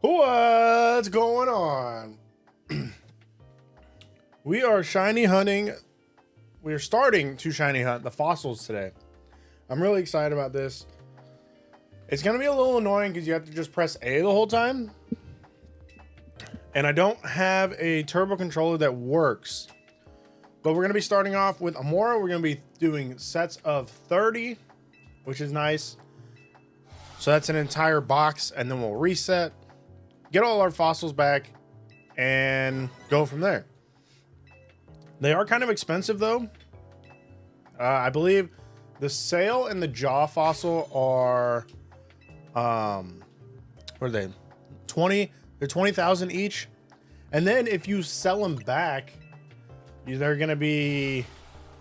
What's going on? We are shiny hunting. We are starting to shiny hunt the fossils today. I'm really excited about this. It's going to be a little annoying because you have to just press A the whole time. And I don't have a turbo controller that works. But we're going to be starting off with Amora. We're going to be doing sets of 30, which is nice. So that's an entire box, and then we'll reset, get all our fossils back, and go from there. They are kind of expensive though. I believe the sail and the jaw fossil are what are they? 20, they're 20,000 each. And then if you sell them back, they're gonna be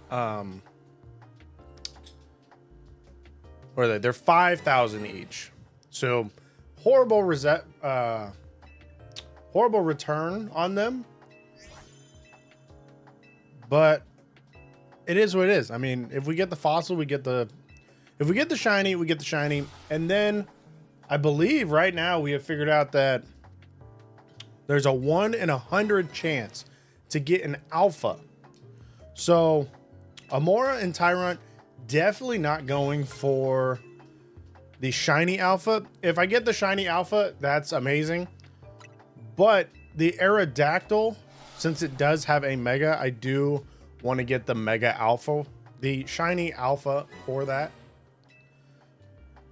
what are they? They're 5,000 each. So horrible return on them. But it is what it is. I mean, if we get the fossil, we get the shiny, we get the shiny. And then I believe right now we have figured out that there's a 1 in 100 chance to get an alpha. So Amora and Tyrant definitely not going for the shiny alpha. If I get the shiny alpha, that's amazing. But the Aerodactyl, since it does have a mega, I do want to get the mega alpha, the shiny alpha for that.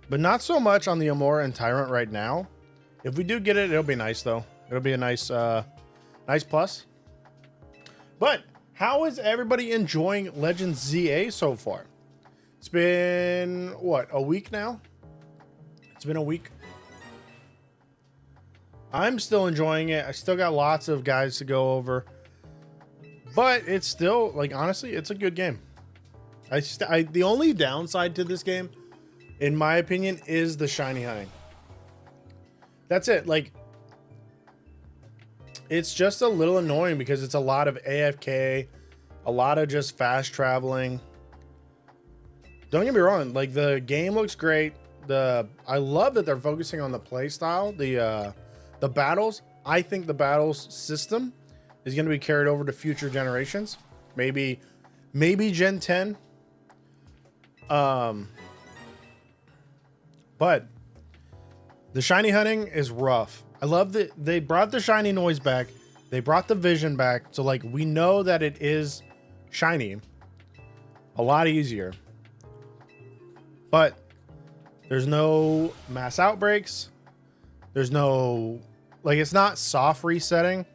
But not so much on the Amora and Tyrant right now. If we do get it, it'll be nice though. It'll be a nice nice plus. But how is everybody enjoying Legends Z-A so far? It's been what, a week now? It's been a week. I'm still enjoying it. I still got lots of guys to go over, but it's still, like, honestly, it's a good game. The only downside to this game, in my opinion, is the shiny hunting. That's it. Like, it's just a little annoying because it's a lot of AFK, a lot of just fast traveling. Don't get me wrong, like, the game looks great. I love that they're focusing on the play style, the battles. I think the battles system is going to be carried over to future generations. Maybe Gen 10. But the shiny hunting is rough. I love that they brought the shiny noise back. They brought the vision back. So, like, we know that it is shiny. A lot easier. But there's no mass outbreaks. There's no, like, it's not soft resetting.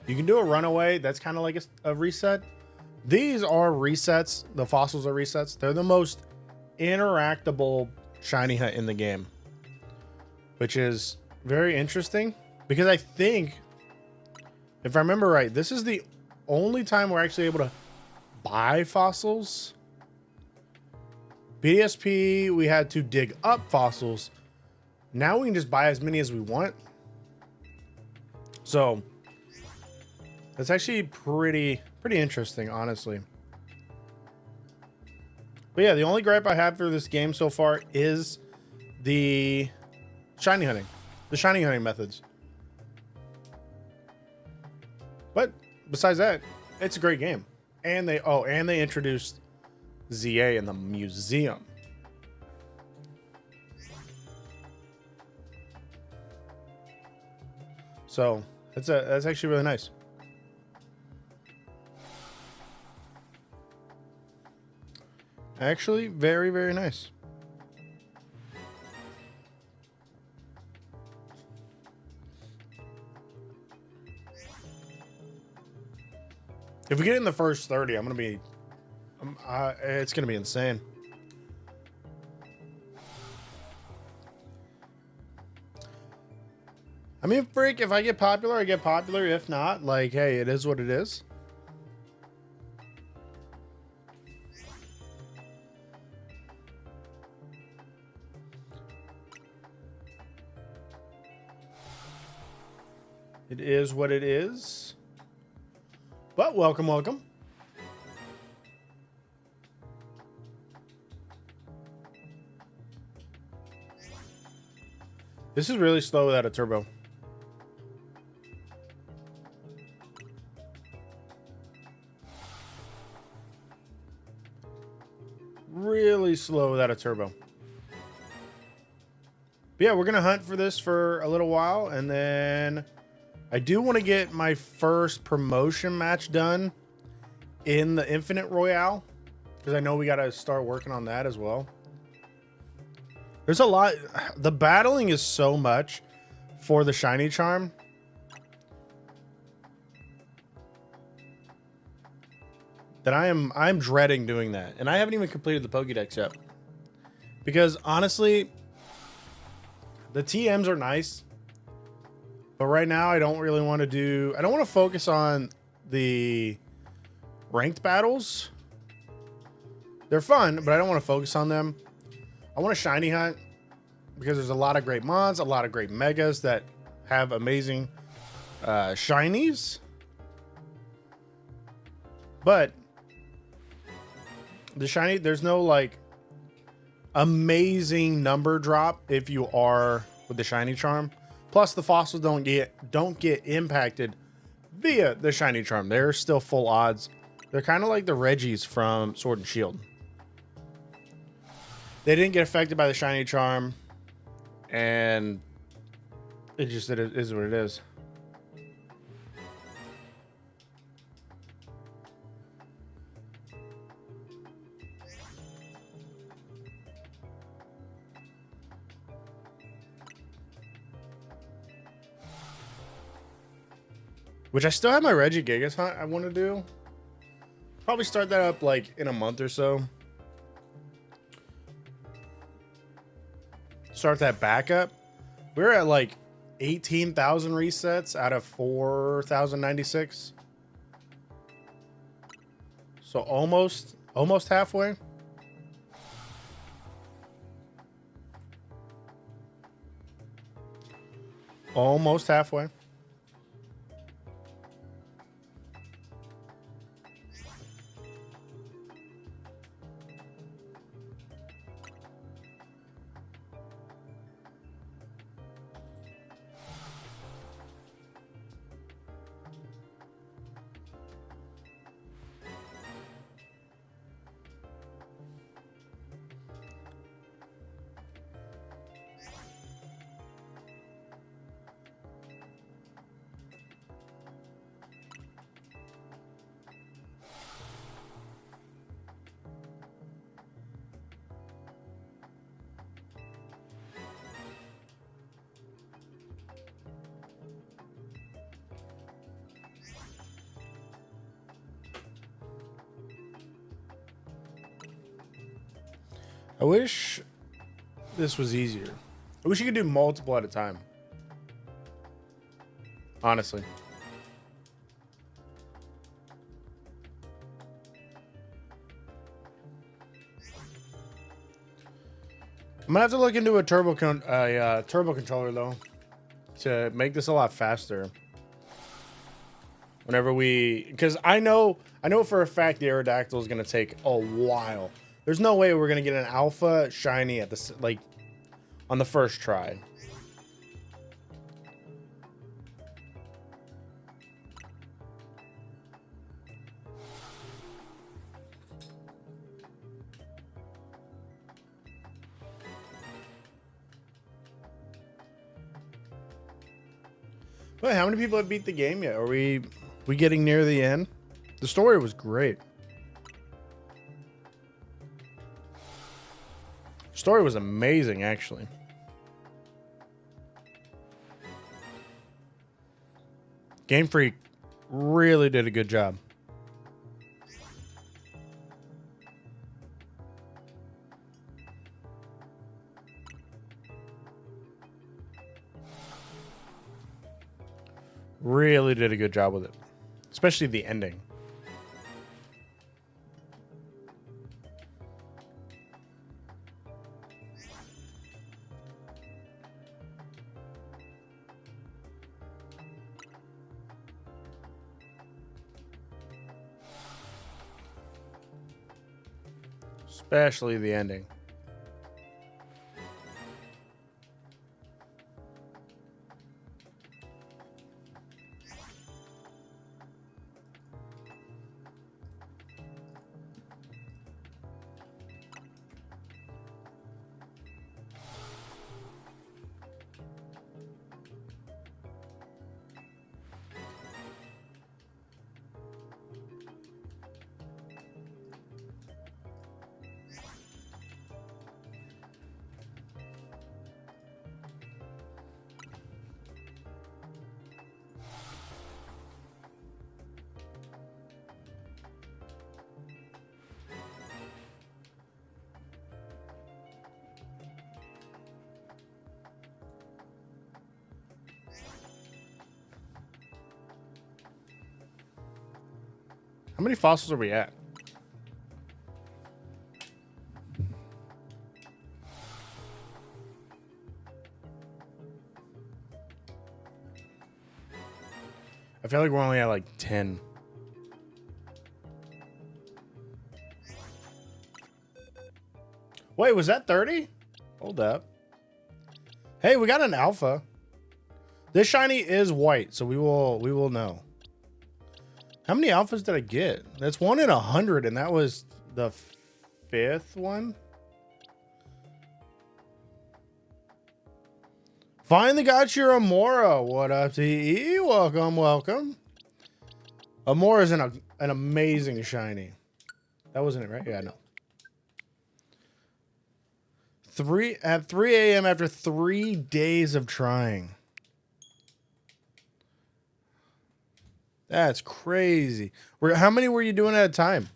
You can do a runaway. That's kind of like a reset. These are resets. The fossils are resets. They're the most interactable shiny hunt in the game, which is very interesting because I think, if I remember right, this is the only time we're actually able to buy fossils. BDSP, we had to dig up fossils. Now we can just buy as many as we want. So that's actually pretty interesting, honestly. But yeah, the only gripe I have for this game so far is the shiny hunting. The shiny hunting methods. But besides that, it's a great game. And they introduced Z-A in the museum. So that's actually really nice. Actually, very, very nice. If we get in the first 30, it's gonna be insane. I mean, freak, if I get popular, I get popular. If not, like, hey, it is what it is. It is what it is. But welcome, welcome. This is really slow without a turbo. really slow without a turbo. But yeah, we're going to hunt for this for a little while. And then I do want to get my first promotion match done in the Infinite Royale, because I know we got to start working on that as well. There's a lot. The battling is so much for the shiny charm that I'm dreading doing that. And I haven't even completed the Pokédex yet. Because honestly, the TMs are nice. But right now I don't really want to do, I don't want to focus on the ranked battles. They're fun, but I don't want to focus on them. I want to shiny hunt because there's a lot of great mods, a lot of great megas that have amazing shinies. But the shiny, there's no like amazing number drop if you are with the shiny charm. Plus the fossils don't get impacted via the shiny charm. They're still full odds. They're kind of like the Reggies from Sword and Shield. They didn't get affected by the shiny charm, and it just it is what it is. Which I still have my Regigigas hunt I want to do. Probably start that up like in a month or so. Start that back up. We're at like 18,000 resets out of 4,096. So almost halfway. Almost halfway. I wish this was easier. I wish you could do multiple at a time. Honestly. I'm gonna have to look into a turbo controller though to make this a lot faster. Whenever because I know for a fact the Aerodactyl is gonna take a while. There's no way we're gonna get an alpha shiny at the like on the first try. Wait, how many people have beat the game yet? Are we getting near the end? The story was great. Story was amazing, actually. Game Freak really did a good job. Really did a good job with it, especially the ending. Especially the ending. How many fossils are we at? I feel like we're only at like 10. Wait, was that 30? Hold up. Hey, we got an alpha. This shiny is white, so we will know. How many alphas did I get? That's 1 in 100, and that was the 5th one. Finally got your Amora. What up, TE? Welcome, welcome. Amora is an amazing shiny. That wasn't it, right? Yeah, no. At 3 a.m. after 3 days of trying. That's crazy. How many were you doing at a time?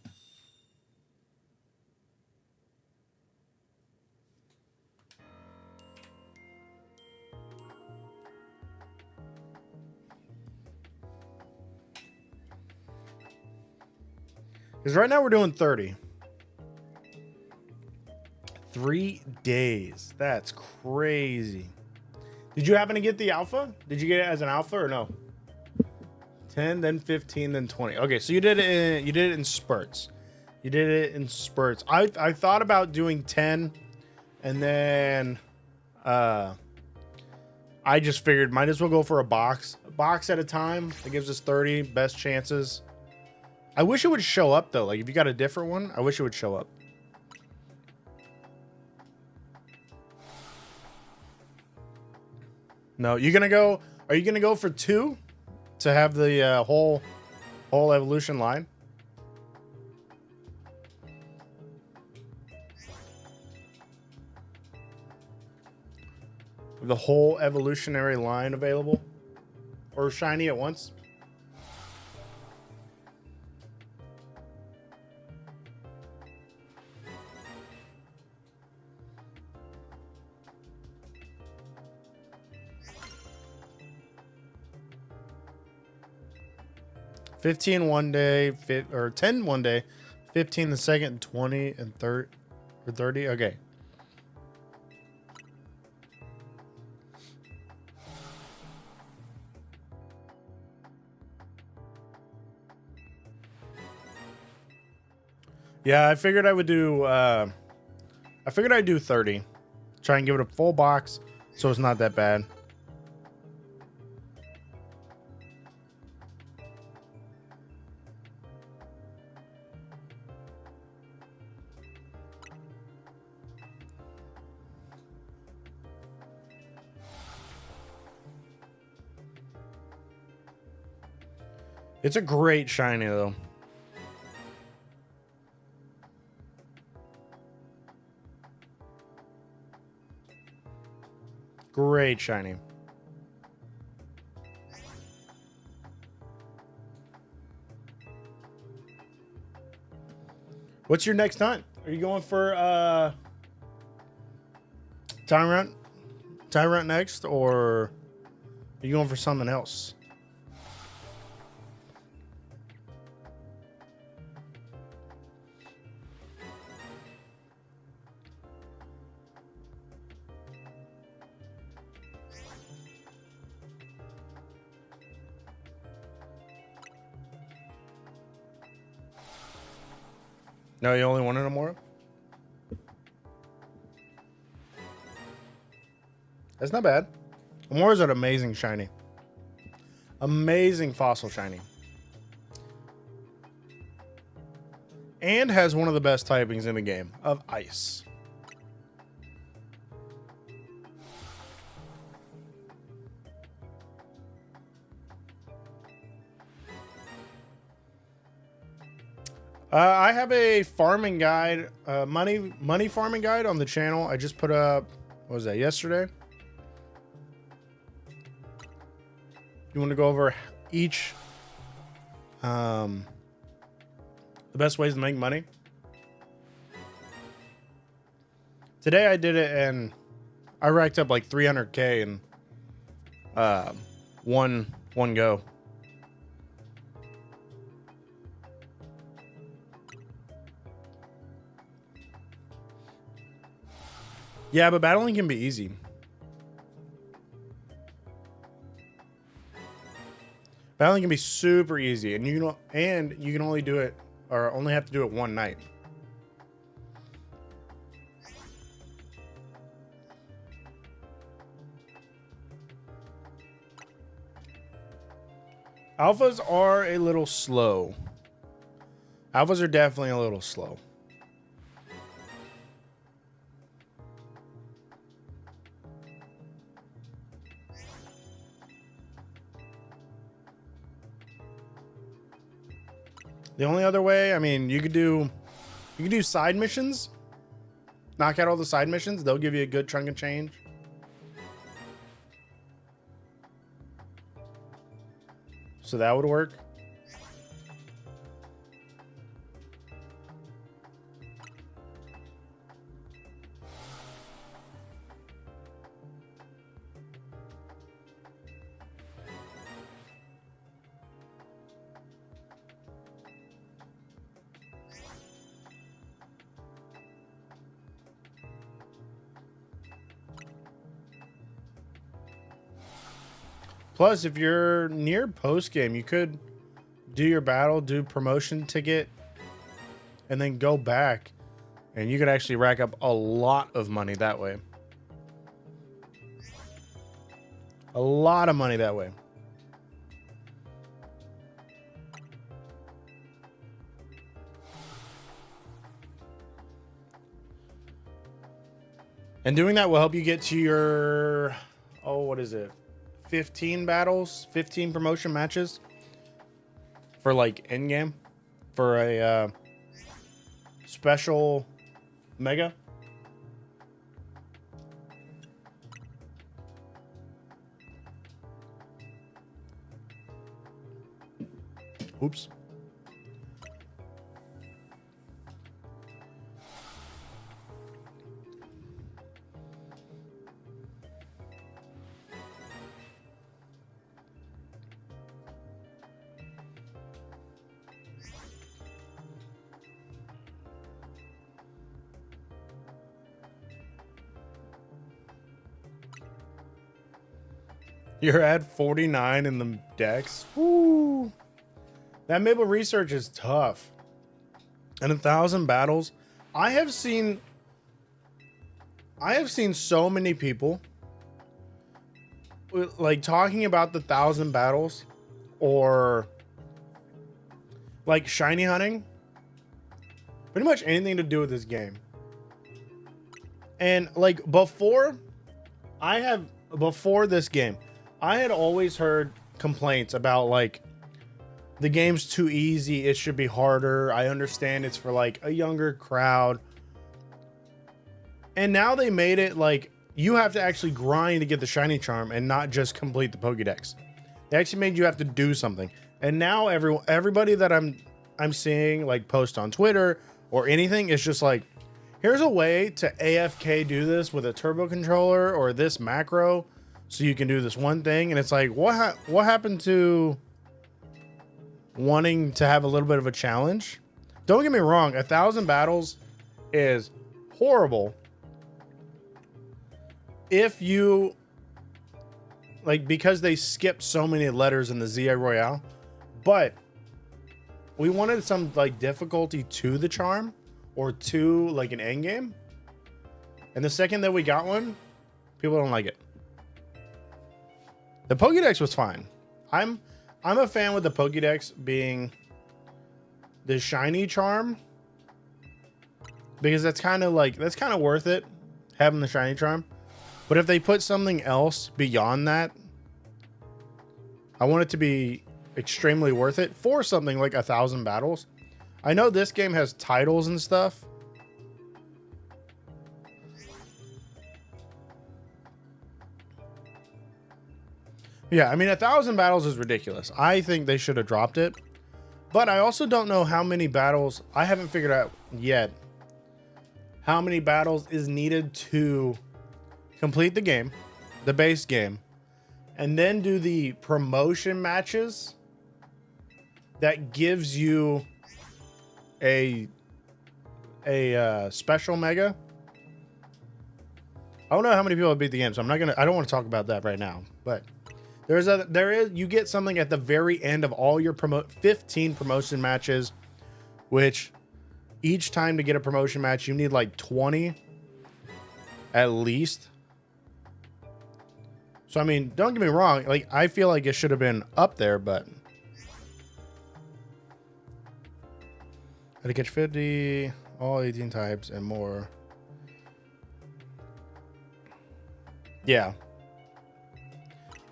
Because right now we're doing 30. 3 days. That's crazy. Did you happen to get the alpha? Did you get it as an alpha or no? 10, then 15, then 20. Okay, so you did it in spurts. You did it in spurts. I thought about doing 10, and then I just figured might as well go for a box at a time. It gives us 30 best chances. I wish it would show up though. Like if you got a different one, I wish it would show up. No, are you gonna go for 2 to have the whole evolution line? The whole evolutionary line available? Or shiny at once? $15 one day, or $10 one day, $15 the second, 20 and 30 or 30. Okay. Yeah, I figured I would do I figured I'd do 30. Try and give it a full box so it's not that bad. It's a great shiny though. Great shiny. What's your next hunt? Are you going for Tyrant next, or are you going for something else? No, you only wanted Amora? That's not bad. Amora's an amazing shiny. Amazing fossil shiny. And has one of the best typings in the game of ice. I have a farming guide, money farming guide on the channel. I just put up, what was that, yesterday? You want to go over each, the best ways to make money? Today I did it and I racked up like 300K in one go. Yeah, but battling can be easy. Battling can be super easy, and you can only do it, or only have to do it one night. Alphas are a little slow. Alphas are definitely a little slow. The only other way, I mean, you could do side missions. Knock out all the side missions. They'll give you a good chunk of change. So that would work. Plus, if you're near post game, you could do your battle, do promotion ticket, and then go back, and you could actually rack up a lot of money that way. A lot of money that way. And doing that will help you get to your, oh, what is it? 15 battles, 15 promotion matches for like end game for a special mega. Oops. You're at 49 in the decks. Woo. That Mabel research is tough. And 1,000 battles. I have seen so many people like talking about the 1,000 battles or like shiny hunting. Pretty much anything to do with this game. And like before this game, I had always heard complaints about like the game's too easy, it should be harder. I understand it's for like a younger crowd. And now they made it like you have to actually grind to get the shiny charm and not just complete the Pokédex. They actually made you have to do something. And now everybody that I'm seeing like post on Twitter or anything is just like, here's a way to AFK do this with a turbo controller or this macro so you can do this one thing. And it's like, what happened to wanting to have a little bit of a challenge? Don't get me wrong, 1,000 battles is horrible if you like, because they skipped so many letters in the Z-A Royale. But we wanted some like difficulty to the charm or to like an end game, and the second that we got one, people don't like it. The Pokédex was fine. I'm a fan with the Pokédex being the shiny charm, because that's kind of worth it, having the shiny charm. But if they put something else beyond that, I want it to be extremely worth it for something like 1,000 battles. I know this game has titles and stuff. Yeah, I mean, 1,000 battles is ridiculous. I think they should have dropped it. But I also don't know how many battles, I haven't figured out yet how many battles is needed to complete the game, the base game, and then do the promotion matches that gives you a special mega. I don't know how many people have beat the game, so I don't want to talk about that right now. But you get something at the very end of all your 15 promotion matches, which each time to get a promotion match, you need like 20 at least. So, I mean, don't get me wrong. Like, I feel like it should have been up there, but gotta catch 50, all 18 types and more. Yeah.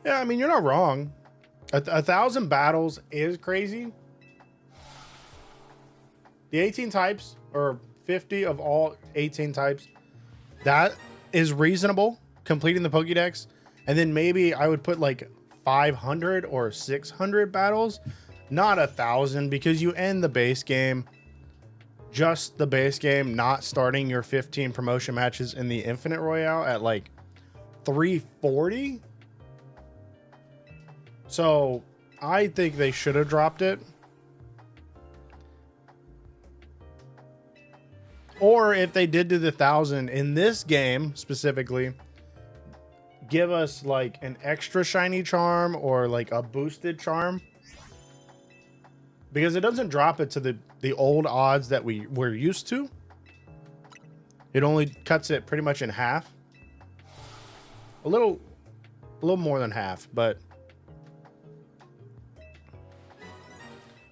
Yeah, I mean, you're not wrong. 1,000 battles is crazy. The 18 types, or 50 of all 18 types, that is reasonable, completing the Pokédex. And then maybe I would put like 500 or 600 battles, not 1,000, because you end the base game, just the base game, not starting your 15 promotion matches in the Infinite Royale at like 340. So I think they should have dropped it. Or if they did do the 1,000 in this game specifically, give us like an extra shiny charm or like a boosted charm, because it doesn't drop it to the old odds that we were used to. It only cuts it pretty much in half. A little more than half, but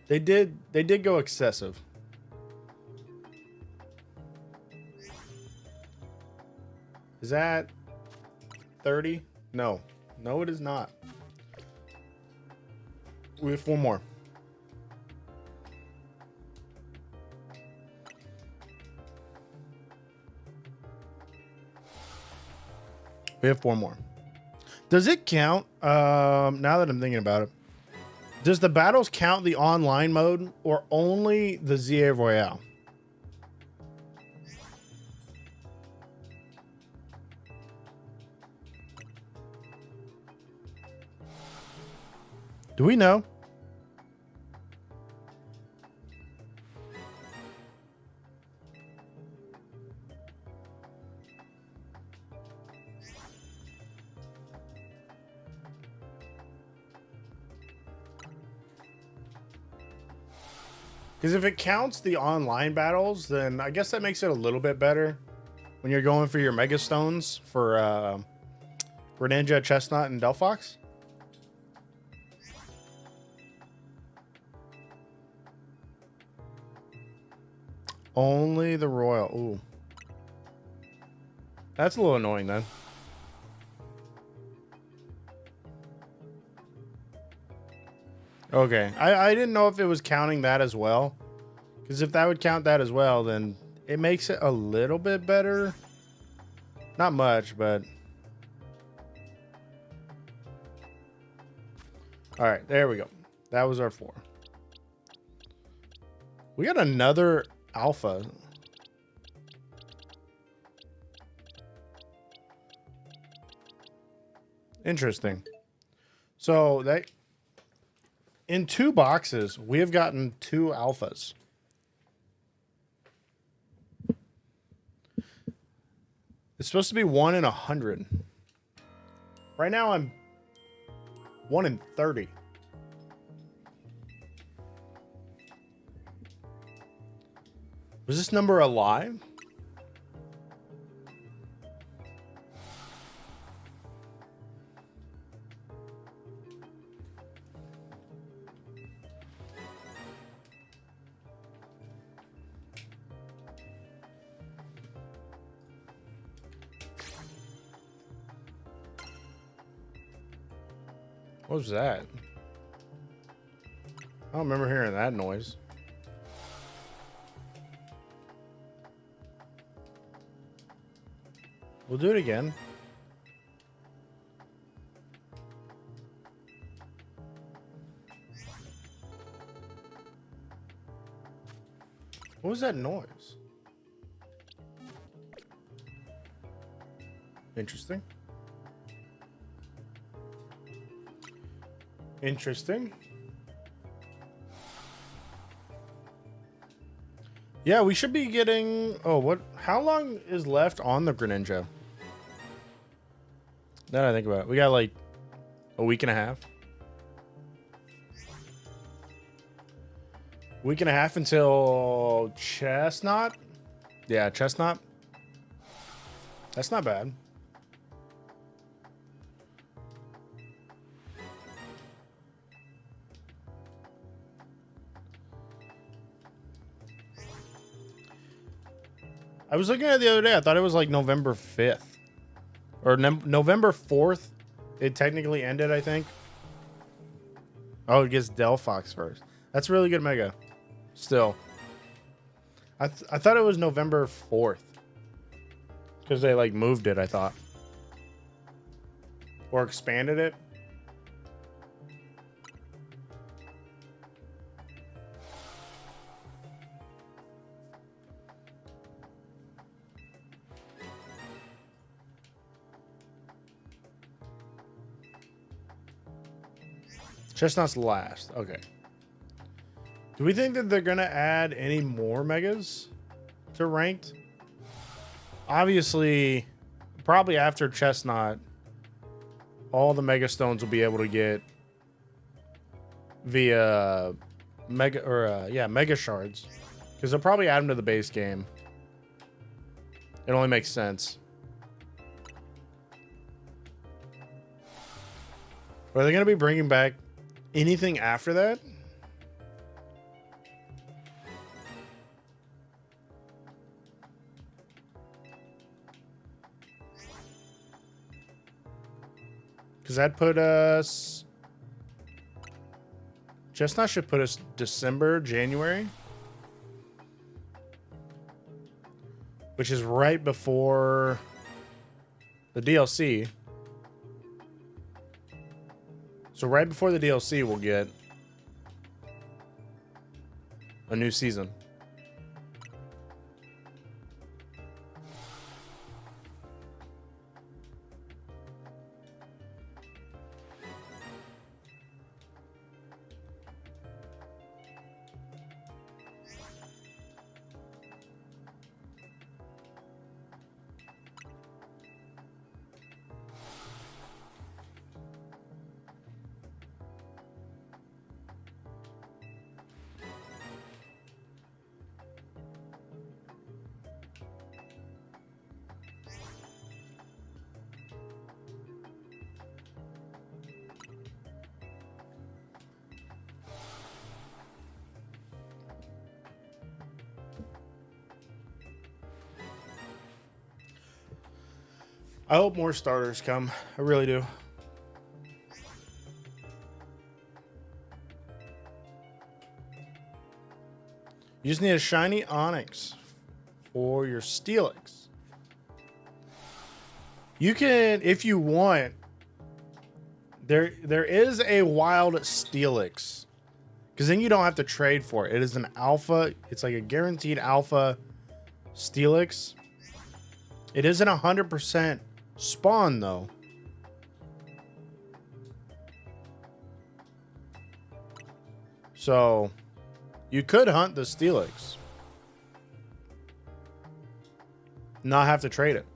they did go excessive. Is that 30? No, it is not. We have 4 more. We have 4 more. Does it count? Now that I'm thinking about it, does the battles count the online mode or only the Z-A Royale? Do we know? Because if it counts the online battles, then I guess that makes it a little bit better when you're going for your Mega Stones for Greninja, Chestnut, and Delphox. Only the Royal. Ooh. That's a little annoying then. Okay. I didn't know if it was counting that as well. Because if that would count that as well, then it makes it a little bit better. Not much, but... Alright, there we go. That was our 4. We got another alpha. Interesting. So that in 2 boxes, we have gotten 2 alphas. It's supposed to be 1 in 100. Right now I'm 1 in 30. Was this number alive? What was that? I don't remember hearing that noise. We'll do it again. What was that noise? Interesting. Interesting. Yeah, we should be getting... Oh, what? How long is left on the Greninja? Now that I think about it, we got like a week and a half. Week and a half until Chestnut. Yeah, Chestnut. That's not bad. I was looking at it the other day. I thought it was like November 5th. Or November 4th. It technically ended, I think. Oh, it gets Delphox first. That's really good mega. Still. I thought it was November 4th. Because they like moved it, I thought. Or expanded it. Chestnut's last. Okay. Do we think that they're going to add any more megas to ranked? Obviously, probably after Chestnut, all the mega stones will be able to get via mega shards, because they'll probably add them to the base game. It only makes sense. Are they going to be bringing back anything after that? Because that put us... Chestnut should put us December, January. Which is right before the DLC. So right before the DLC, we'll get a new season. I hope more starters come. I really do. You just need a shiny Onyx for your Steelix. You can, if you want, there is a wild Steelix. Because then you don't have to trade for it. It is an alpha. It's like a guaranteed alpha Steelix. It isn't 100% spawn, though. So, you could hunt the Steelix. Not have to trade it.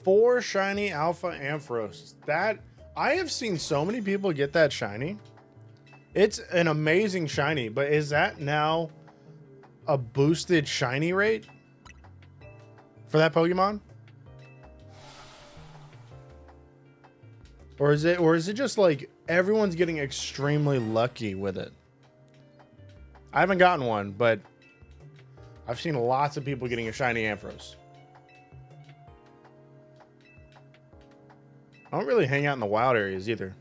Four shiny alpha Ampharos. That I have seen so many people get that shiny. It's an amazing shiny, but is that now a boosted shiny rate for that Pokemon? Or is it just like everyone's getting extremely lucky with it? I haven't gotten one, but I've seen lots of people getting a shiny Ampharos. I don't really hang out in the wild areas either.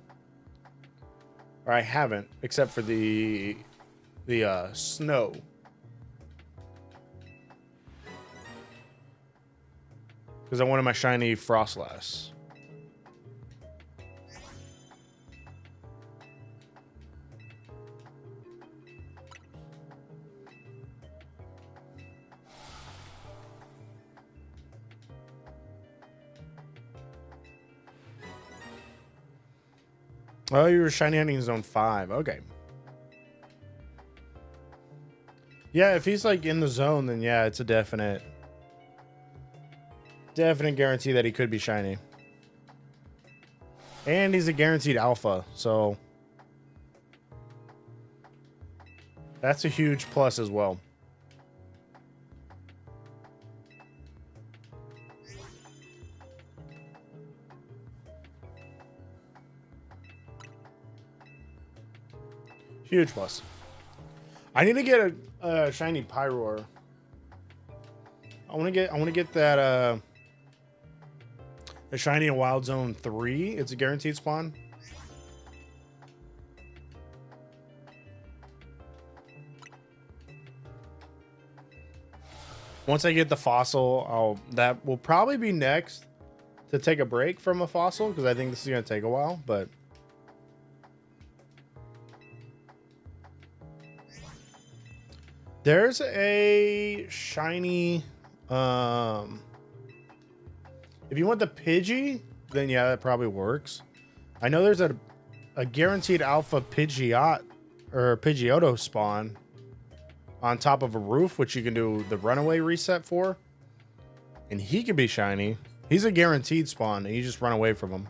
Or I haven't, except for the snow. Because I wanted my shiny Frostlass. Oh, you were shiny hunting zone 5. Okay. Yeah, if he's like in the zone, then yeah, it's a definite guarantee that he could be shiny. And he's a guaranteed alpha, so that's a huge plus as well. Huge plus. I need to get a shiny Pyroar. I want to get that a shiny in Wild Zone 3. It's a guaranteed spawn. Once I get the fossil, that will probably be next to take a break from a fossil, because I think this is going to take a while, but there's a shiny if you want the Pidgey, then yeah, that probably works. I know there's a guaranteed alpha Pidgeot or Pidgeotto spawn on top of a roof, which you can do the runaway reset for, and he could be shiny. He's a guaranteed spawn, and you just run away from him.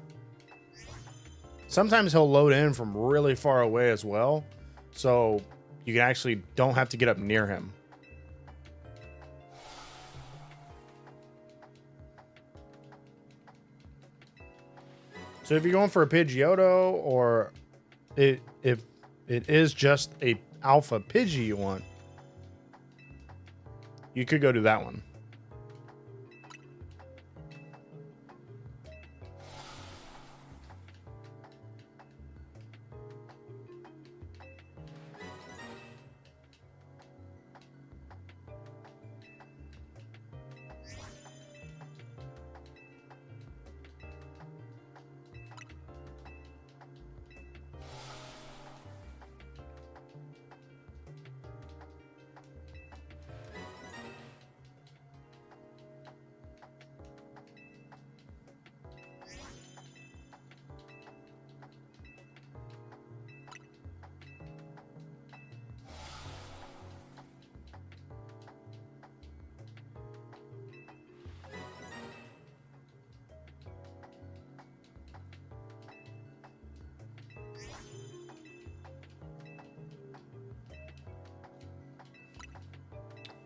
Sometimes he'll load in from really far away as well, so you can actually don't have to get up near him. So if you're going for a Pidgeotto, or if it is just a alpha Pidgey you want, you could go to that one.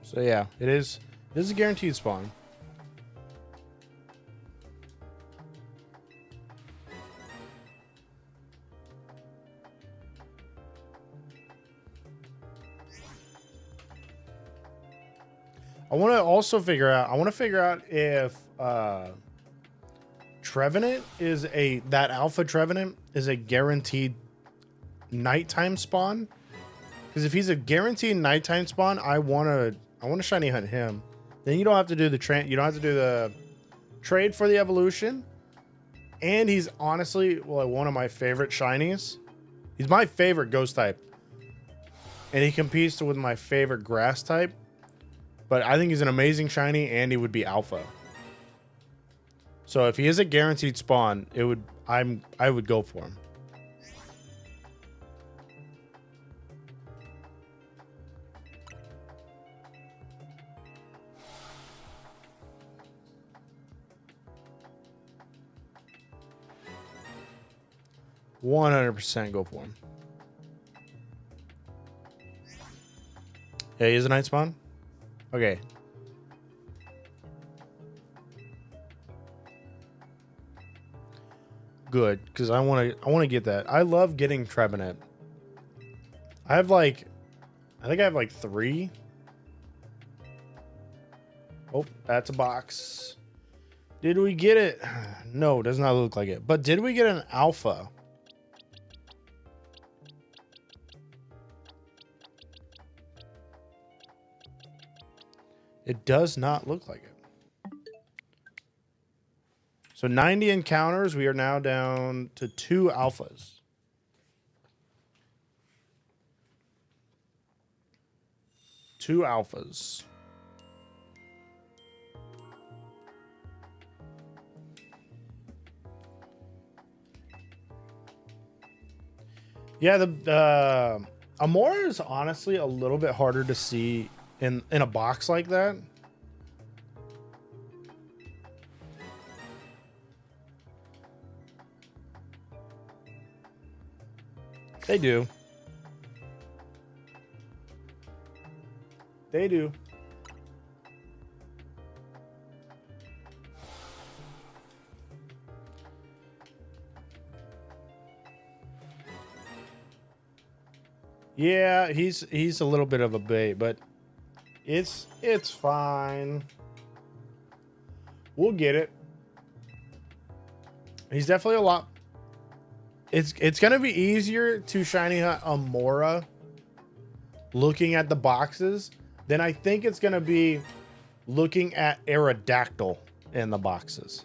So yeah, it is a guaranteed spawn. I want to also figure out. I want to figure out if Trevenant is that alpha Trevenant is a guaranteed nighttime spawn. Because if he's a guaranteed nighttime spawn, I want to shiny hunt him. Then you don't have to do the trade for the evolution. And he's honestly, well, one of my favorite shinies. He's my favorite ghost type. And he competes with my favorite grass type. But I think he's an amazing shiny, and he would be alpha. So if he is a guaranteed spawn, I would go for him. %, go for him. Yeah, he is a night spawn. Okay. Good, because I want to get that. I love getting Trevenant. I think I have like 3. Oh, that's a box. Did we get it? No, does not look like it. But did we get an alpha? It does not look like it. So 90 encounters. We are now down to 2 alphas. Two alphas. Yeah, the Amora is honestly a little bit harder to see in a box like that. They do. They do. Yeah, he's a little bit of a bait, but it's fine. We'll get it. He's definitely a lot. It's gonna be easier to shiny hunt Amora looking at the boxes than I think it's gonna be looking at Aerodactyl in the boxes.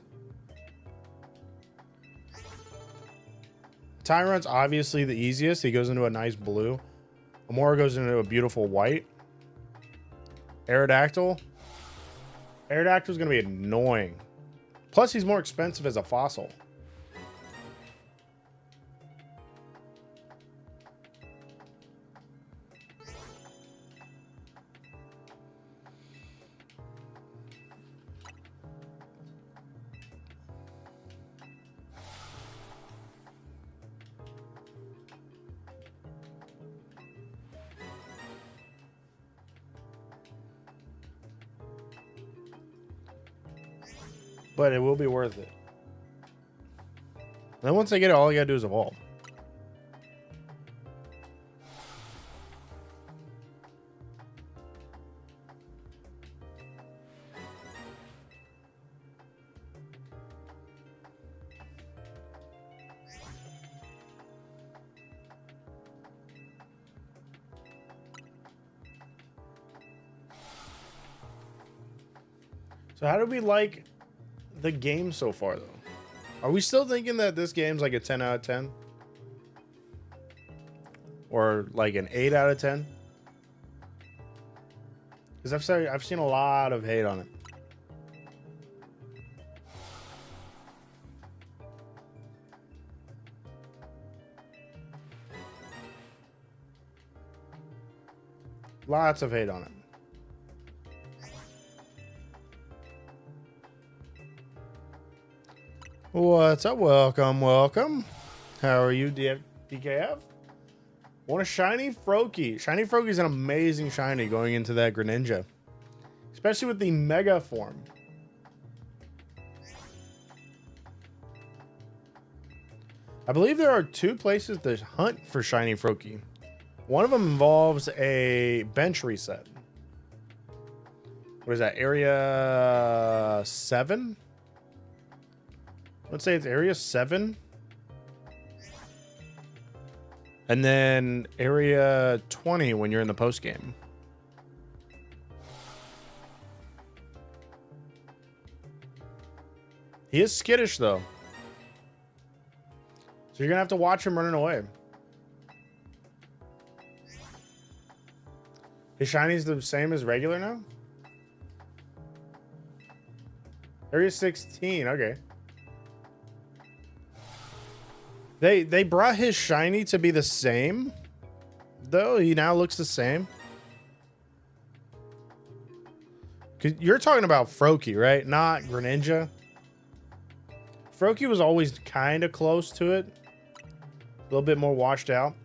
Tyrant's obviously the easiest. He goes into a nice blue. Amora goes into a beautiful white. Aerodactyl. Aerodactyl's gonna be annoying. Plus, he's more expensive as a fossil. But it will be worth it. Then once I get it, all I gotta do is evolve. So how do we like the game so far, though? Are we still thinking that this game's like a 10 out of 10? Or like an 8 out of 10? Because I've seen a lot of hate on it. Lots of hate on it. What's up? Welcome, welcome. How are you, DKF? Want a shiny Froakie. Shiny Froakie is an amazing shiny going into that Greninja. Especially with the Mega form. I believe there are 2 places to hunt for shiny Froakie. One of them involves a bench reset. What is that? Area 7? Let's say it's area 7. And then area 20 when you're in the post game. He is skittish though. So you're gonna have to watch him running away. His shiny's the same as regular now? Area 16, okay. They brought his shiny to be the same, though. He now looks the same. 'Cause you're talking about Froakie, right? Not Greninja. Froakie was always kind of close to it. A little bit more washed out.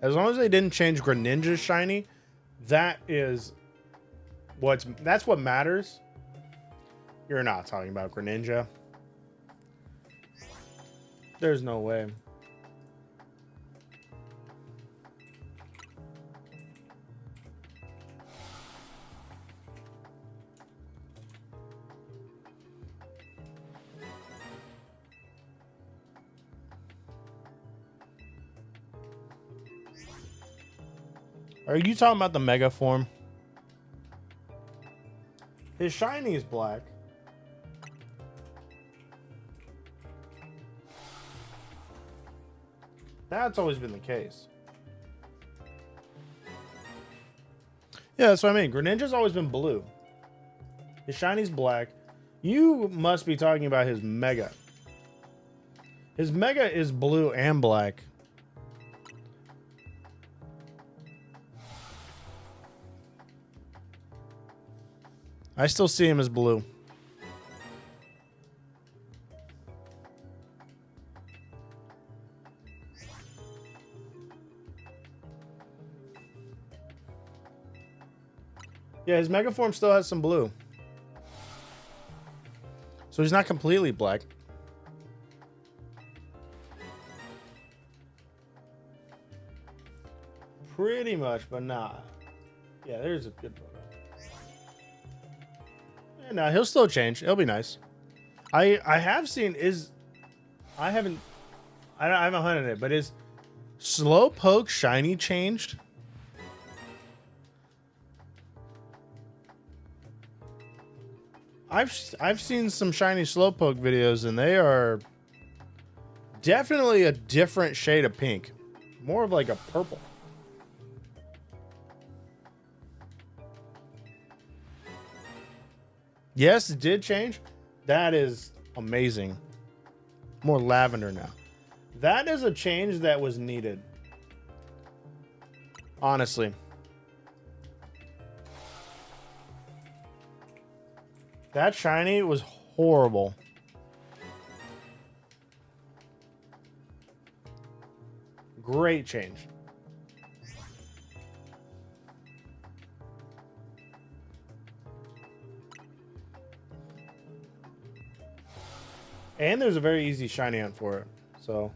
As long as they didn't change Greninja's shiny, that's what matters. You're not talking about Greninja. There's no way. Are you talking about the Mega form? His shiny is black. That's always been the case. Yeah, that's what I mean. Greninja's always been blue. His shiny's black. You must be talking about his Mega. His Mega is blue and black. I still see him as blue. Yeah, his Mega form still has some blue. So he's not completely black. Pretty much, but not. Yeah, there's a good photo. Yeah, no, he'll still change. It'll be nice. I have seen I haven't hunted it, but is Slowpoke shiny changed? I've seen some shiny Slowpoke videos, and they are definitely a different shade of pink, more of like a purple. Yes, it did change. That is amazing. More lavender now. That is a change that was needed. Honestly. That shiny was horrible. Great change. And there's a very easy shiny hunt for it. So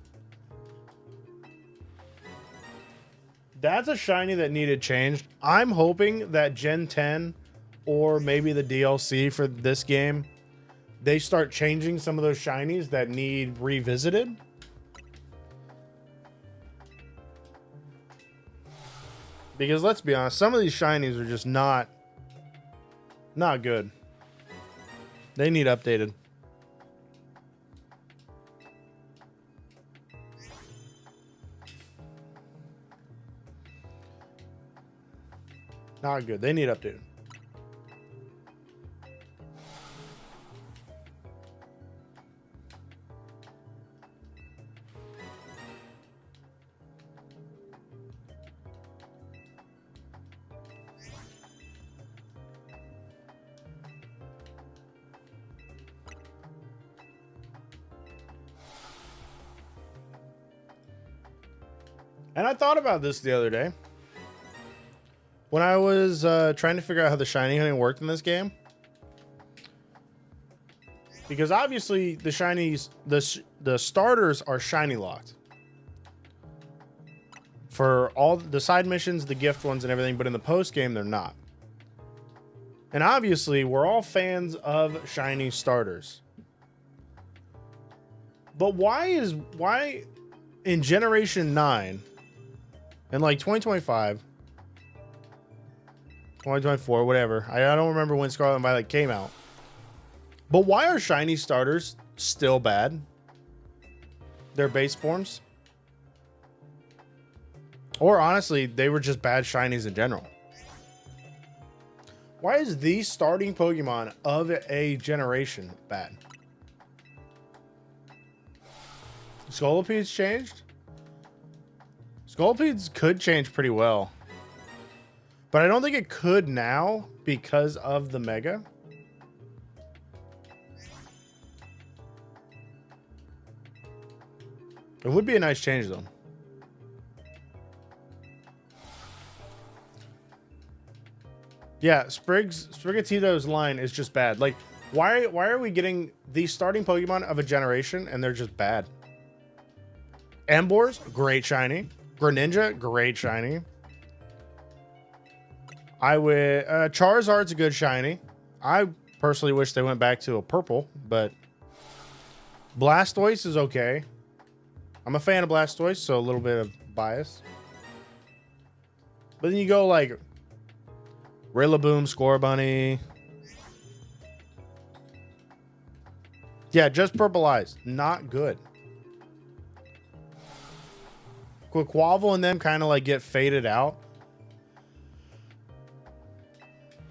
that's a shiny that needed changed. I'm hoping that Gen 10 or maybe the DLC for this game, they start changing some of those shinies that need revisited. Because let's be honest, some of these shinies are just not good. They need updated. Not good. They need updated. And I thought about this the other day when I was trying to figure out how the shiny hunting worked in this game. Because obviously the shinies, the starters are shiny locked for all the side missions, the gift ones and everything, but in the post game they're not. And obviously we're all fans of shiny starters. But why in Generation 9 and like 2025, 2024, whatever. I don't remember when Scarlet Violet came out. But why are shiny starters still bad? Their base forms? Or honestly, they were just bad shinies in general. Why is the starting Pokemon of a generation bad? Scoliped's changed? Scoliped's could change pretty well. But I don't think it could now because of the Mega. It would be a nice change though. Yeah, Sprigatito's line is just bad. Like, why are we getting the starting Pokemon of a generation and they're just bad? Emboar's great shiny. Greninja, great shiny. Charizard's a good shiny. I personally wish they went back to a purple, but Blastoise is okay. I'm a fan of Blastoise, so a little bit of bias. But then you go like Rillaboom, Scorbunny. Yeah, just purple eyes. Not good. Quaquaval and them kind of like get faded out.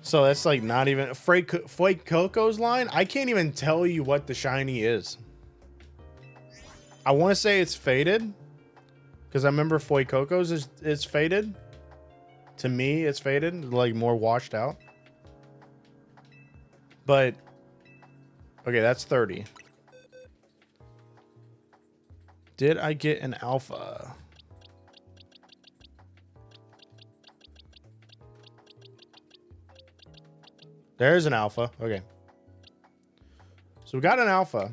So that's like not even Flake Coco's line. I can't even tell you what the shiny is. I want to say it's faded because I remember Fuecoco's is faded. To me, it's faded, like more washed out. But okay, that's 30. Did I get an alpha? There's an alpha. Okay. So we got an alpha.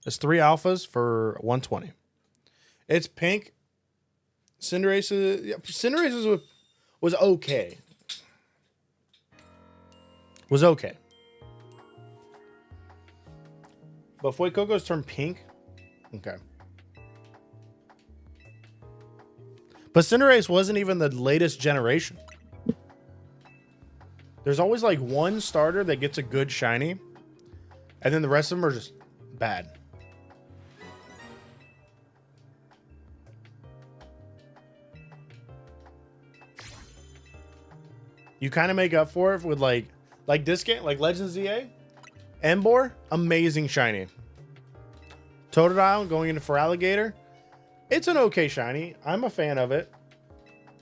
There's 3 alphas for 120. It's pink. Cinderace, yeah, Cinderace was okay. Was okay. But Fuecoco's turned pink. Okay. But Cinderace wasn't even the latest generation. There's always like one starter that gets a good shiny, and then the rest of them are just bad. You kind of make up for it with like this game, like Legends Z-A. Emboar, amazing shiny. Totodile going into for Alligator. It's an okay shiny. I'm a fan of it.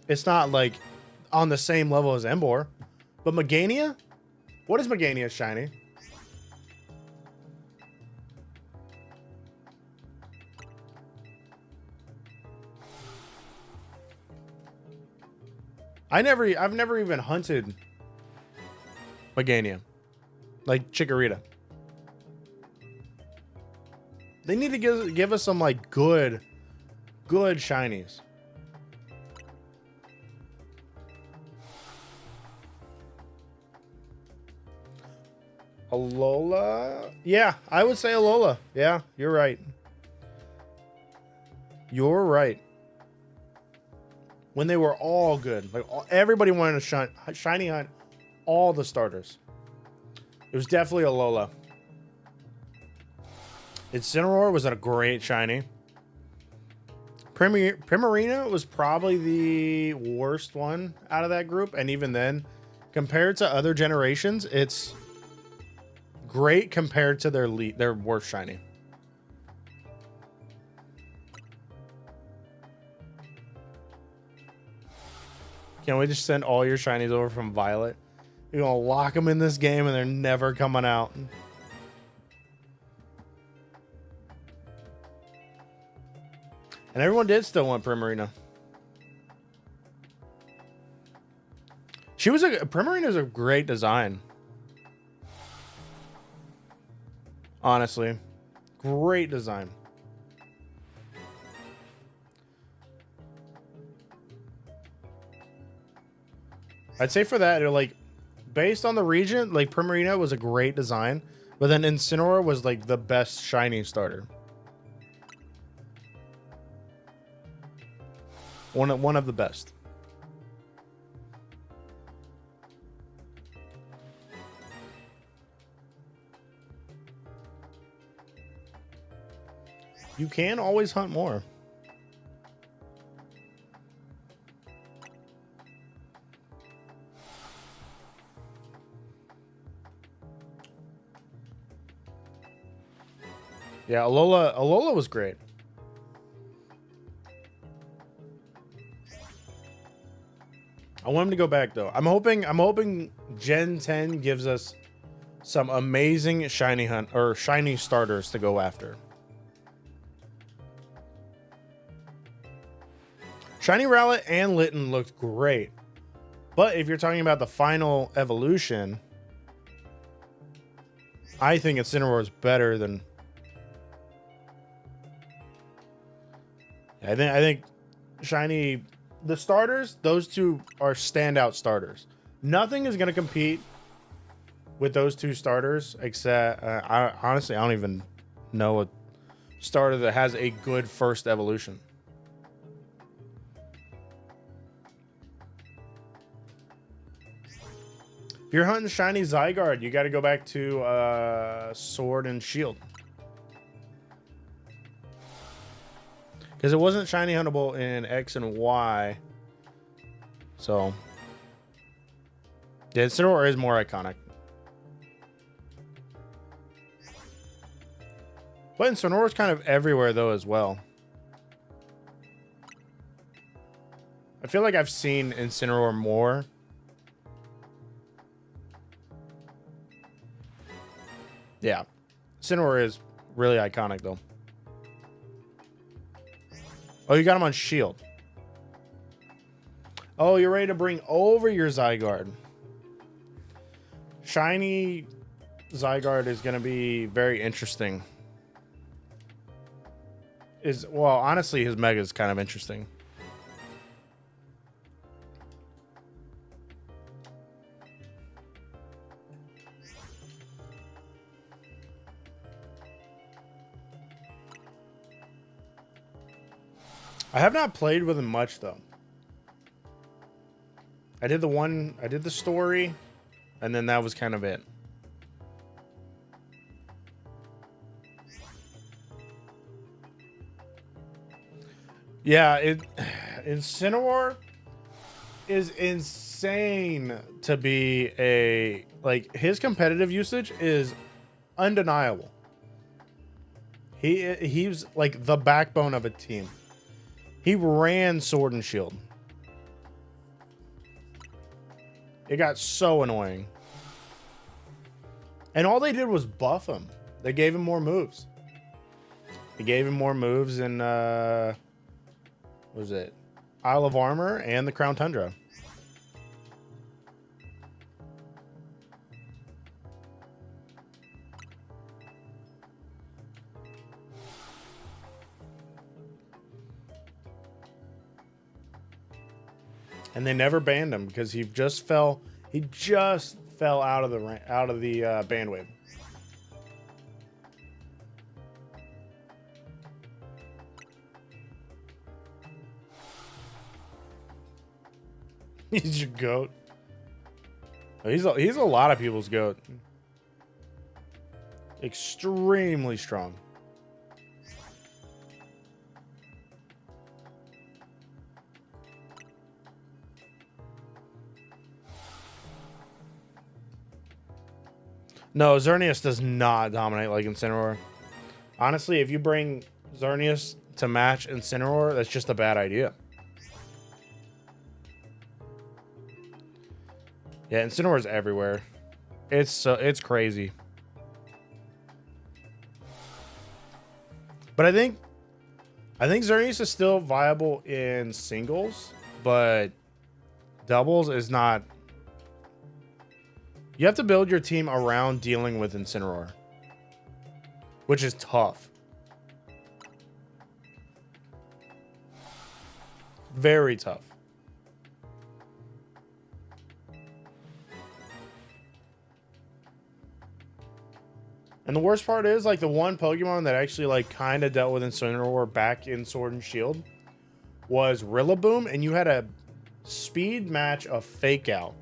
It's not like on the same level as Emboar. But Meganium? What is Meganium shiny? I've never even hunted Meganium. Like Chikorita. They need to give us some like good shinies. Alola? Yeah, I would say Alola. Yeah, you're right. You're right. When they were all good. Like everybody wanted to shiny hunt all the starters. It was definitely Alola. Incineroar was a great shiny. Primarina was probably the worst one out of that group. And even then, compared to other generations, it's great compared to their worst shiny. Can't we just send all your shinies over from Violet? You're gonna lock them in this game and they're never coming out. And everyone did still want Primarina. Primarina's a great design. Honestly. Great design. I'd say for that, like, based on the region, like, Primarina was a great design. But then Incineroar was, like, the best shiny starter. One of the best. You can always hunt more. Yeah, Alola was great. I want him to go back though. I'm hoping Gen 10 gives us some amazing shiny hunt or shiny starters to go after. Shiny Rowlet and Litten looked great. But if you're talking about the final evolution, I think Incineroar is better than I think shiny, the starters, those two are standout starters. Nothing is going to compete with those two starters except honestly, I don't even know a starter that has a good first evolution. If you're hunting shiny Zygarde, you got to go back to Sword and Shield. Because it wasn't shiny huntable in X and Y. So, yeah, Incineroar is more iconic. But Incineroar's kind of everywhere, though, as well. I feel like I've seen Incineroar more. Yeah. Incineroar is really iconic, though. Oh, you got him on shield. Oh, you're ready to bring over your Zygarde. Shiny Zygarde is going to be very interesting. Well, honestly, his Mega is kind of interesting. I have not played with him much, though. I did the story, and then that was kind of it. Yeah, Incineroar is insane to be a, like, his competitive usage is undeniable. He's like the backbone of a team. He ran Sword and Shield. It got so annoying. And all they did was buff him. They gave him more moves. They gave him more moves in, what was it? Isle of Armor and the Crown Tundra. And they never banned him because he just fell out of the bandwidth. He's your goat. He's a lot of people's goat. Extremely strong. No, Xerneas does not dominate like Incineroar. Honestly, if you bring Xerneas to match Incineroar, that's just a bad idea. Yeah, Incineroar is everywhere. It's crazy. But I think Xerneas is still viable in singles, but doubles is not. You have to build your team around dealing with Incineroar, which is tough. Very tough. And the worst part is, like, the one Pokemon that actually, like, kind of dealt with Incineroar back in Sword and Shield was Rillaboom, and you had a speed match of Fake Out.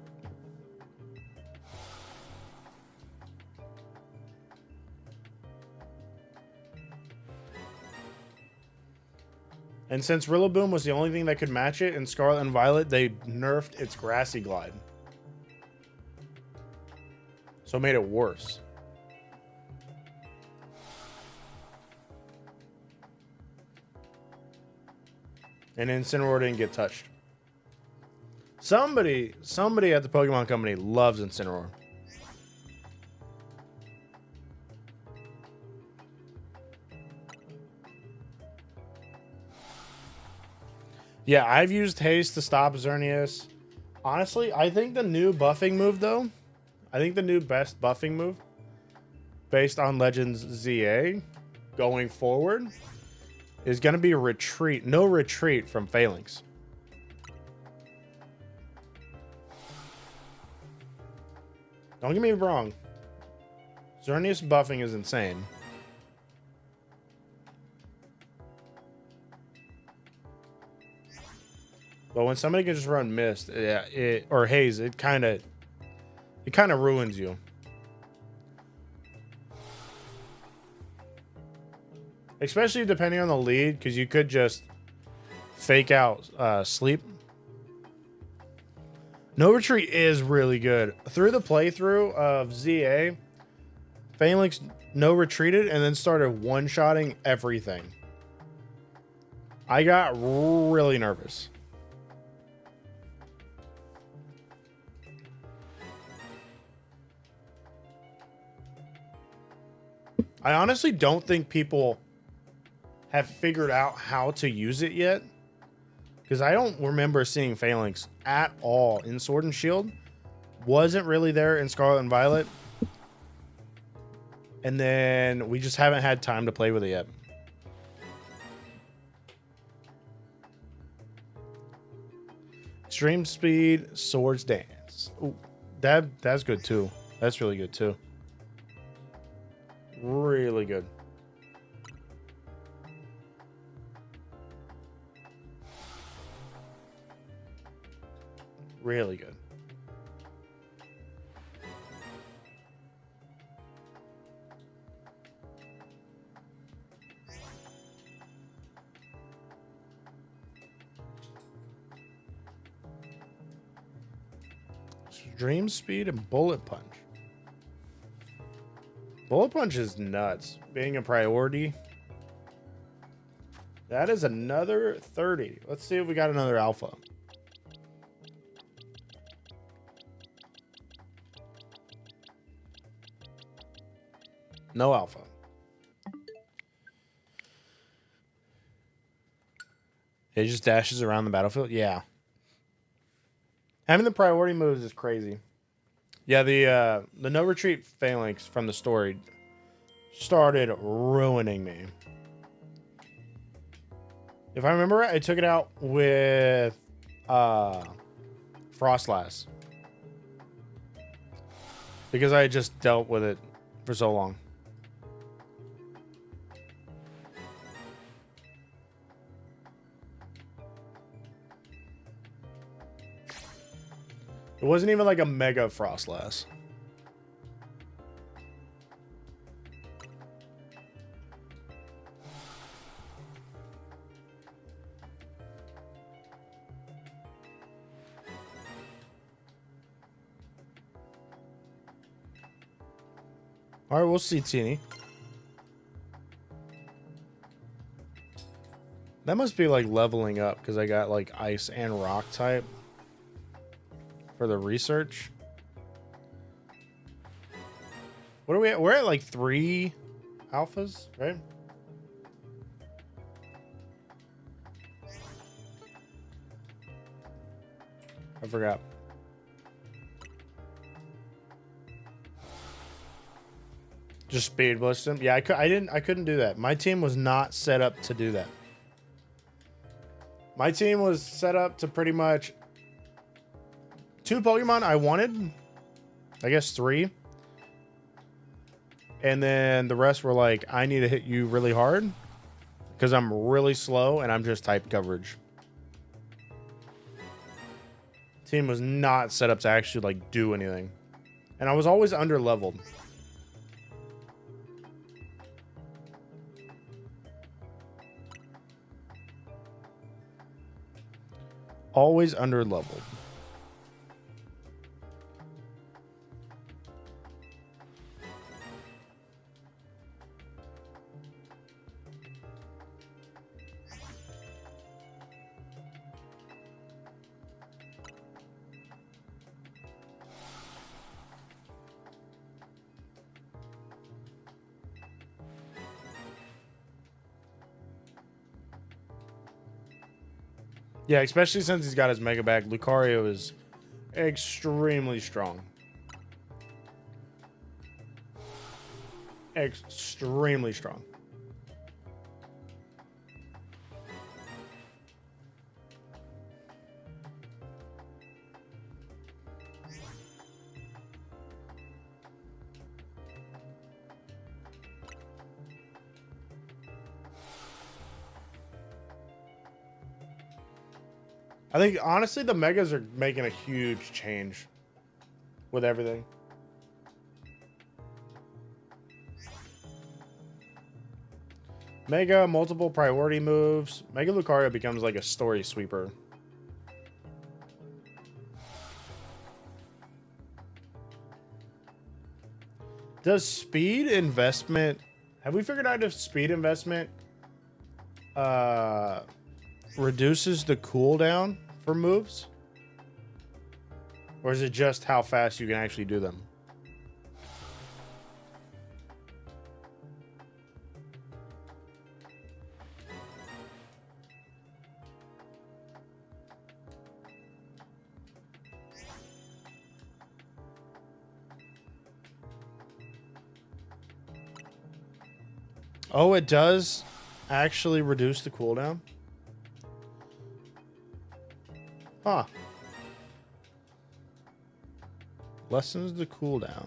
And since Rillaboom was the only thing that could match it in Scarlet and Violet, they nerfed its Grassy Glide. So it made it worse. And Incineroar didn't get touched. Somebody at the Pokemon Company loves Incineroar. Yeah, I've used Haste to stop Xerneas. Honestly, I think the new buffing move, though, I think the new best buffing move, based on Legends Z-A, going forward, is going to be retreat. No retreat from Phalanx. Don't get me wrong. Xerneas buffing is insane. But when somebody can just run Mist, or Haze, it kind of ruins you. Especially depending on the lead, because you could just Fake Out Sleep. No Retreat is really good. Through the playthrough of ZA, Phalanx no retreated and then started one-shotting everything. I got really nervous. I honestly don't think people have figured out how to use it yet. Because I don't remember seeing Phalanx at all in Sword and Shield. Wasn't really there in Scarlet and Violet. And then we just haven't had time to play with it yet. Extreme Speed, Swords Dance. Ooh, that's good too. That's really good too. Really good. Really good. Dream Speed and Bullet Punch. Bullet Punch is nuts. Being a priority. That is another 30. Let's see if we got another alpha. No alpha. It just dashes around the battlefield. Yeah. Having the priority moves is crazy. Yeah, the no retreat Phalanx from the story started ruining me. If I remember right, I took it out with Frostlass. Because I just dealt with it for so long. It wasn't even like a mega Frostlass. All right, we'll see, Teeny. That must be like leveling up because I got like ice and rock type for the research. What are we at? We're at like 3 alphas, right? I forgot. Just speed blitz him. Yeah, I couldn't do that. My team was not set up to do that. My team was set up to pretty much 2 Pokemon I wanted. I guess 3. And then the rest were like, I need to hit you really hard because I'm really slow and I'm just type coverage. Team was not set up to actually like do anything. And I was always under leveled. Always under leveled. Yeah, especially since he's got his Mega Bag. Lucario is extremely strong. Extremely strong. I think, honestly, the Megas are making a huge change with everything. Mega, multiple priority moves. Mega Lucario becomes like a story sweeper. Does speed investment... Have we figured out if speed investment reduces the cooldown for moves? Or is it just how fast you can actually do them? Oh, it does actually reduce the cooldown? Huh. Lessens the cooldown.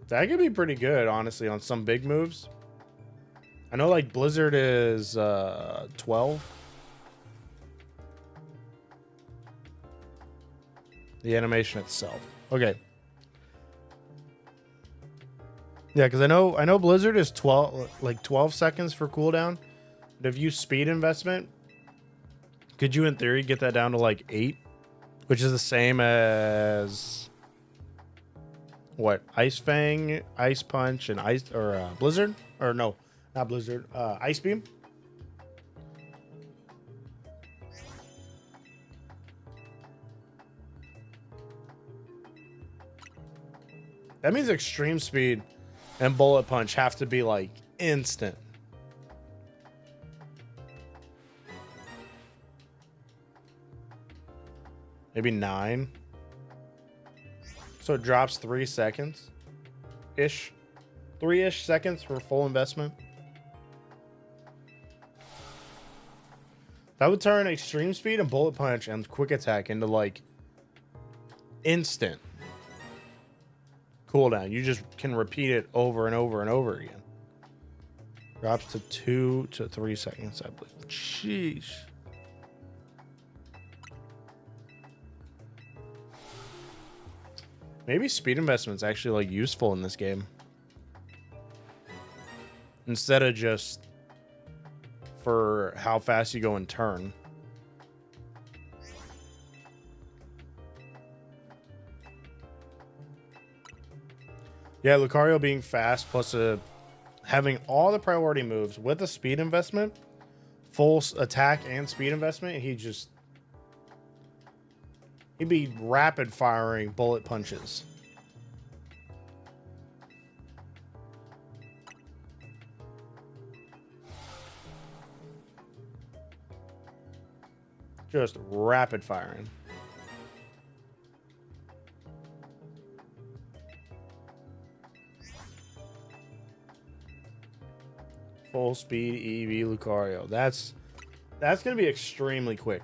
That could be pretty good, honestly, on some big moves. I know, like, Blizzard is 12. The animation itself. Okay. Yeah, because I know Blizzard is 12 seconds for cooldown. But if you speed investment, could you in theory get that down to like 8? Which is the same as what? Ice Fang, Ice Punch, and Blizzard? Or no, not Blizzard. Ice Beam. That means extreme speed and bullet punch have to be like instant. Maybe 9. So it drops 3 seconds ish. 3-ish seconds for full investment. That would turn extreme speed and bullet punch and quick attack into like instant cooldown. You just can repeat it over and over and over again. Drops to 2 to 3 seconds, I believe. Sheesh. Maybe speed investment's actually like useful in this game. Instead of just for how fast you go in turn. Yeah, Lucario being fast plus having all the priority moves with a speed investment, full attack and speed investment, he'd be rapid firing bullet punches. Just rapid firing. Full speed EV Lucario. That's going to be extremely quick.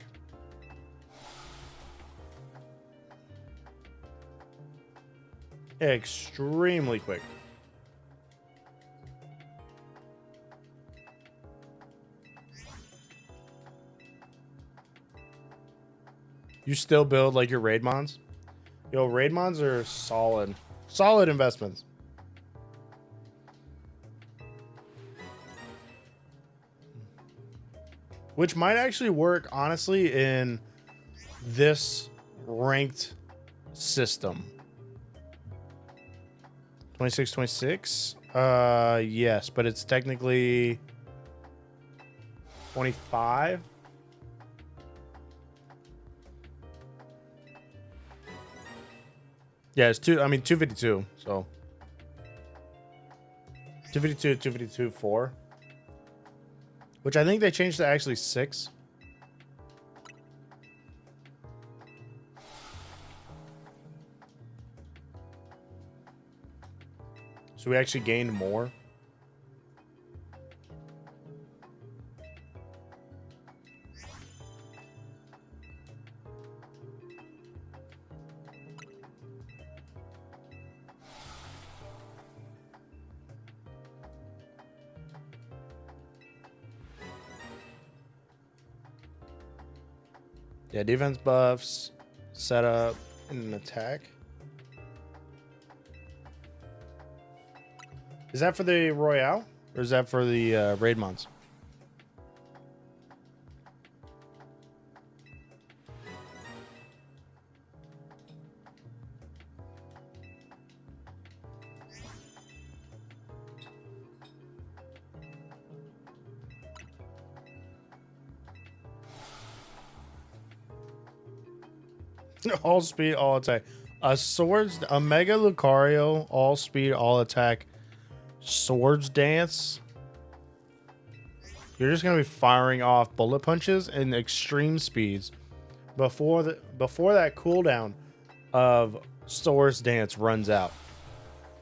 Extremely quick. You still build like your raid mons? Yo, raid mons are solid. Solid investments. Which might actually work, honestly, in this ranked system. 26. Yes, but it's technically 25. Yeah, it's 252. So 252, 4. Which I think they changed to actually 6. So we actually gained more. Yeah, defense buffs, setup, and an attack. Is that for the Royale? Or is that for the raid mons? All speed, all attack. A Mega Lucario, all speed, all attack. Swords Dance. You're just gonna be firing off bullet punches and extreme speeds before that cooldown of Swords Dance runs out.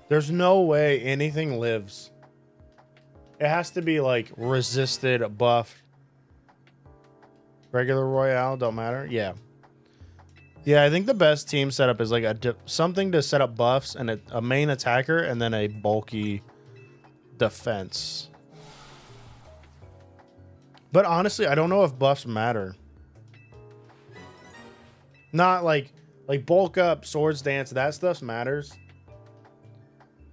There's no way anything lives. It has to be like resisted, buff. Regular Royale, don't matter. Yeah. Yeah, I think the best team setup is like something to set up buffs and a main attacker and then a bulky defense. But honestly, I don't know if buffs matter. Not like bulk up, Swords Dance, that stuff matters.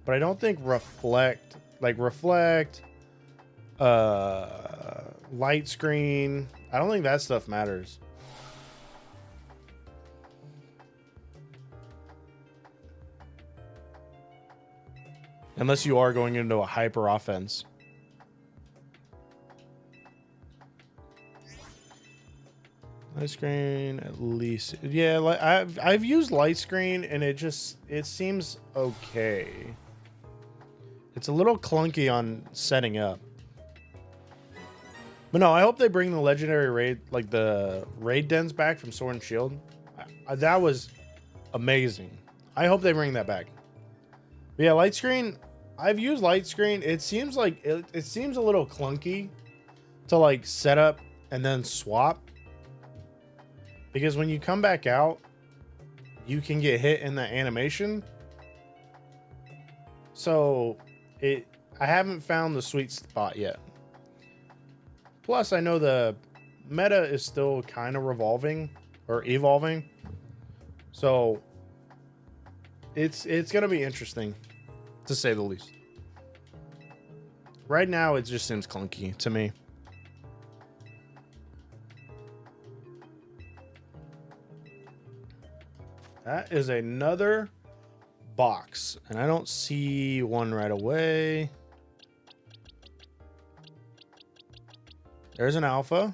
But I don't think reflect, light screen, I don't think that stuff matters. Unless you are going into a hyper offense. Light screen, at least. Yeah, like I've used light screen and it seems okay. It's a little clunky on setting up. But no, I hope they bring the legendary raid, like the raid dens back from Sword and Shield. That was amazing. I hope they bring that back. But yeah, light screen. I've used light screen. It seems like it seems a little clunky to like set up and then swap. Because when you come back out, you can get hit in the animation. So I haven't found the sweet spot yet. Plus, I know the meta is still kind of revolving or evolving. So it's going to be interesting, to say the least. Right now, it just seems clunky to me. That is another box, and I don't see one right away. There's an alpha.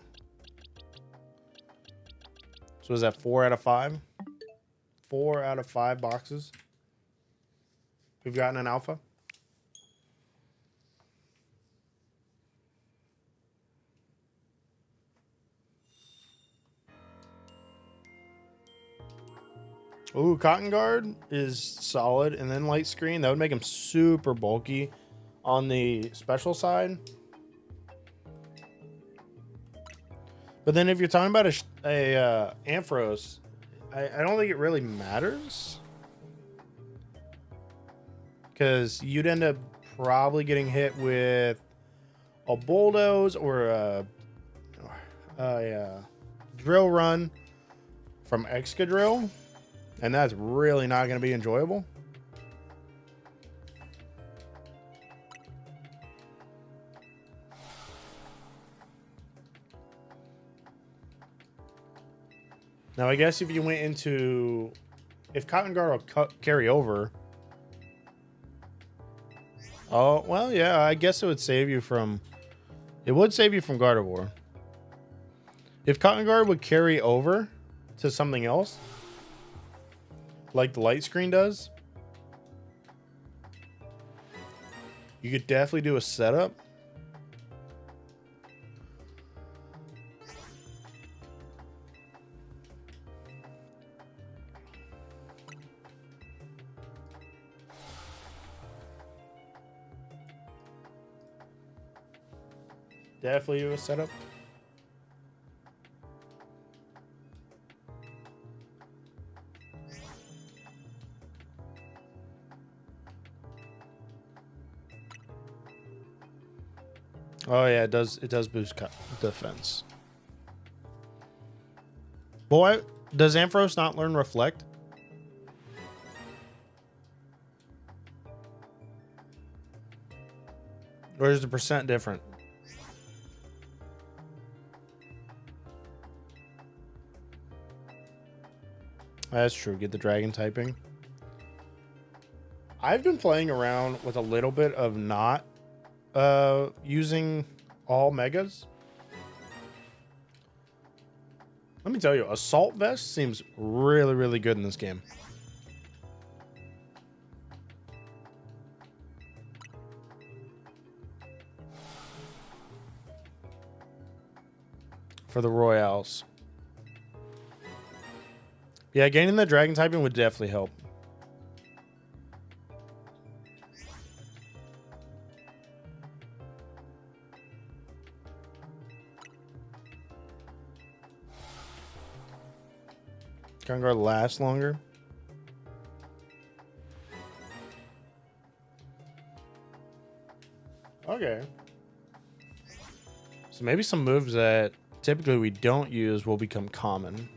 So is that 4 out of 5? 4 out of 5 boxes. We've gotten an alpha. Ooh, Cotton Guard is solid. And then Light Screen, that would make him super bulky on the special side. But then if you're talking about a Ampharos, I don't think it really matters. Because you'd end up probably getting hit with a Bulldoze or a Drill Run from Excadrill. And that's really not going to be enjoyable. Now, I guess if you went into... If Cotton Guard will carry over... Oh, well, yeah, I guess it would save you from... It would save you from Gardevoir. If Cotton Guard would carry over to something else, like the Light Screen does, you could definitely do a setup. Definitely do a setup. Oh yeah, it does boost defense. Boy, does Ampharos not learn Reflect? Or is the percent different? That's true. Get the dragon typing. I've been playing around with a little bit of not using all megas. Let me tell you, Assault Vest seems really, really good in this game. For the Royales. Yeah, gaining the Dragon typing would definitely help. Kangar lasts longer. Okay. So maybe some moves that typically we don't use will become common.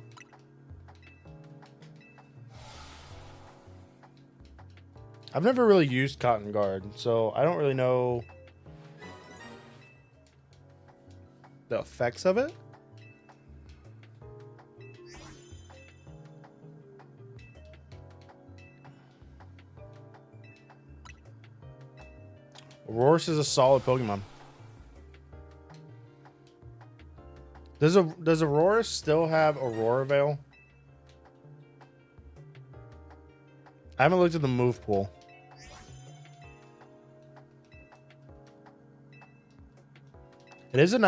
I've never really used Cotton Guard, so I don't really know the effects of it. Aurorus is a solid Pokemon. Does Aurorus still have Aurora Veil? I haven't looked at the move pool. It is a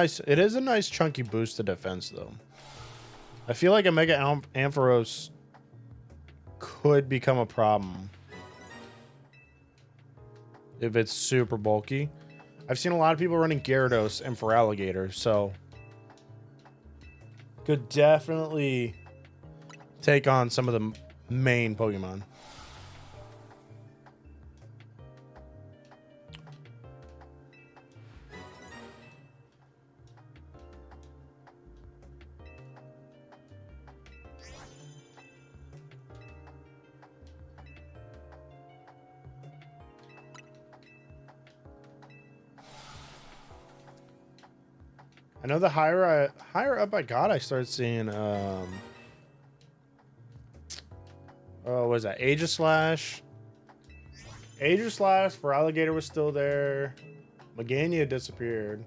nice chunky boost to defense though. I feel like a Mega Ampharos could become a problem if it's super bulky. I've seen a lot of people running Gyarados and Feraligatr, so could definitely take on some of the main Pokemon. I know the higher up I got, I started seeing oh, what was that? Aegislash. Aegislash, Feraligatr was still there. Meganium disappeared.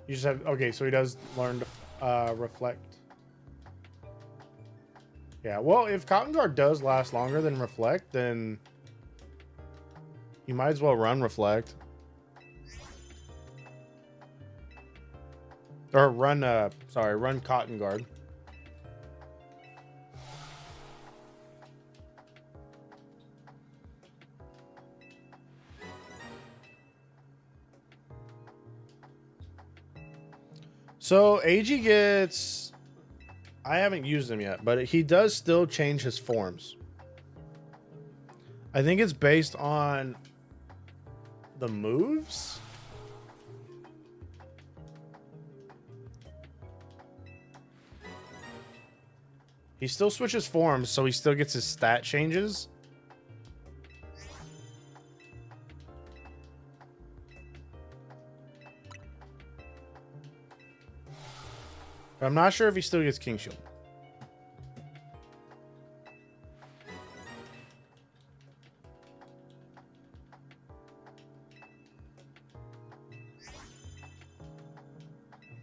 You just have, okay, so he does learn to reflect. Yeah, well, if Cotton Guard does last longer than Reflect, then you might as well run Reflect. Or run, run Cotton Guard. So, AG gets... I haven't used him yet, but he does still change his forms. I think it's based on the moves. He still switches forms, so he still gets his stat changes. But I'm not sure if he still gets King Shield.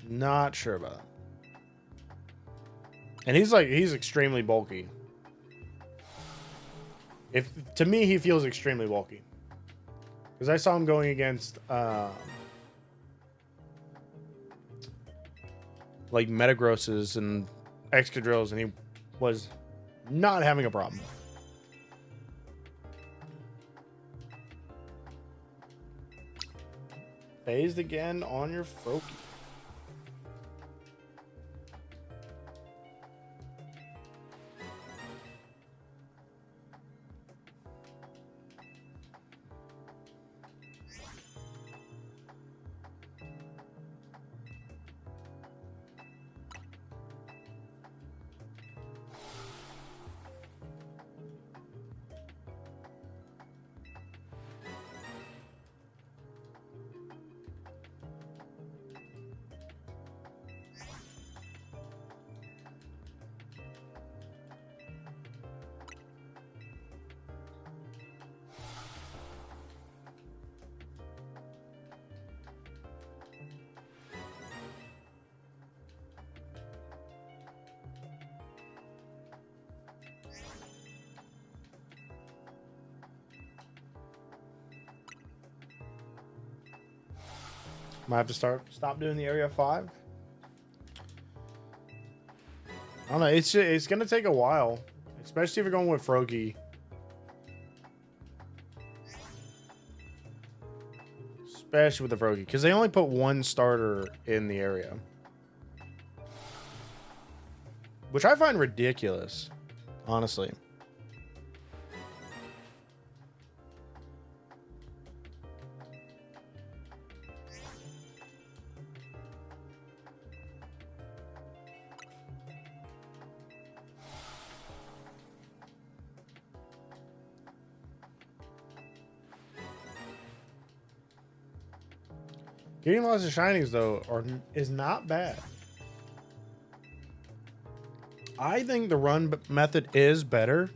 Not sure about that. And he's extremely bulky. If to me, he feels extremely bulky. Because I saw him going against like Metagrosses and Excadrills, and he was not having a problem. Phased again on your Froakie. Might have to stop doing the area 5. I don't know. It's gonna take a while, especially if you're going with Froakie. Especially with the Froakie, because they only put one starter in the area, which I find ridiculous, honestly. Getting lots of shinies though is not bad. I think the run method is better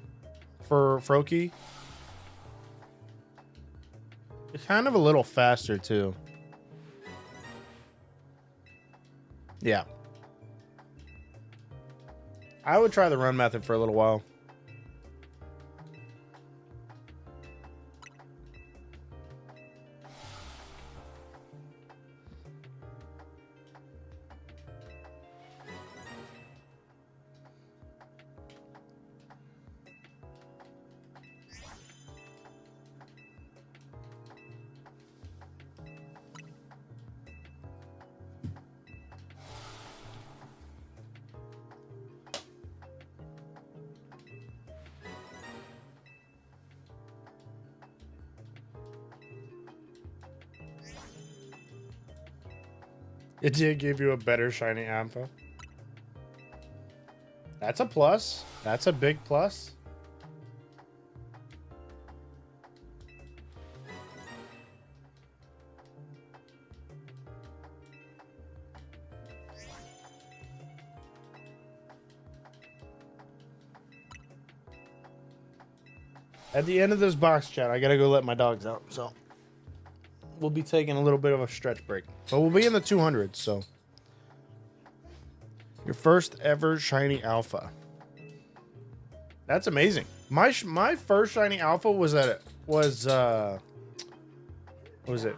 for Froakie. It's kind of a little faster too. Yeah. I would try the run method for a little while. It did give you a better shiny alpha. That's a plus. That's a big plus. At the end of this box chat, I gotta go let my dogs out, so we'll be taking a little bit of a stretch break, but we'll be in the 200s. So your first ever shiny alpha. That's amazing. My first shiny alpha was what was it?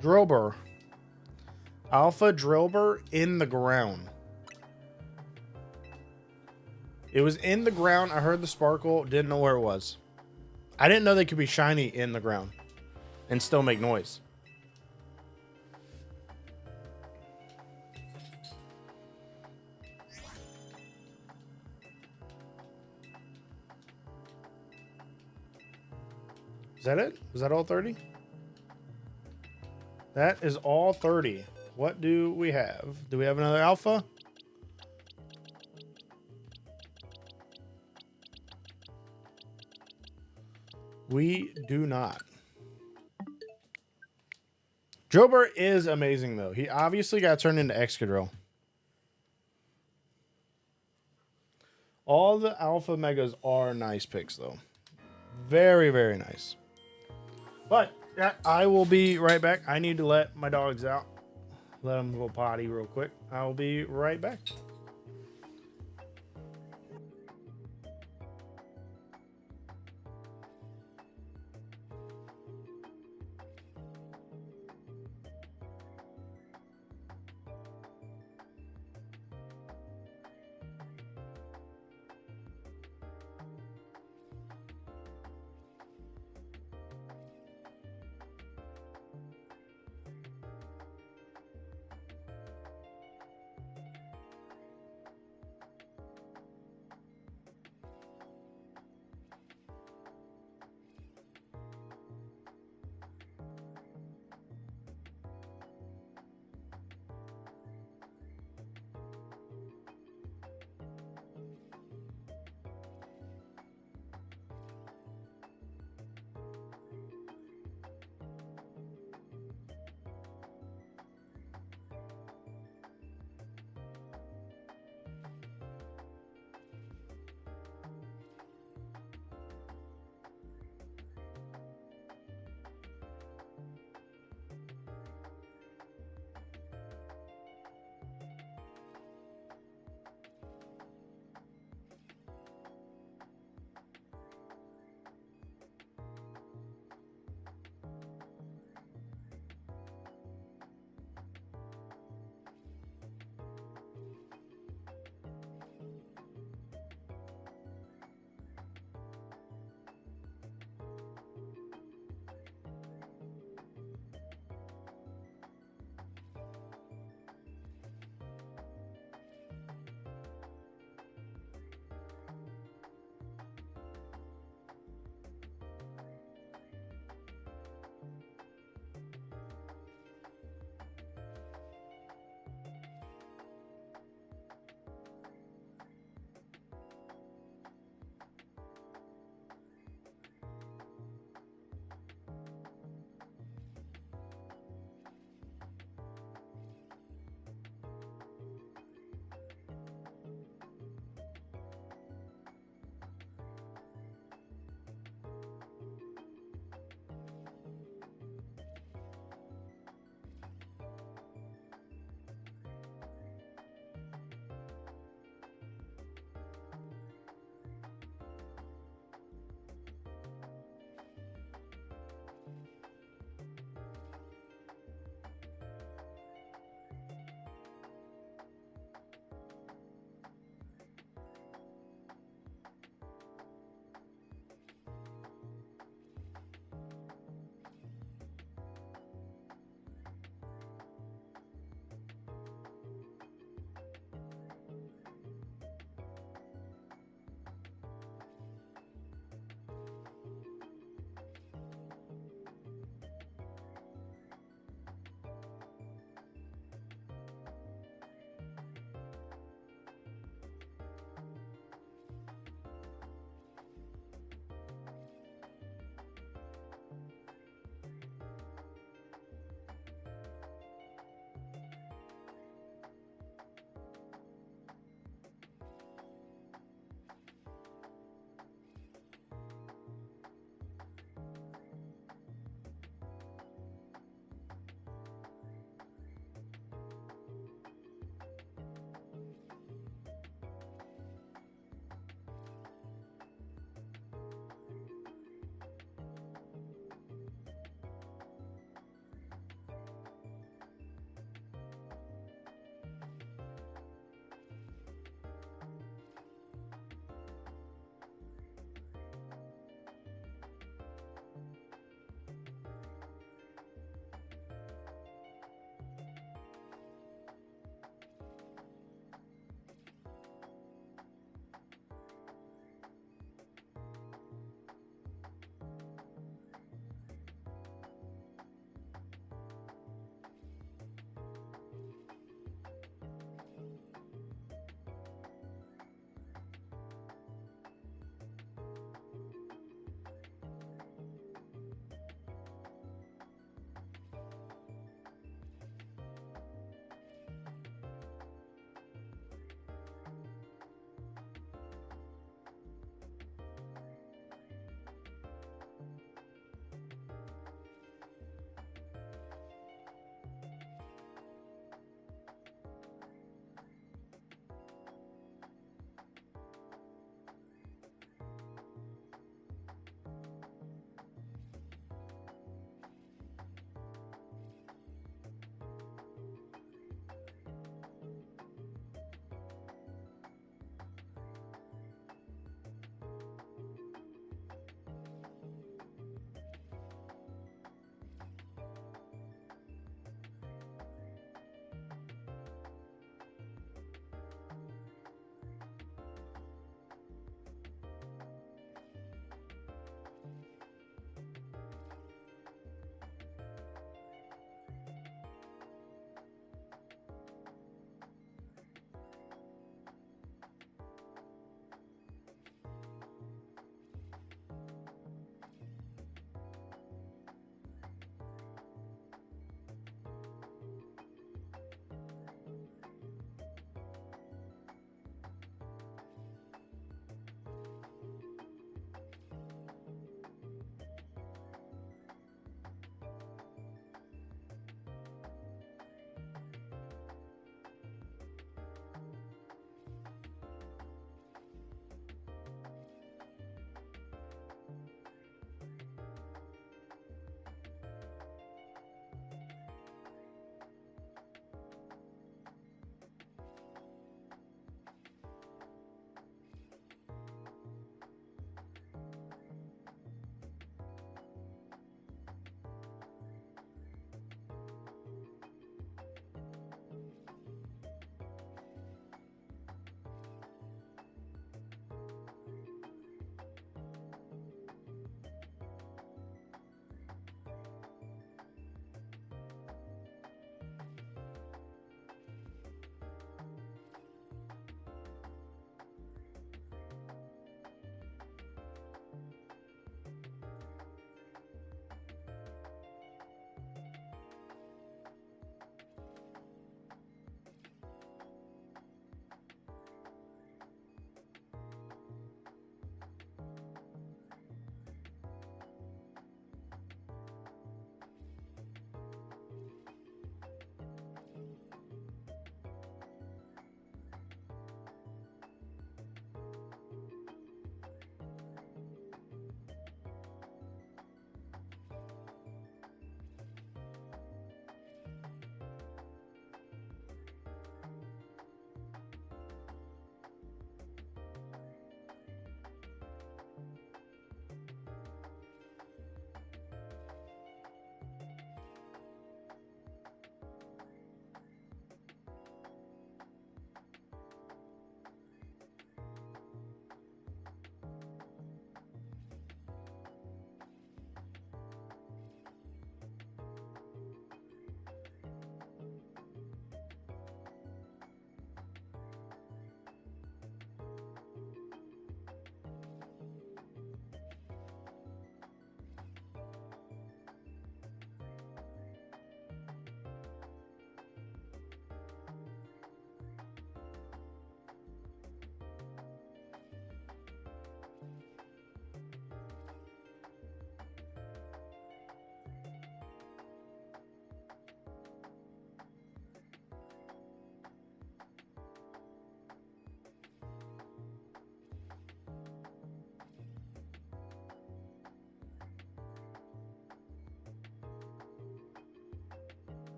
Drillbur. Alpha Drillbur in the ground. It was in the ground. I heard the sparkle. Didn't know where it was. I didn't know they could be shiny in the ground and still make noise. Is that it? Was that all 30? That is all 30. What do we have? Do we have another alpha? We do not. Drillbur is amazing, though. He obviously got turned into Excadrill. All the alpha megas are nice picks, though. Very, very nice. But yeah, I will be right back. I need to let my dogs out. Let them go potty real quick. I'll be right back.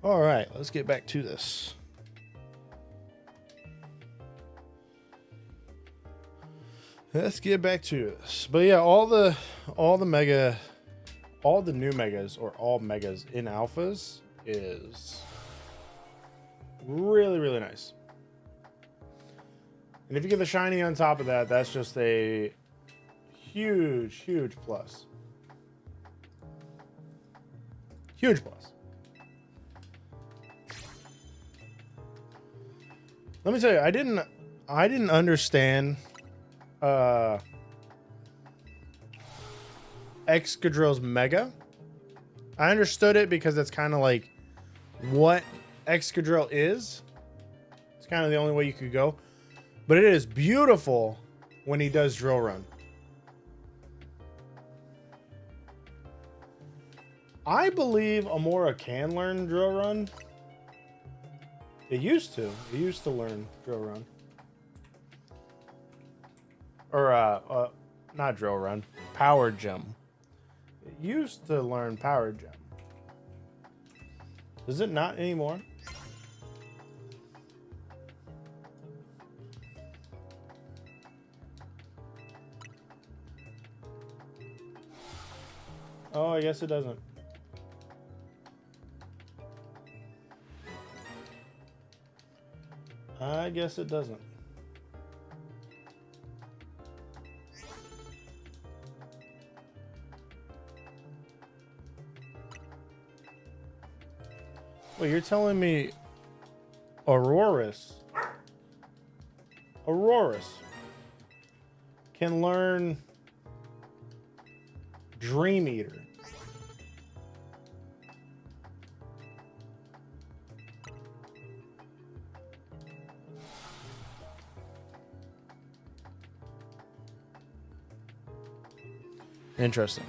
All right, let's get back to this. Let's get back to this. But yeah, all the new megas or all megas in alphas is really, really nice. And if you get the shiny on top of that, that's just a huge, huge plus. Huge plus. Let me tell you, I didn't understand Excadrill's Mega. I understood it because that's kind of like what Excadrill is. It's kind of the only way you could go. But it is beautiful when he does Drill Run. I believe Amora can learn Drill Run. It used to. It used to learn Drill Run. Or, not Drill Run. Power Gem. It used to learn Power Gem. Does it not anymore? Oh, I guess it doesn't. I guess it doesn't. Wait, you're telling me Aurorus can learn Dream Eater? Interesting.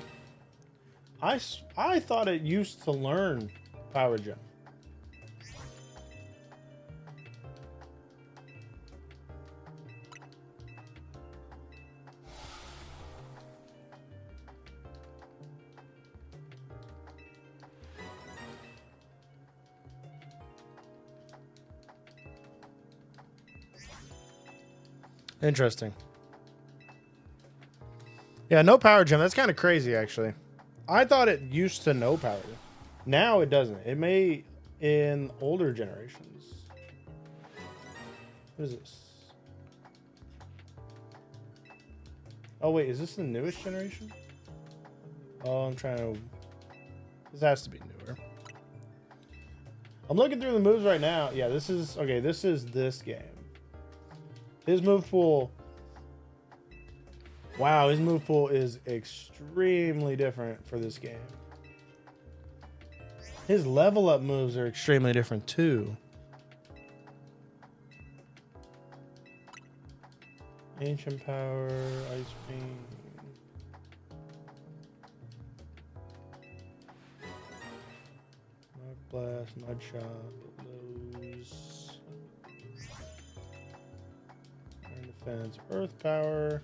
I thought it used to learn Power Gem. Interesting. Yeah, no Power Gem. That's kind of crazy, actually. I thought it used to know Power Gem. Now it doesn't. It may in older generations. What is this? Oh, wait. Is this the newest generation? Oh, I'm trying to... This has to be newer. I'm looking through the moves right now. Yeah, this is... Okay, this is this game. His move pool... Wow, his move pool is extremely different for this game. His level up moves are extremely different too. Ancient Power, Ice Beam. Mud Blast, Mud Shot, Blows. Iron Defense, Earth Power.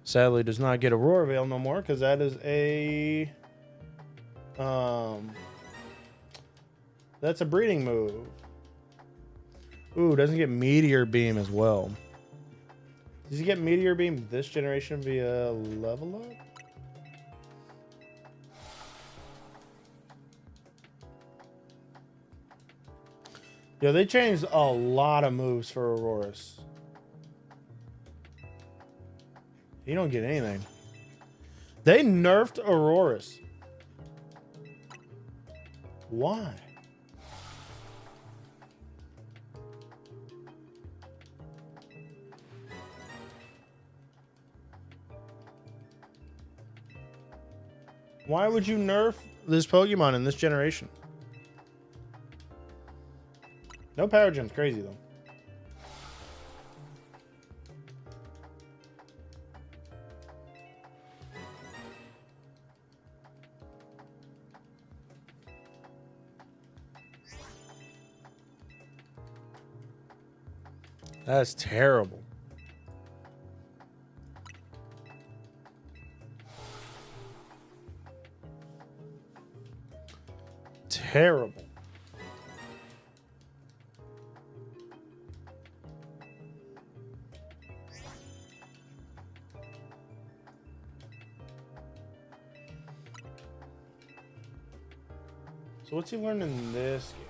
Sadly, does not get Aurora Veil no more because that is a that's a breeding move. Ooh, doesn't get Meteor Beam as well. Does he get Meteor Beam this generation via level up? Yeah, they changed a lot of moves for Aurorus. You don't get anything. They nerfed Aurorus. Why? Why would you nerf this Pokemon in this generation? No Power Gem's crazy though. That's terrible. terrible. So what's he learning in this game?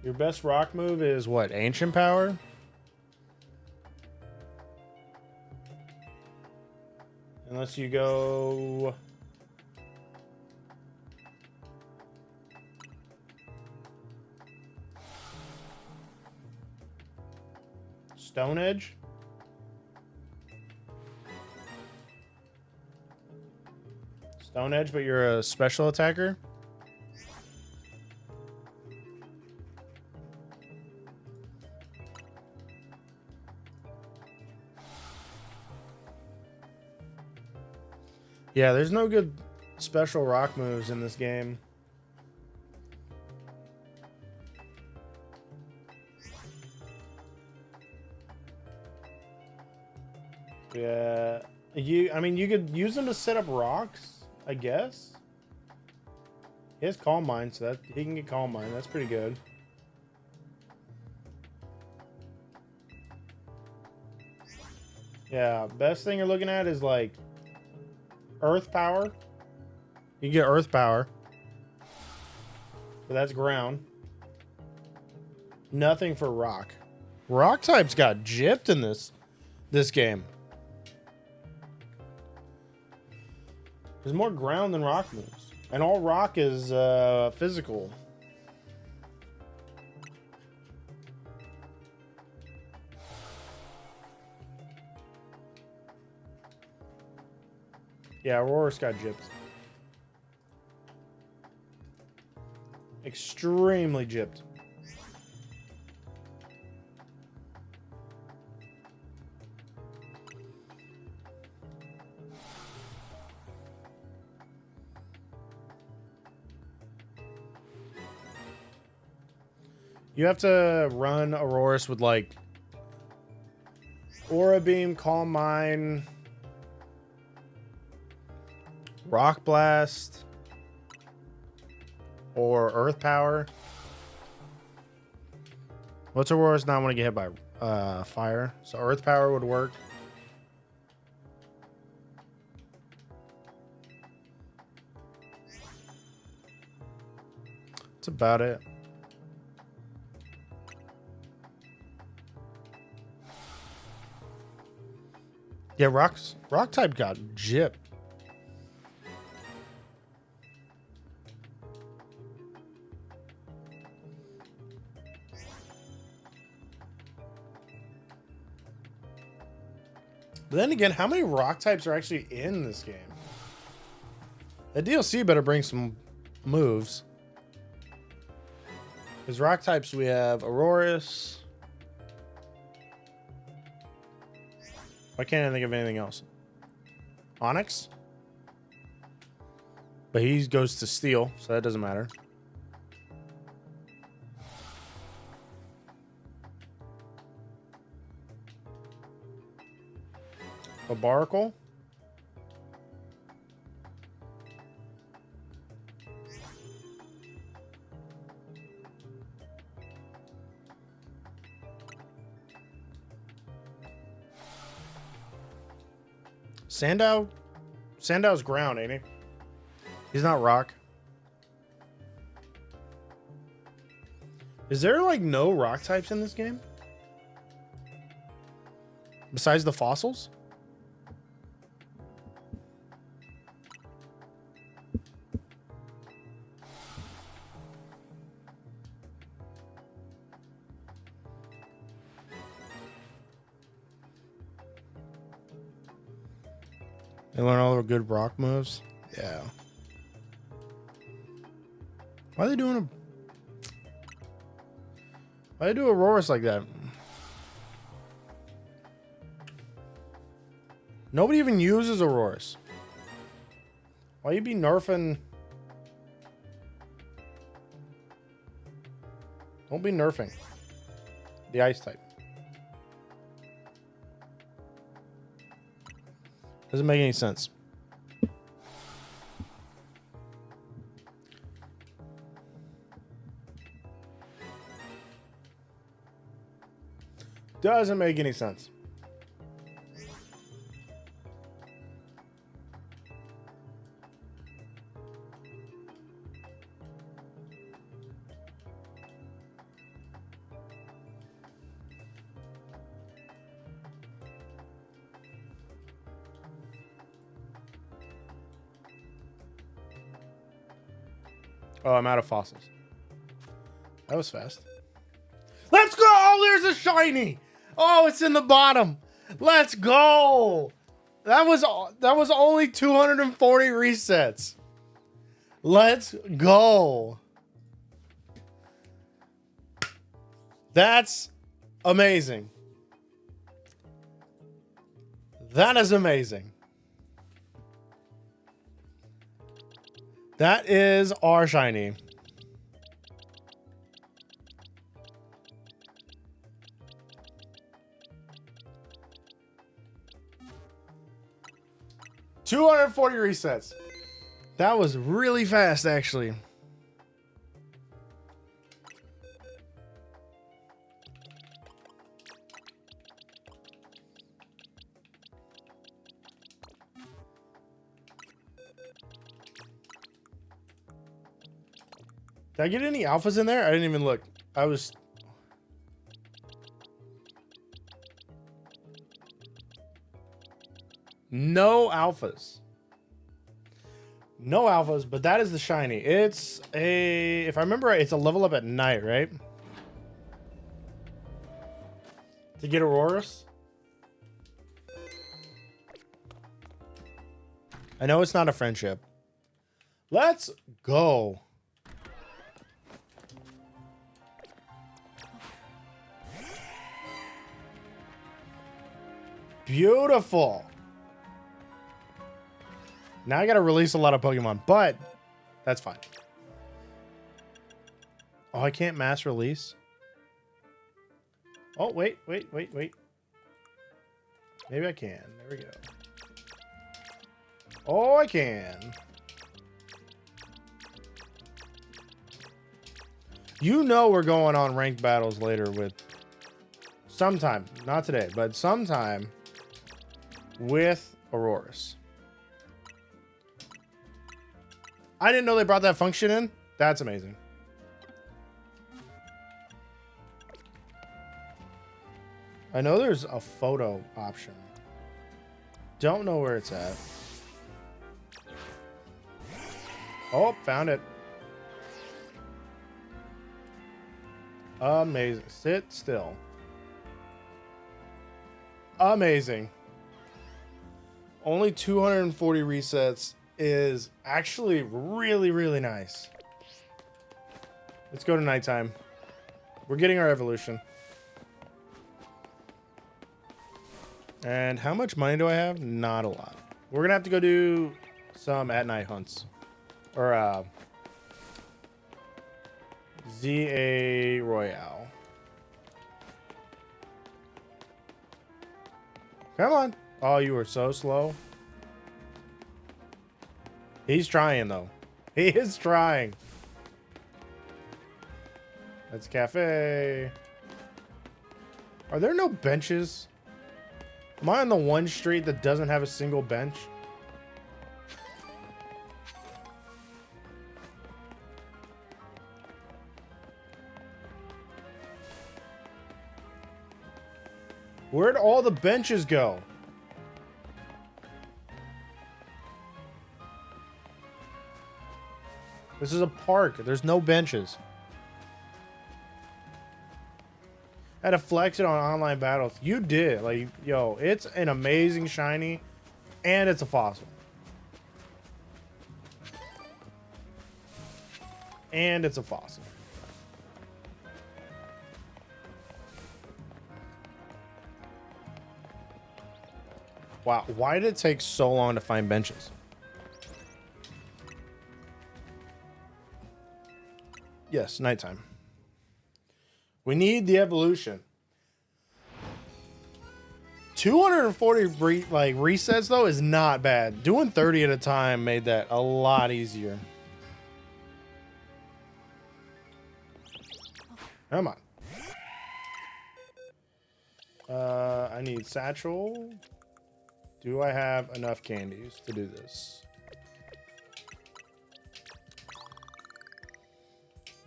Your best rock move is what? Ancient Power? Unless you go... Stone Edge? Stone Edge, but you're a special attacker? Yeah, there's no good special rock moves in this game. Yeah, I mean, you could use them to set up rocks, I guess. He has Calm Mind, so that he can get Calm Mind. That's pretty good. Yeah, best thing you're looking at is like Earth Power. You get Earth Power, but that's ground. Nothing for rock. Rock types got gypped in this game. There's more ground than rock moves, and all rock is physical. Yeah, Aurora's got gypped. Extremely gypped. You have to run Auroras with like Aura Beam, Calm Mind, Rock Blast, or Earth Power. What's Aurora's not want to get hit by fire? So Earth Power would work. That's about it. Yeah, rock type got gypped. But then again, how many rock types are actually in this game? The DLC better bring some moves. Because rock types, we have Aurorus. Why can't I think of anything else? Onyx? But he goes to Steel, so that doesn't matter. A Baracle? Sandow? Sandow's ground, ain't he? He's not rock. Is there like no rock types in this game? Besides the fossils? They learn all the good rock moves. Yeah. Why are they doing why do Auroras like that? Nobody even uses Auroras. Why you be nerfing? Don't be nerfing the ice type. Doesn't make any sense. Doesn't make any sense. Oh, I'm out of fossils. That was fast. Let's go! Oh, there's a shiny! Oh, it's in the bottom. Let's go! That was only 240 resets. Let's go. That's amazing. That is amazing. That is our shiny. $240 resets. That was really fast, actually. Did I get any alphas in there? I didn't even look. I was... No alphas. No alphas, but that is the shiny. It's a... If I remember right, it's a level up at night, right? To get Auroras? I know it's not a friendship. Let's go. Beautiful. Now I gotta release a lot of Pokemon, but that's fine. Oh, I can't mass release. Oh, wait. Maybe I can. There we go. Oh, I can. You know we're going on ranked battles later with... Sometime. Not today, but sometime with Auroras. I didn't know they brought that function in. That's amazing. I know there's a photo option. Don't know where it's at. Oh, found it. Amazing. Sit still. Amazing. Only 240 resets is actually really, really nice. Let's go to nighttime. We're getting our evolution. And how much money do I have? Not a lot. We're gonna have to go do some at night hunts. Or Z-A Royale. Come on. Oh, you were so slow. He's trying, though. He is trying. That's cafe. Are there no benches? Am I on the one street that doesn't have a single bench? Where'd all the benches go? This is a park. There's no benches. I had to flex it on online battles. You did. Like, yo, it's an amazing shiny, and it's a fossil. And it's a fossil. Wow, why did it take so long to find benches? Yes, nighttime. We need the evolution. 240 resets though is not bad. Doing 30 at a time made that a lot easier. Come on. I need satchel. Do I have enough candies to do this?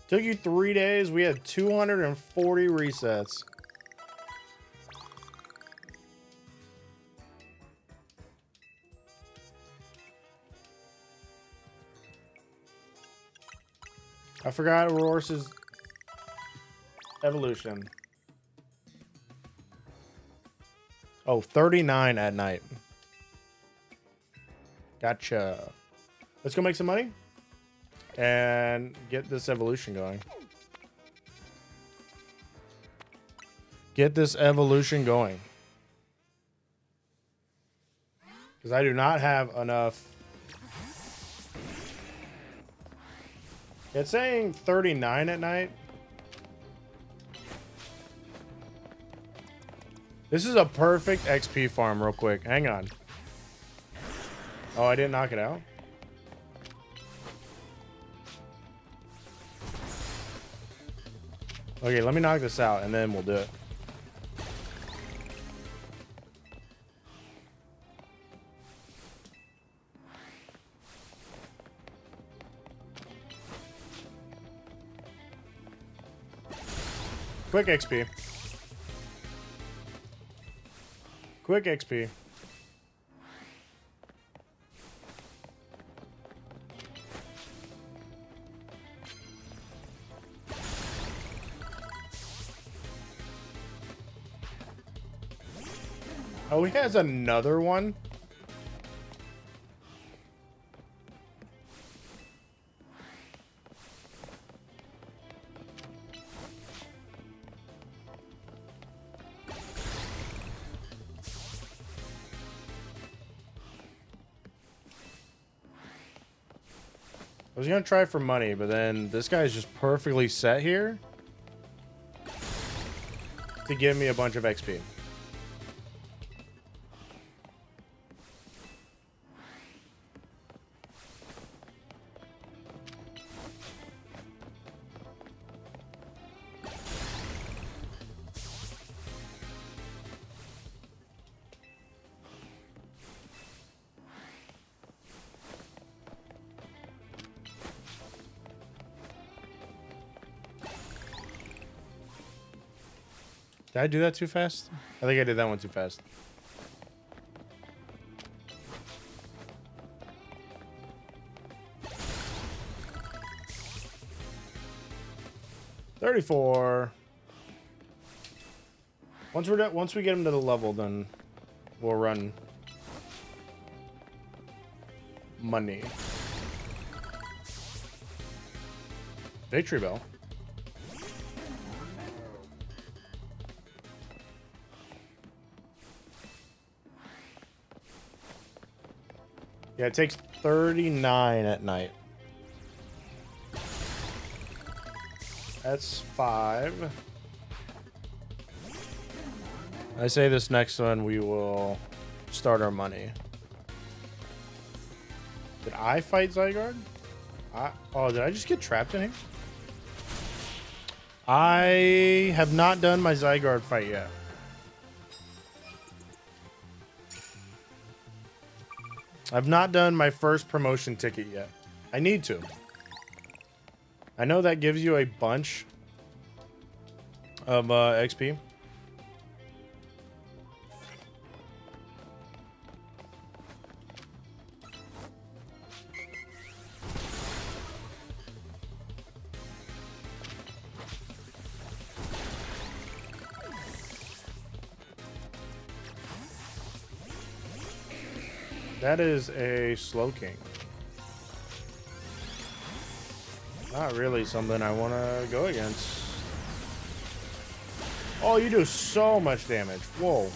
Took you 3 days. We had 240 resets. I forgot Aurora's evolution. Oh, 39 at night. Gotcha. Let's go make some money and get this evolution going. Get this evolution going. Because I do not have enough. It's saying 39 at night. This is a perfect XP farm real quick. Hang on. Oh, I didn't knock it out. Okay, let me knock this out and then we'll do it. Quick XP. Quick XP. Oh, he has another one? I was gonna try for money, but then this guy's just perfectly set here to give me a bunch of XP. Did I do that too fast? I think I did that one too fast. $34. Once we're done, once we get him to the level, then we'll run money. Victory bell. Yeah, it takes 39 at night. That's 5. I say this next one, we will start our money. Did I fight Zygarde? Oh, did I just get trapped in here? I have not done my Zygarde fight yet. I've not done my first promotion ticket yet. I need to. I know that gives you a bunch of XP. That is a Slow King. Not really something I want to go against. Oh, you do so much damage. Whoa.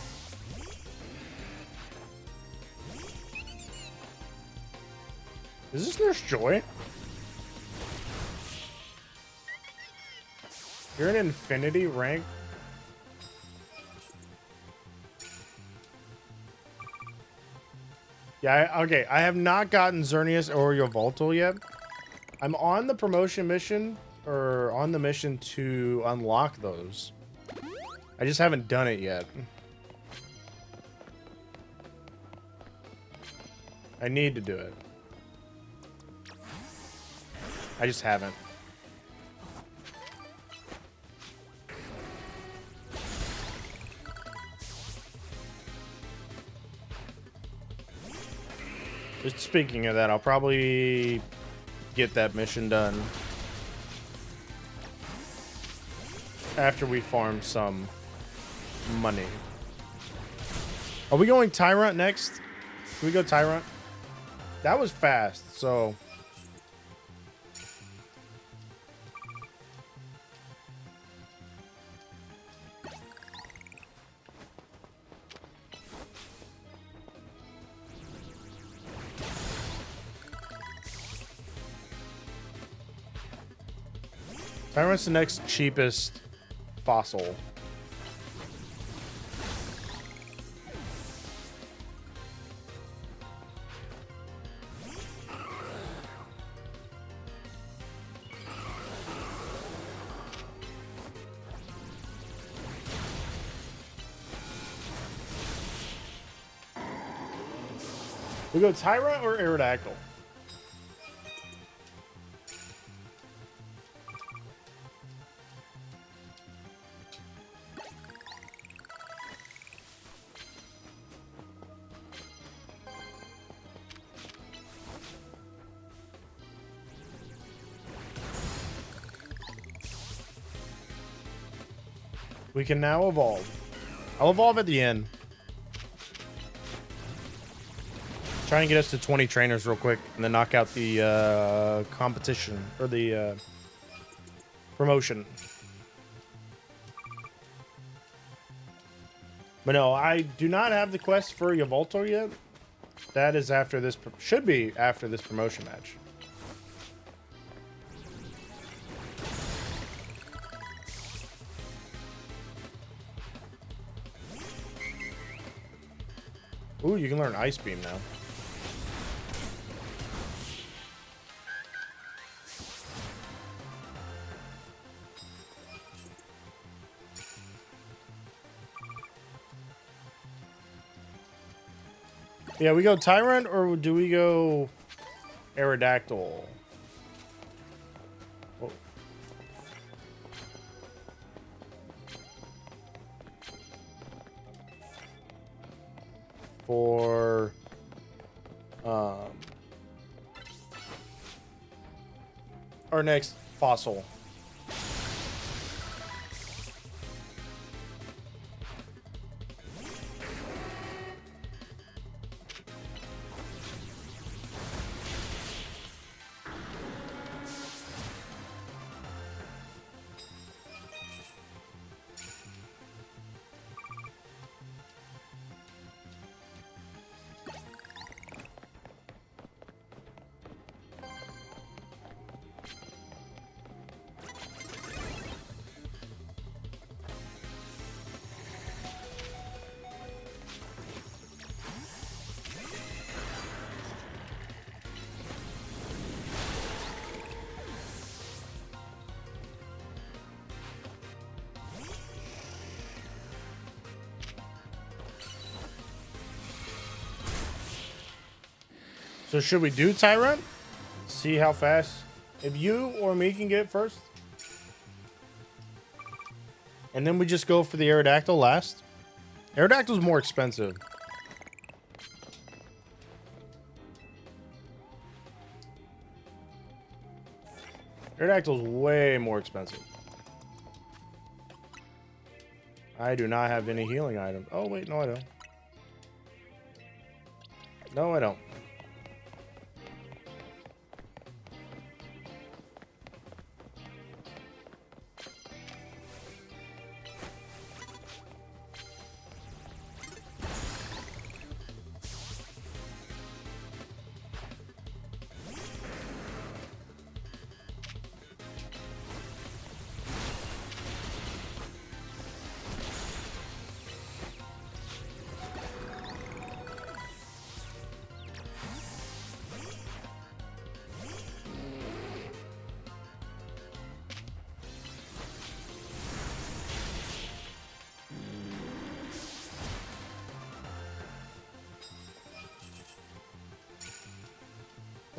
Is this Nurse Joy? You're an infinity rank. Yeah, okay. I have not gotten Xerneas or Yveltal yet. I'm on the promotion mission, or on the mission to unlock those. I just haven't done it yet. I need to do it. I just haven't. Just speaking of that, I'll probably get that mission done after we farm some money. Are we going Tyrant next? Can we go Tyrant? That was fast, so... Tyrant's the next cheapest fossil. We go Tyrant or Aerodactyl? We can now evolve. I'll evolve at the end. Try and get us to 20 trainers real quick, and then knock out the competition, or the promotion. But no, I do not have the quest for Yveltal yet. That is after this, should be after this promotion match. Ooh, you can learn Ice Beam now. Yeah, we go Tyrant or do we go Aerodactyl? Oh. For our next fossil. So should we do Tyrant? See how fast. If you or me can get it first. And then we just go for the Aerodactyl last. Aerodactyl's more expensive. Aerodactyl's way more expensive. I do not have any healing items. Oh, wait, no, I don't. No, I don't.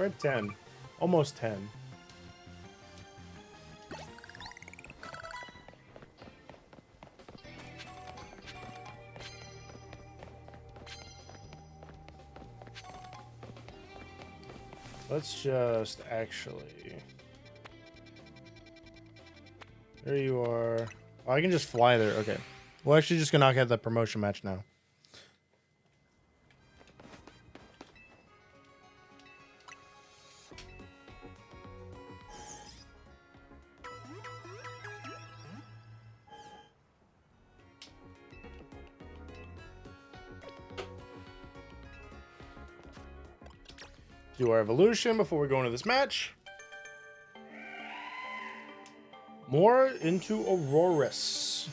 We're at 10. Almost 10. Let's just actually... There you are. Oh, I can just fly there. Okay. We're actually just gonna knock out that promotion match now. Do our evolution before we go into this match. More into Aurorus.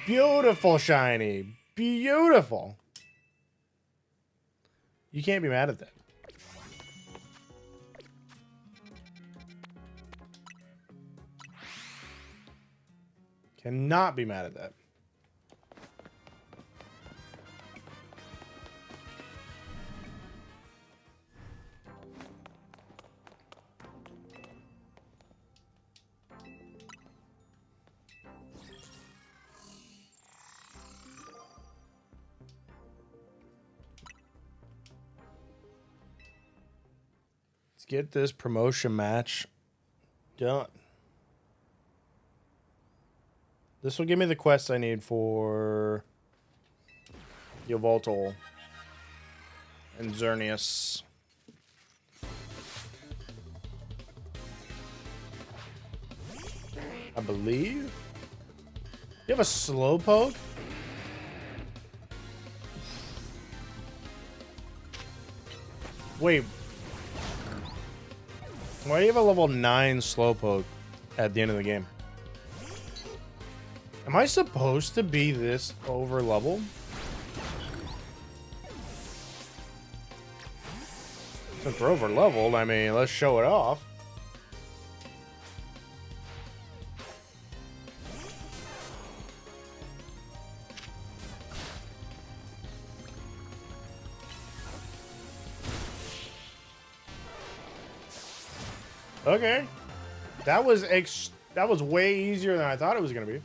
Beautiful shiny. Beautiful. You can't be mad at that. Cannot be mad at that. Let's get this promotion match done. This will give me the quests I need for Yveltal and Xerneas. I believe. You have a Slowpoke? Wait. Why do you have a level 9 Slowpoke at the end of the game? Am I supposed to be this over leveled? Since we're over leveled, I mean, let's show it off. Okay. That was way easier than I thought it was going to be.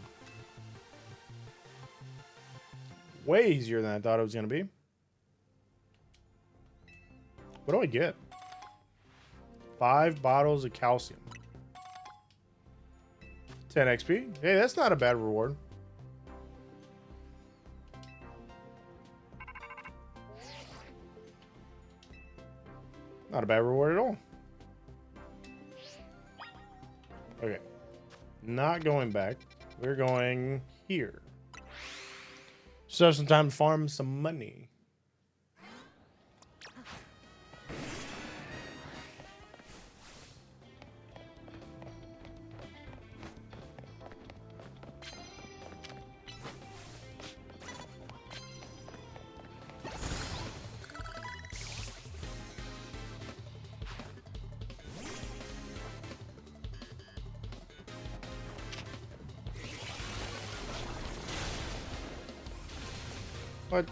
Way easier than I thought it was going to be. What do I get? 5 bottles of calcium. 10 XP. Hey, that's not a bad reward. Not a bad reward at all. Okay. Not going back. We're going here. So have some time to farm some money. What?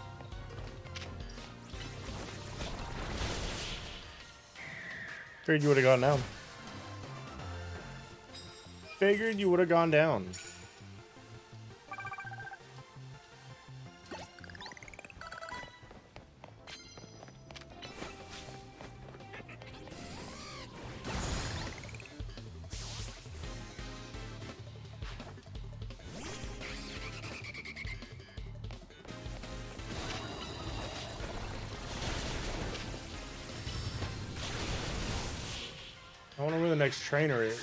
Figured you would have gone down. Figured you would have gone down. I wonder where the next trainer is.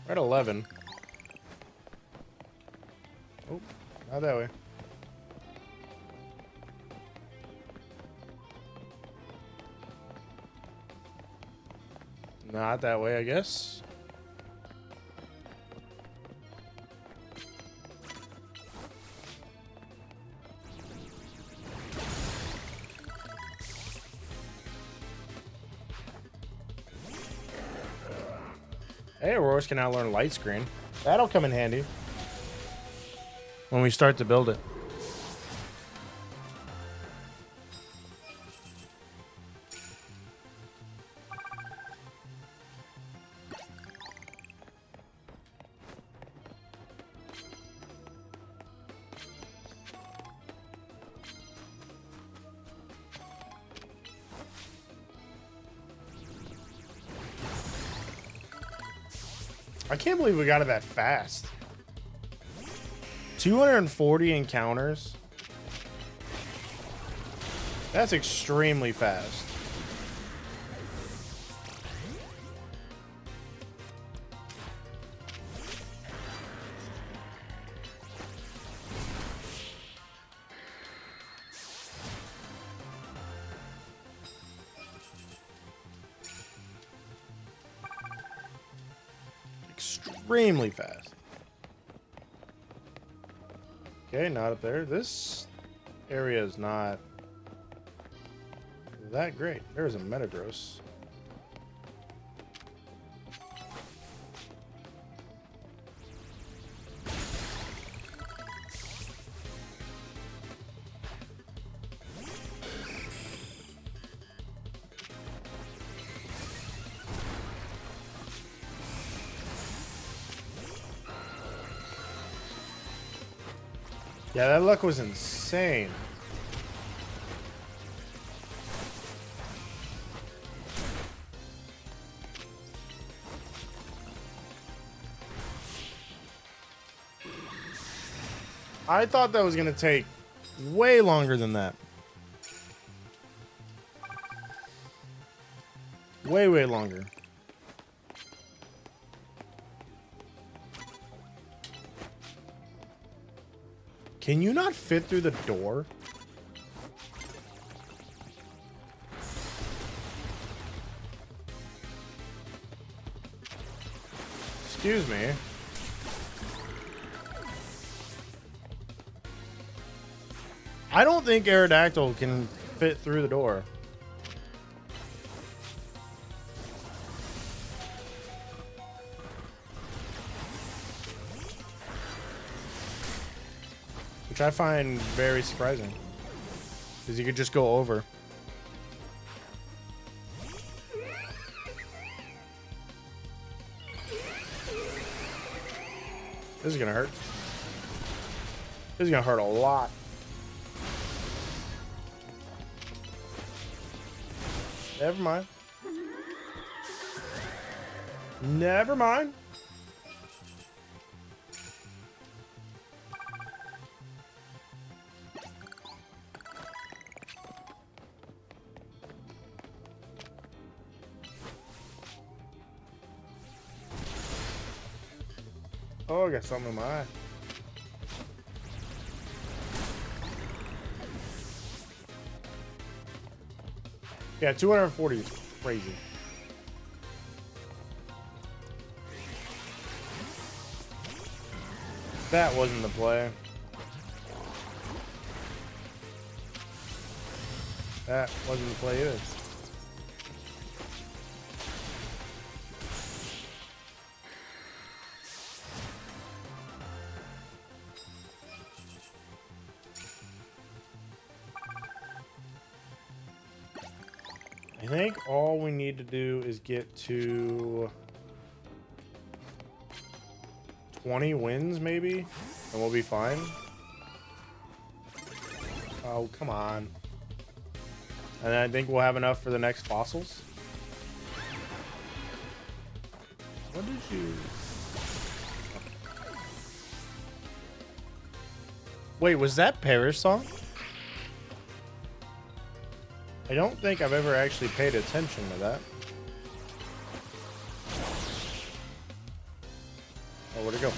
We're at 11. Oh, not that way. Not that way, I guess. Hey, Auroras can now learn light screen. That'll come in handy when we start to build it. I can't believe we got it that fast. 240 encounters. That's extremely fast. Extremely fast. Okay, not up there. This area is not that great. There's a Metagross. Yeah, that luck was insane. I thought that was going to take way longer than that. Way, way longer. Can you not fit through the door? Excuse me. I don't think Aerodactyl can fit through the door. Which I find very surprising. Because you could just go over. This is gonna hurt. This is gonna hurt a lot. Never mind. Never mind. Oh, I got something in my eye. Yeah, 240 is crazy. That wasn't the play. That wasn't the play either. I think all we need to do is get to 20 wins, maybe, and we'll be fine. Oh, come on. And I think we'll have enough for the next fossils. What did you... Wait, was that Parrish song? I don't think I've ever actually paid attention to that. Oh, where'd it go?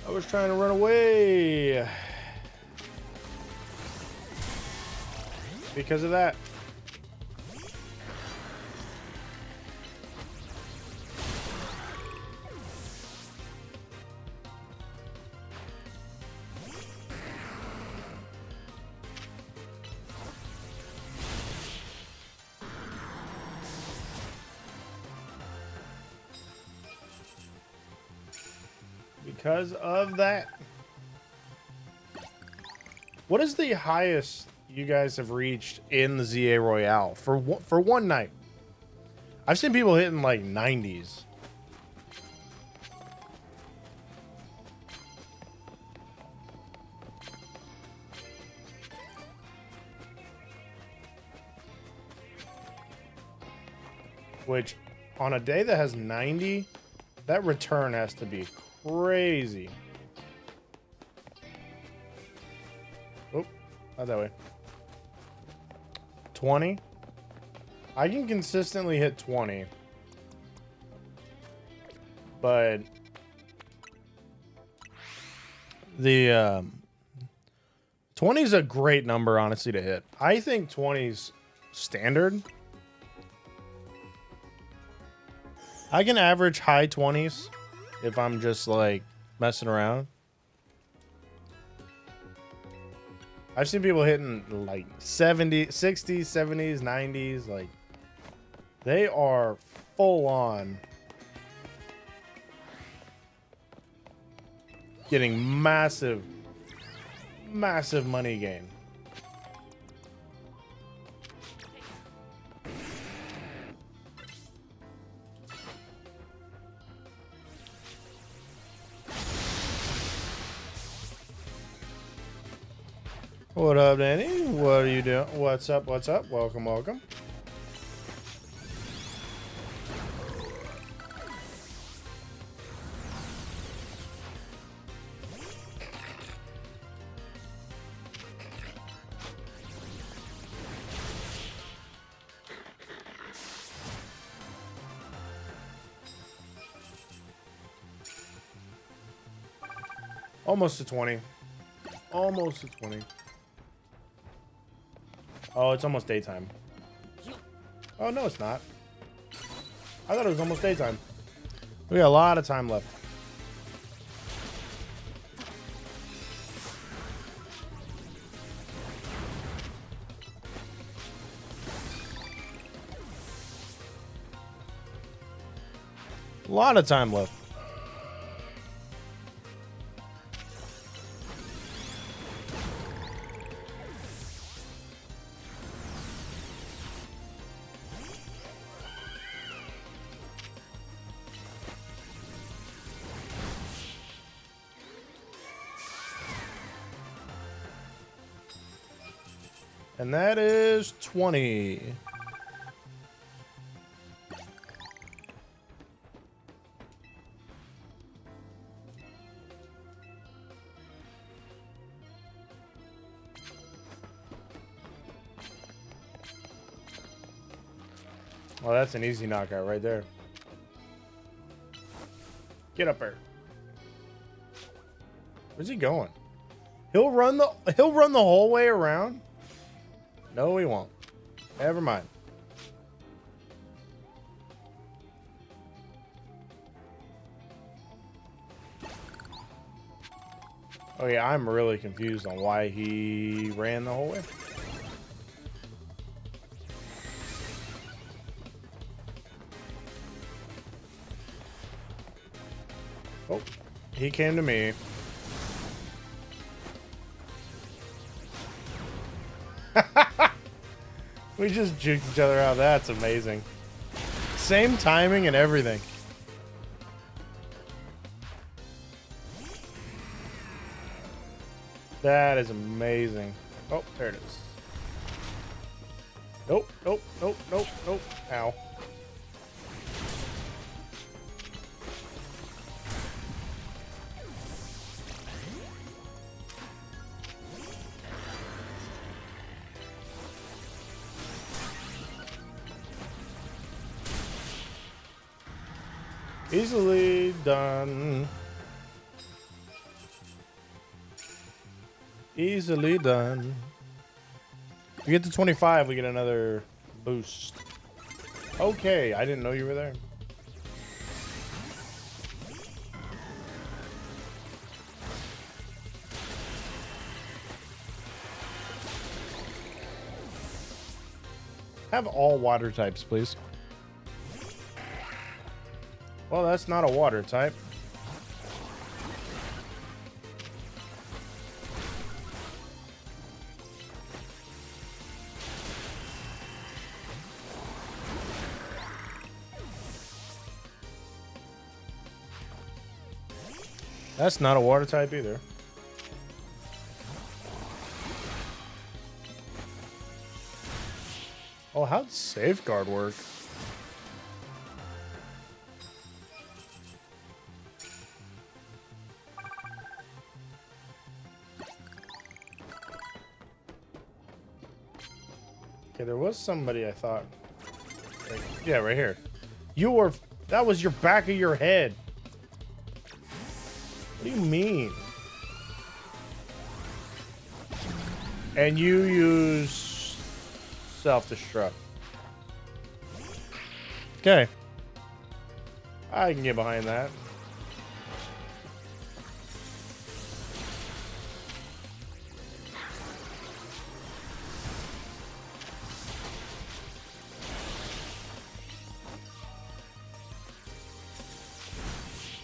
I was trying to run away. because of that. Because of that. What is the highest you guys have reached in the Z-A Royale for one night? I've seen people hitting like 90s. Which, on a day that has 90, that return has to be crazy. Oh, not that way. 20. I can consistently hit 20. But the 20 is a great number, honestly, to hit. I think 20's standard. I can average high 20s if I'm just like messing around. I've seen people hitting like 70, 60s, 70s, 90s. Like, they are full on getting massive, massive money gain. What up, Danny? What are you doing? What's up? What's up? Welcome, welcome. Almost to 20. Almost to 20. Oh, it's almost daytime. Oh, no, it's not. I thought it was almost daytime. We got a lot of time left. A lot of time left. And that is 20. Well, that's an easy knockout right there. Get up there. Where's he going? He'll run the whole way around? No, he won't. Never mind. Oh yeah, I'm really confused on why he ran the whole way. Oh, he came to me. We just juked each other out. That's amazing. Same timing and everything. That is amazing. Oh, there it is. Nope, nope, nope, nope, nope. Ow. Easily done. Easily done. We get to 25, we get another boost. Okay, I didn't know you were there. Have all water types, please. Well, that's not a water type. That's not a water type either. Oh, how'd Safeguard work? Okay, there was somebody I thought. Like, yeah, right here. You were. That was your back of your head. What do you mean? And you use self-destruct. Okay. I can get behind that.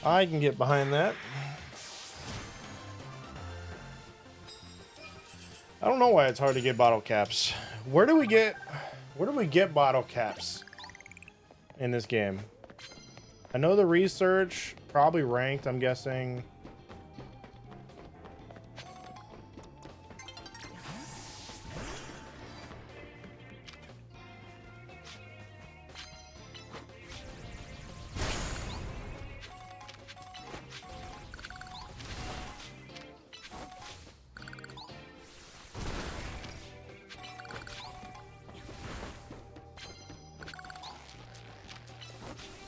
I can get behind that. I don't know why it's hard to get bottle caps. Where do we get bottle caps in this game? I know the research, probably ranked, I'm guessing.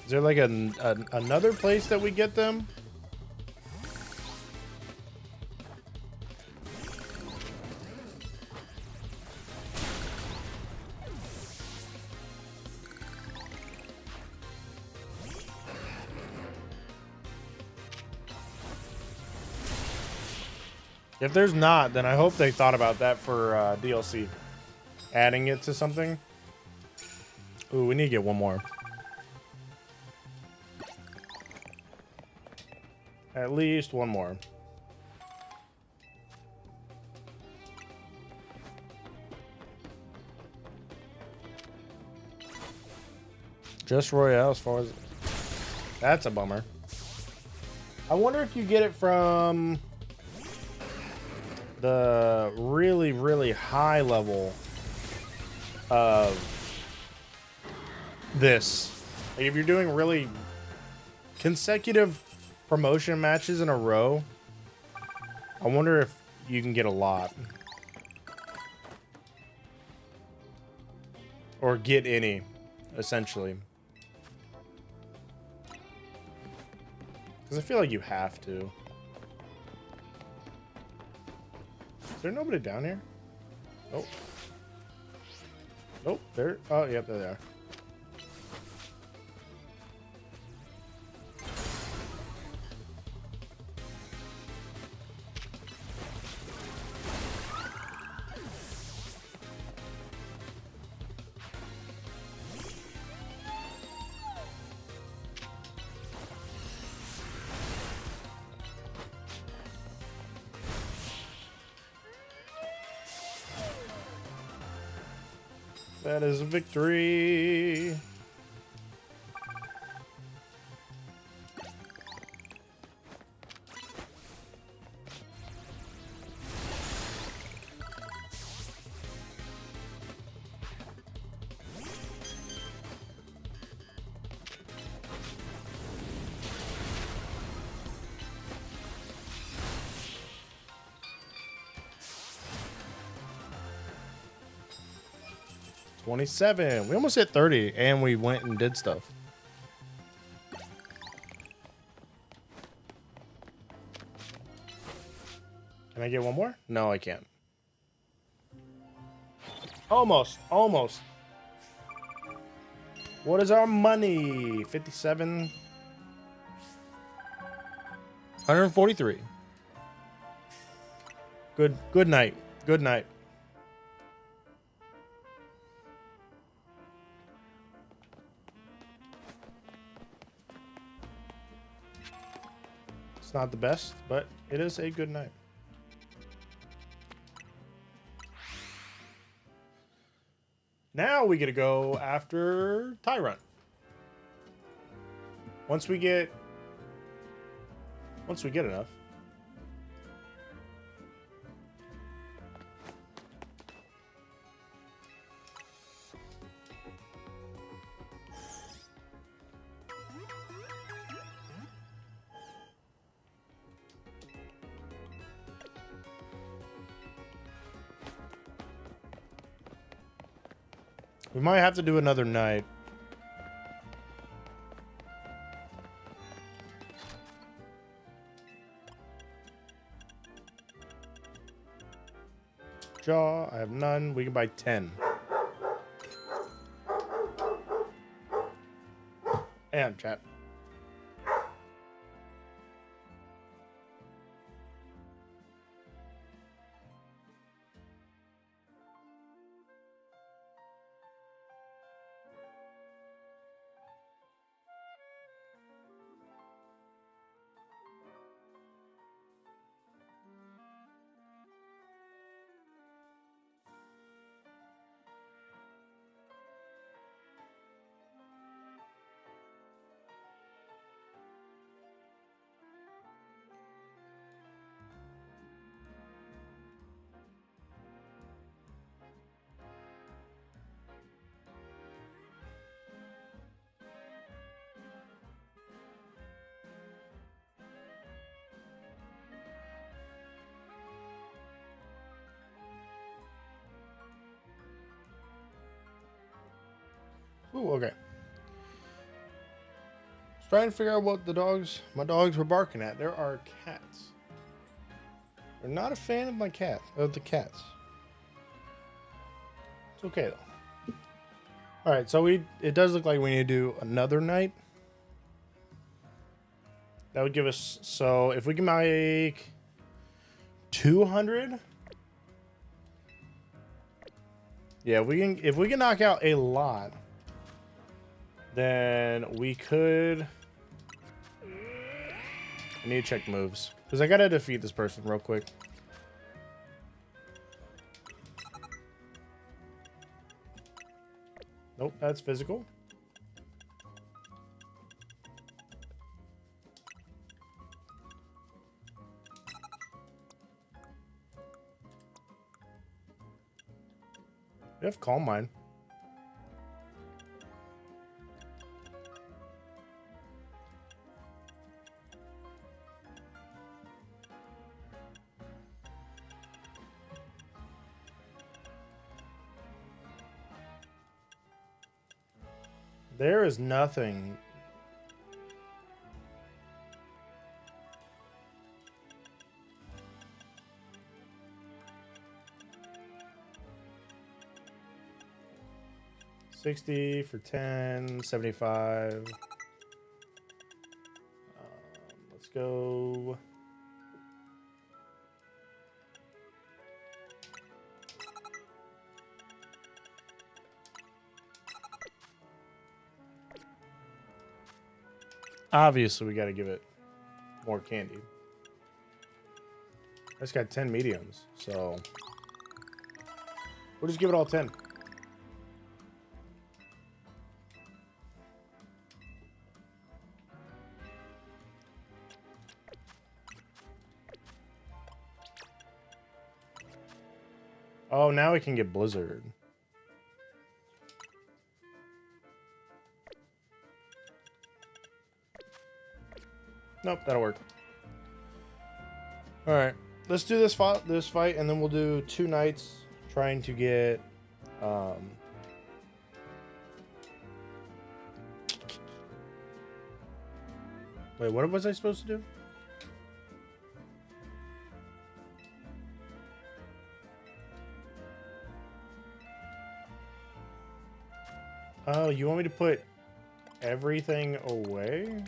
Is there like another place that we get them? If there's not, then I hope they thought about that for DLC. Adding it to something. Ooh, we need to get one more. At least one more. Just Royale as far as... That's a bummer. I wonder if you get it from the really, really high level of this. Like if you're doing really consecutive promotion matches in a row, I wonder if you can get a lot. Or get any, essentially. Because I feel like you have to. Is there nobody down here? Nope. Nope, there. Oh, yep, there they are. That is a victory. $27. We almost hit 30, and we went and did stuff. Can I get one more? No, I can't. Almost, almost. What is our money? 57. 143. Good night. Good night. It's not the best, but it is a good night. Now we get to go after Tyrant. Once we get enough. We might have to do another night. Jaw, I have none. We can buy 10. And chat. Ooh, okay. Just trying to figure out what my dogs were barking at. There are cats. They're not a fan of the cats. It's okay though. All right, so it does look like we need to do another night. That would give us, so if we can make 200. Yeah, if we can knock out a lot, then we could. I need to check moves because I gotta defeat this person real quick. Nope, that's physical. We have Calm Mind. There is nothing. $60 for 10, 75. Let's go. Obviously, we got to give it more candy. I just got 10 mediums, so we'll just give it all 10. Oh, now we can get Blizzard. Nope, that'll work. All right, let's do this fight, and then we'll do 2 nights trying to get. Wait, what was I supposed to do? Oh, you want me to put everything away?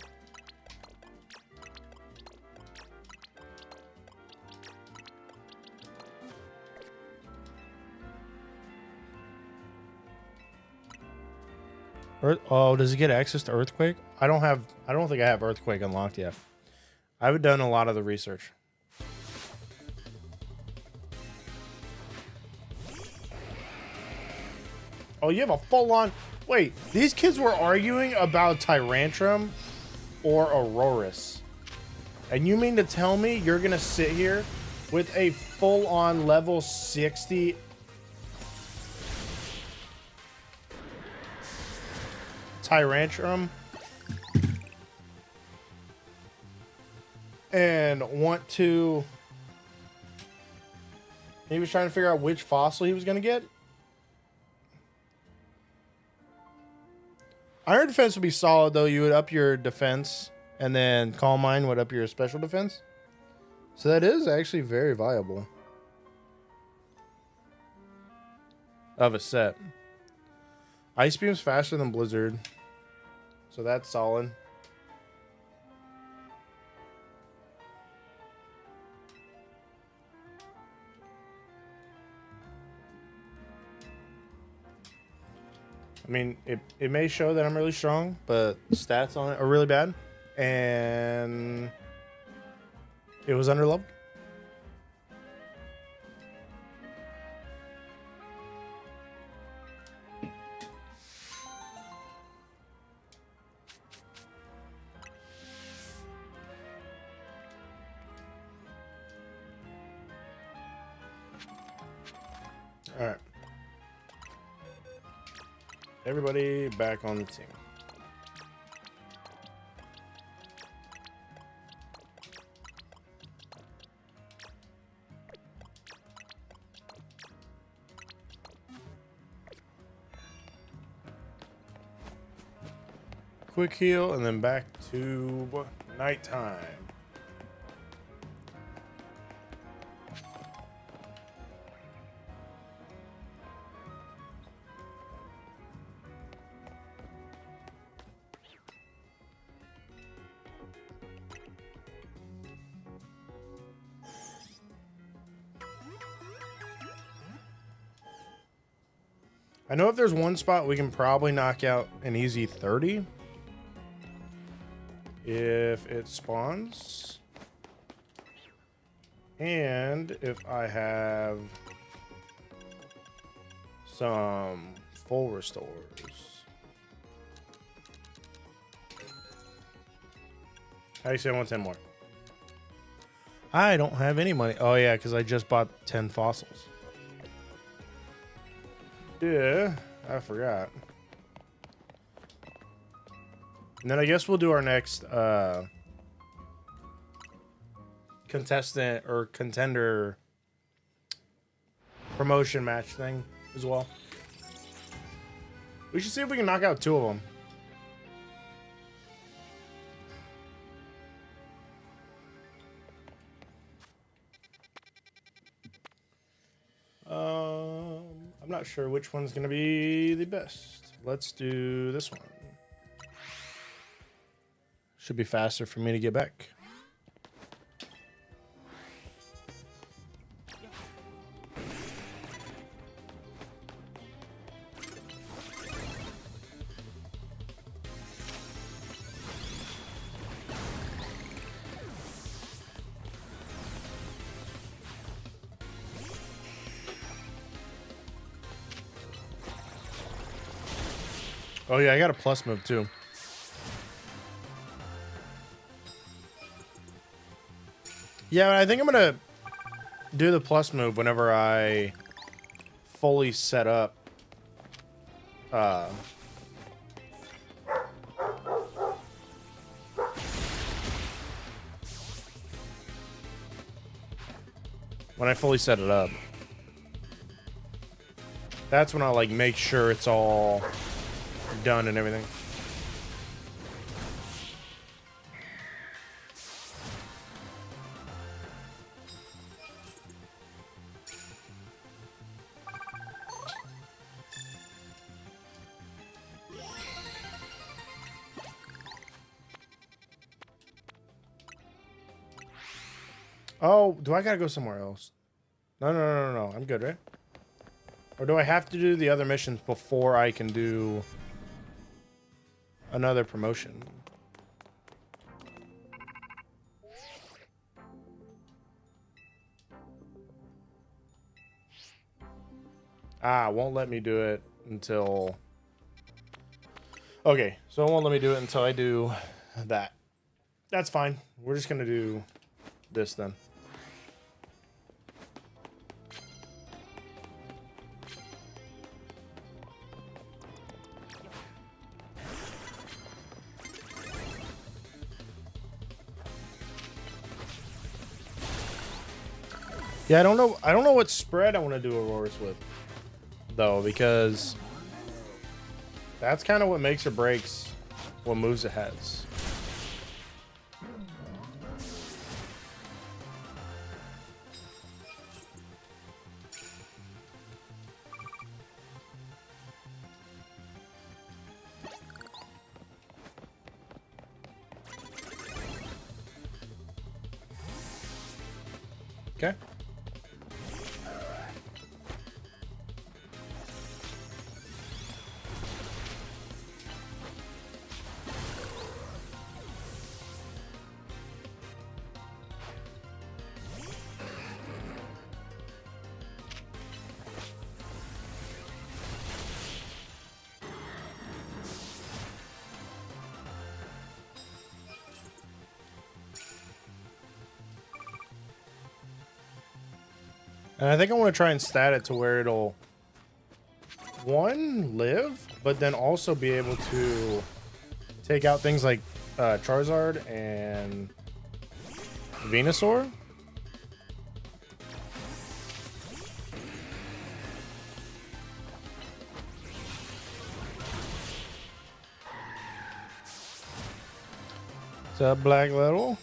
Oh, does it get access to Earthquake? I don't think I have Earthquake unlocked yet. I haven't done a lot of the research. Oh, you have a full-on... Wait, these kids were arguing about Tyrantrum or Aurorus. And you mean to tell me you're going to sit here with a full-on level 60... Tyrantrum and want to... He was trying to figure out which fossil he was going to get? Iron defense would be solid, though. You would up your defense, and then Calm Mind would up your special defense. So that is actually very viable of a set. Ice Beam's faster than Blizzard, so that's solid. I mean, it may show that I'm really strong, but stats on it are really bad. And it was underleveled. All right. Everybody back on the team. Quick heal and then back to nighttime. I know if there's one spot we can probably knock out an easy 30 if it spawns, and if I have some full restores. How do you say I want 10 more? I don't have any money. Oh yeah, because I just bought 10 fossils. Yeah, I forgot. And then I guess we'll do our next contestant or contender promotion match thing as well. We should see if we can knock out 2 of them. I'm not sure which one's going to be the best. Let's do this one. Should be faster for me to get back. Oh yeah, I got a plus move too. Yeah, I think I'm gonna do the plus move whenever I fully set up. When I fully set it up. That's when I'll like make sure it's all done and everything. Oh, do I gotta go somewhere else? No. I'm good, right? Or do I have to do the other missions before I can do another promotion? Ah, won't let me do it until... Okay, so it won't let me do it until I do that. That's fine. We're just gonna do this then. Yeah, I don't know what spread I want to do Auroras with, though, because that's kind of what makes or breaks what moves it has. Okay. And I think I want to try and stat it to where it'll, one, live, but then also be able to take out things like Charizard and Venusaur. What's up, Black Little?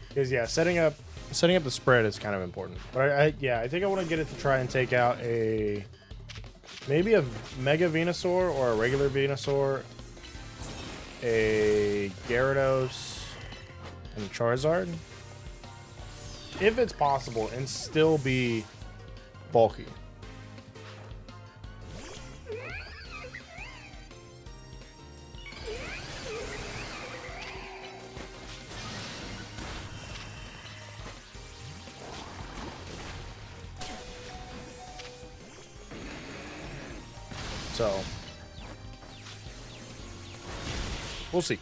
Because yeah, setting up the spread is kind of important. But I think I want to get it to try and take out maybe a Mega Venusaur or a regular Venusaur, a Gyarados, and a Charizard, if it's possible, and still be bulky. So, we'll see.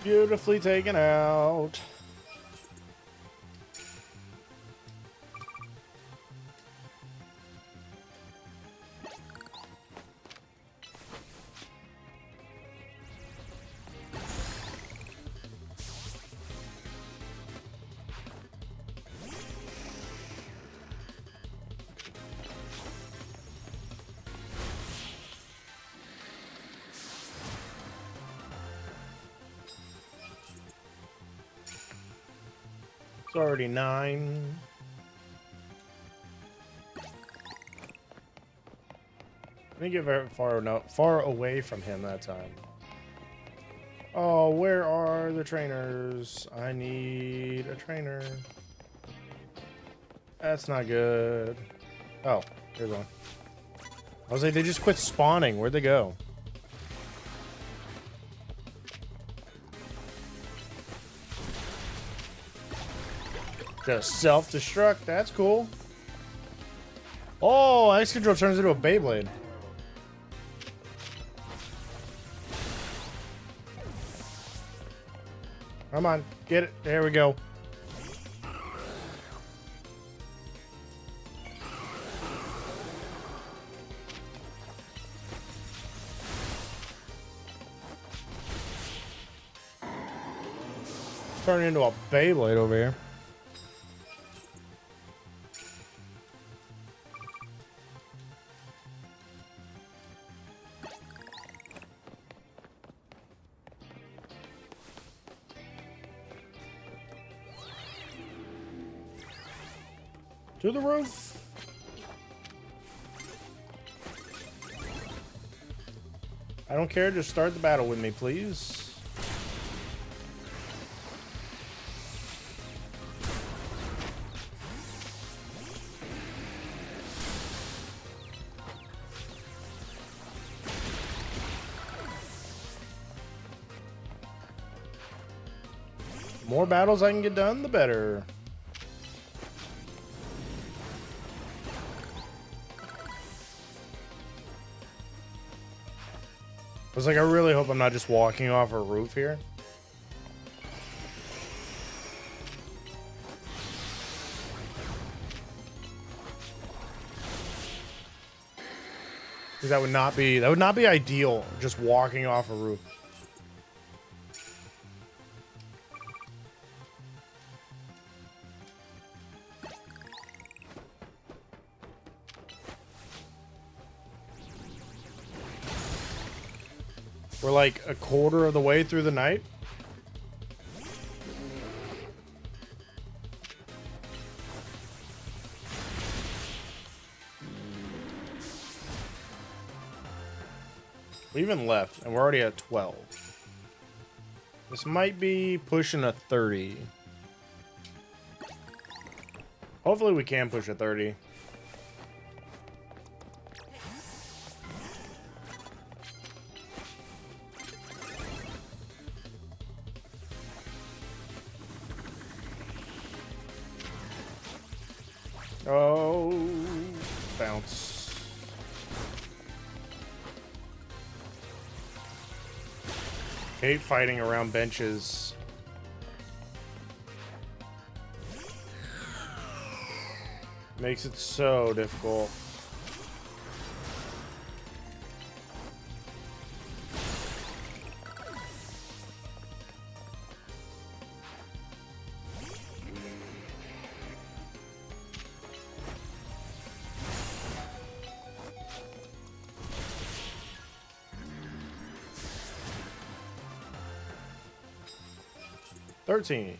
Beautifully taken out. It's already 9. I didn't get very far away from him that time. Oh, where are the trainers? I need a trainer. That's not good. Oh, here's one. I was like, they just quit spawning. Where'd they go? Just self-destruct. That's cool. Oh, Excadrill turns into a Beyblade. Come on, get it. There we go. Turning into a Beyblade over here. To the roof. I don't care, just start the battle with me, please. The more battles I can get done, the better. I was like, I really hope I'm not just walking off a roof here. Because that would not be ideal, just walking off a roof. We're like a quarter of the way through the night. We even left, and we're already at 12. This might be pushing a 30. Hopefully we can push a 30. Oh, bounce. Hate fighting around benches. Makes it so difficult. $13.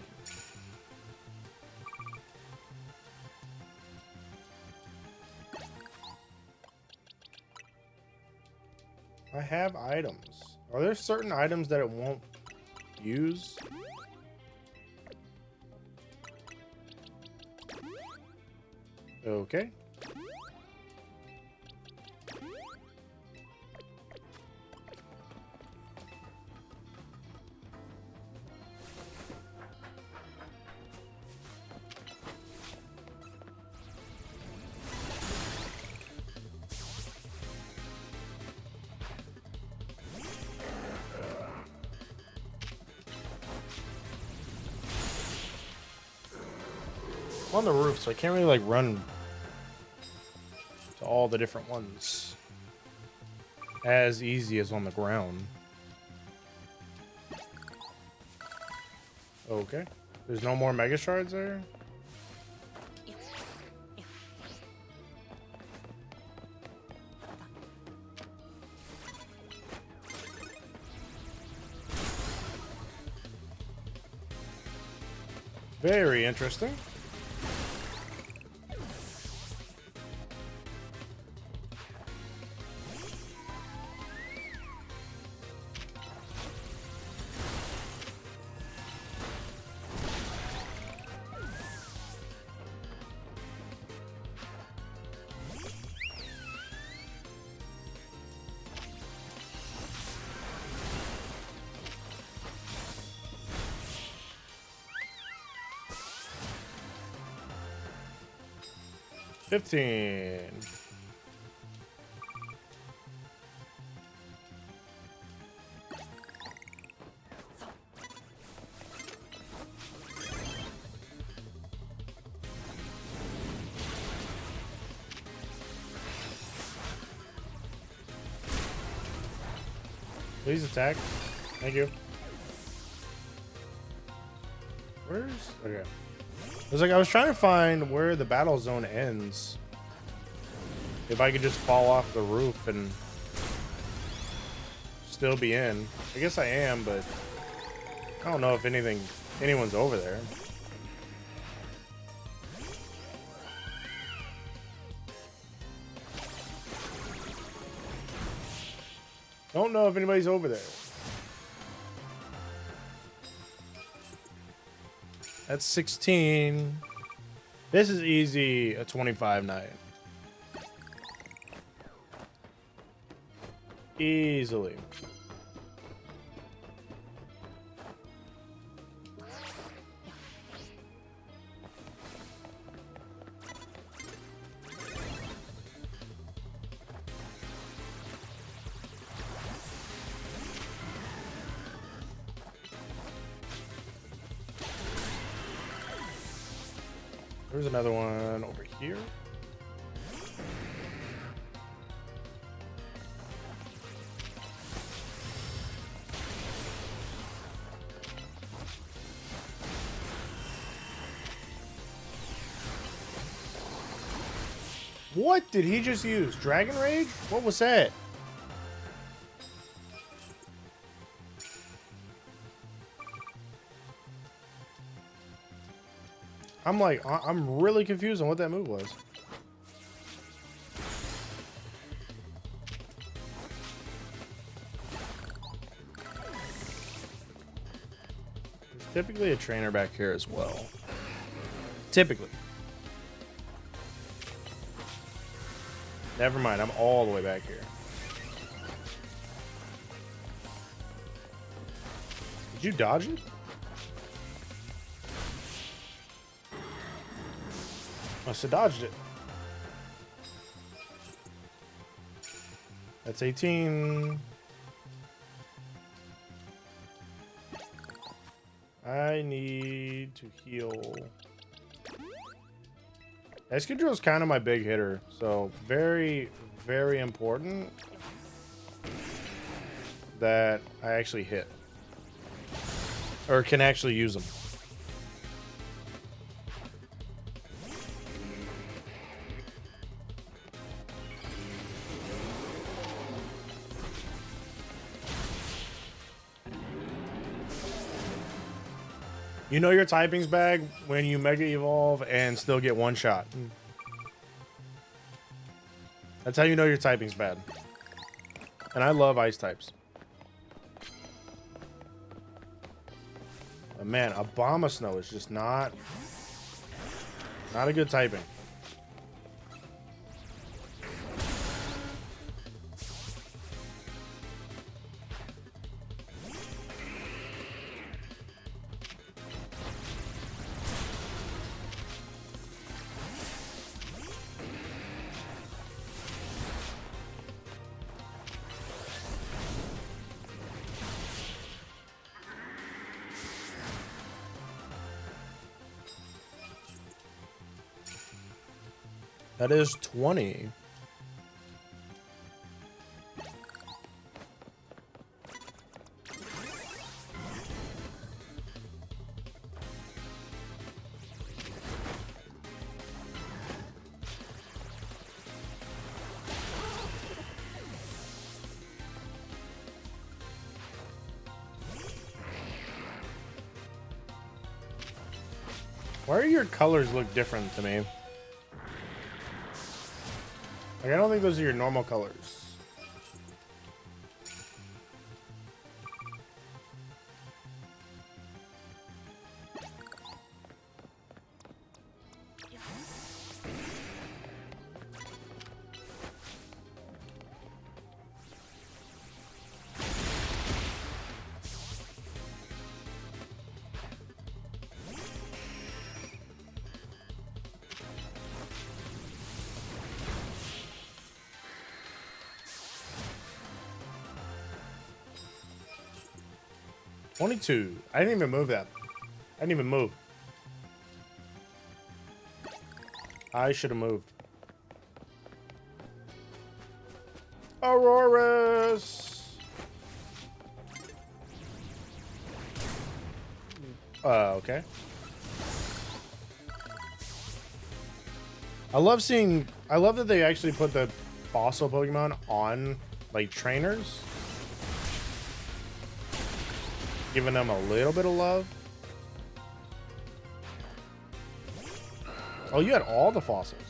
I have items. Are there certain items that it won't use? Okay. I'm on the roof, so I can't really like run to all the different ones as easy as on the ground. Okay. There's no more Mega Shards there? Very interesting. $15. Please attack. Thank you. Where's... Okay. It was like I was trying to find where the battle zone ends. If I could just fall off the roof and still be in. I guess I am, but I don't know if anyone's over there. Don't know if anybody's over there. That's 16. This is easy a 25 night. Easily. There's another one over here. What did he just use? Dragon Rage? What was that? I'm like, I'm really confused on what that move was. There's typically a trainer back here as well. Typically. Never mind, I'm all the way back here. Did you dodge it? Must have dodged it. That's 18. I need to heal. Excadrill is kind of my big hitter, so very, very important that I actually hit. Or can actually use them. You know your typing's bag when you Mega Evolve and still get one shot. That's how you know your typing's bad. And I love ice types. But man, Abomasnow is just not a good typing. That is 20. Why do your colors look different to me? Like, I don't think those are your normal colors. $22. I didn't even move that. I didn't even move. I should have moved. Auroras. Okay. I love that they actually put the fossil Pokemon on, like, trainers. Giving them a little bit of love. Oh, you had all the fossils.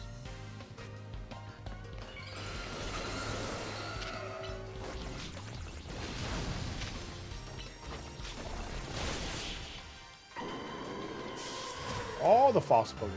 All the fossil Pokemon.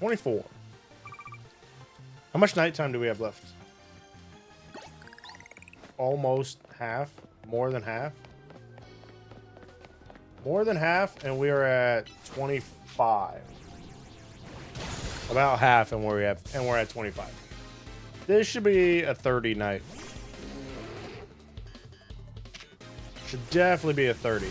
$24. How much nighttime do we have left? Almost half. More than half. More than half, and we are at 25. About half, and we're at 25. This should be a 30 night. Should definitely be a 30.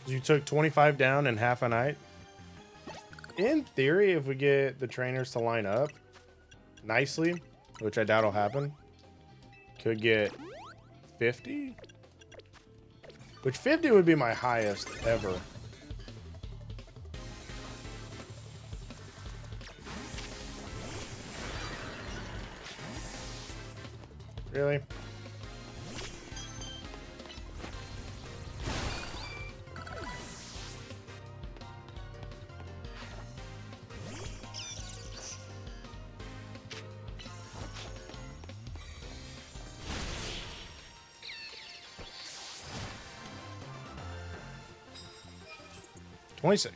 You took 25 down in half a night. In theory, if we get the trainers to line up nicely, which I doubt will happen, could get 50. Which 50 would be my highest ever. Really? $26.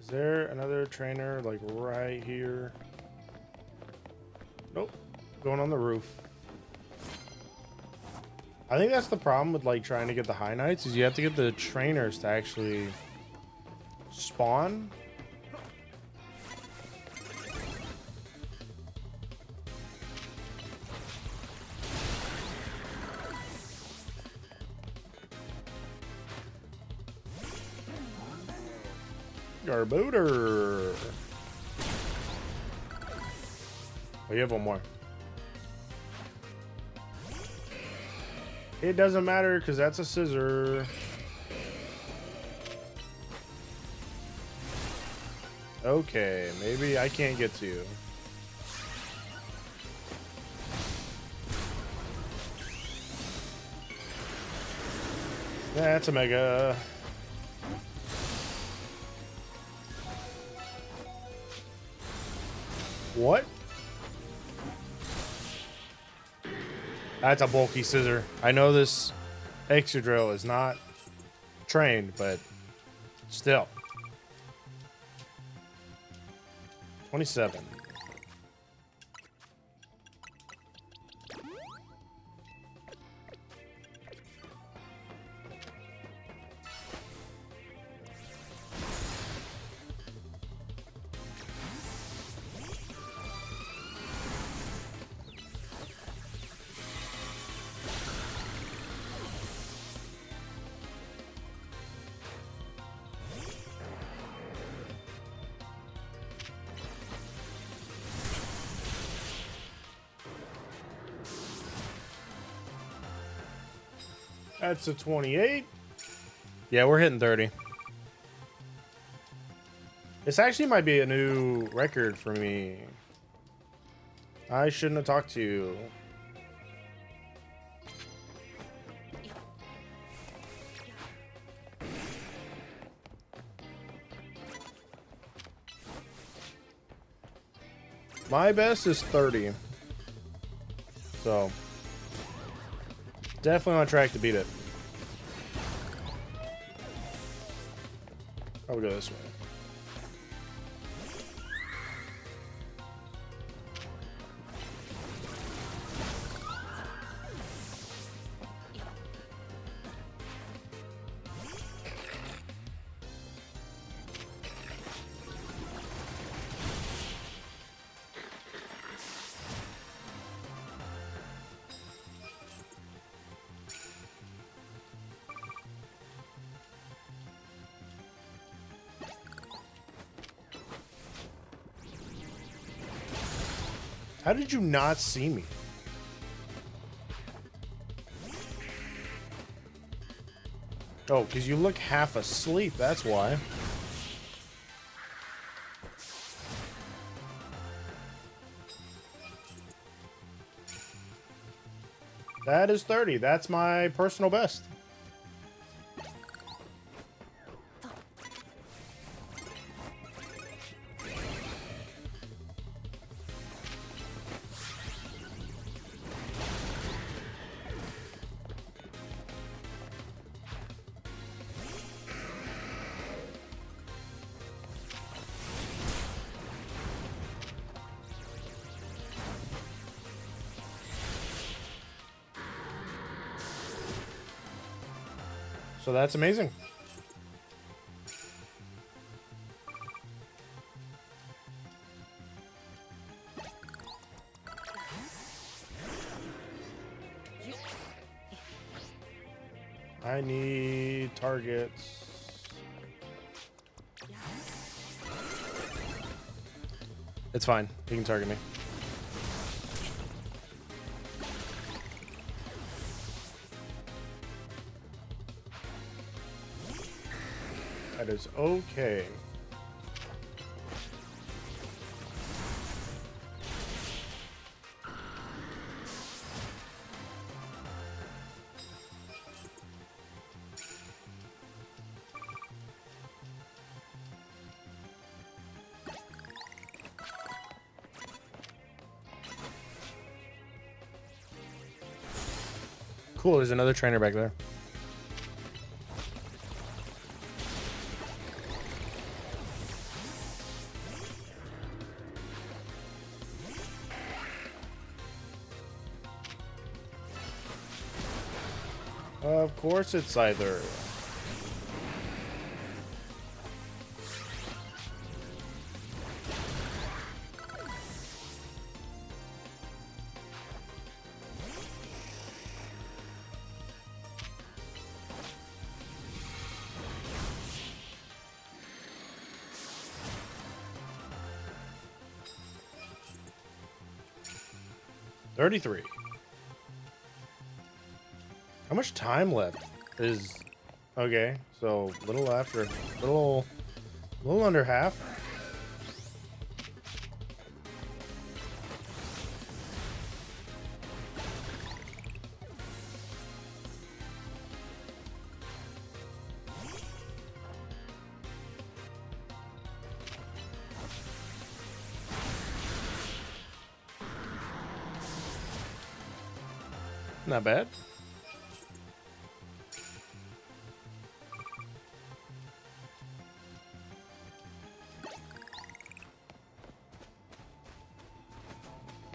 Is there another trainer like right here? Nope. Going on the roof. I think that's the problem with like trying to get the high nights is you have to get the trainers to actually spawn. Garbooter. Oh, you have one more. It doesn't matter because that's a scissor. Okay, maybe I can't get to you. That's a mega. What? That's a bulky scissor. I know this Excadrill is not trained, but still. 27. That's a 28. Yeah, we're hitting 30. This actually might be a new record for me. I shouldn't have talked to you. My best is 30. So, definitely on track to beat it. I'll go this way. How did you not see me? Oh, because you look half asleep, that's why. That is 30. That's my personal best. So that's amazing. I need targets. It's fine. You can target me. That is okay. Cool, there's another trainer back there. Of course it's either. $33. How much time left is okay? So little after, little under half. Not bad.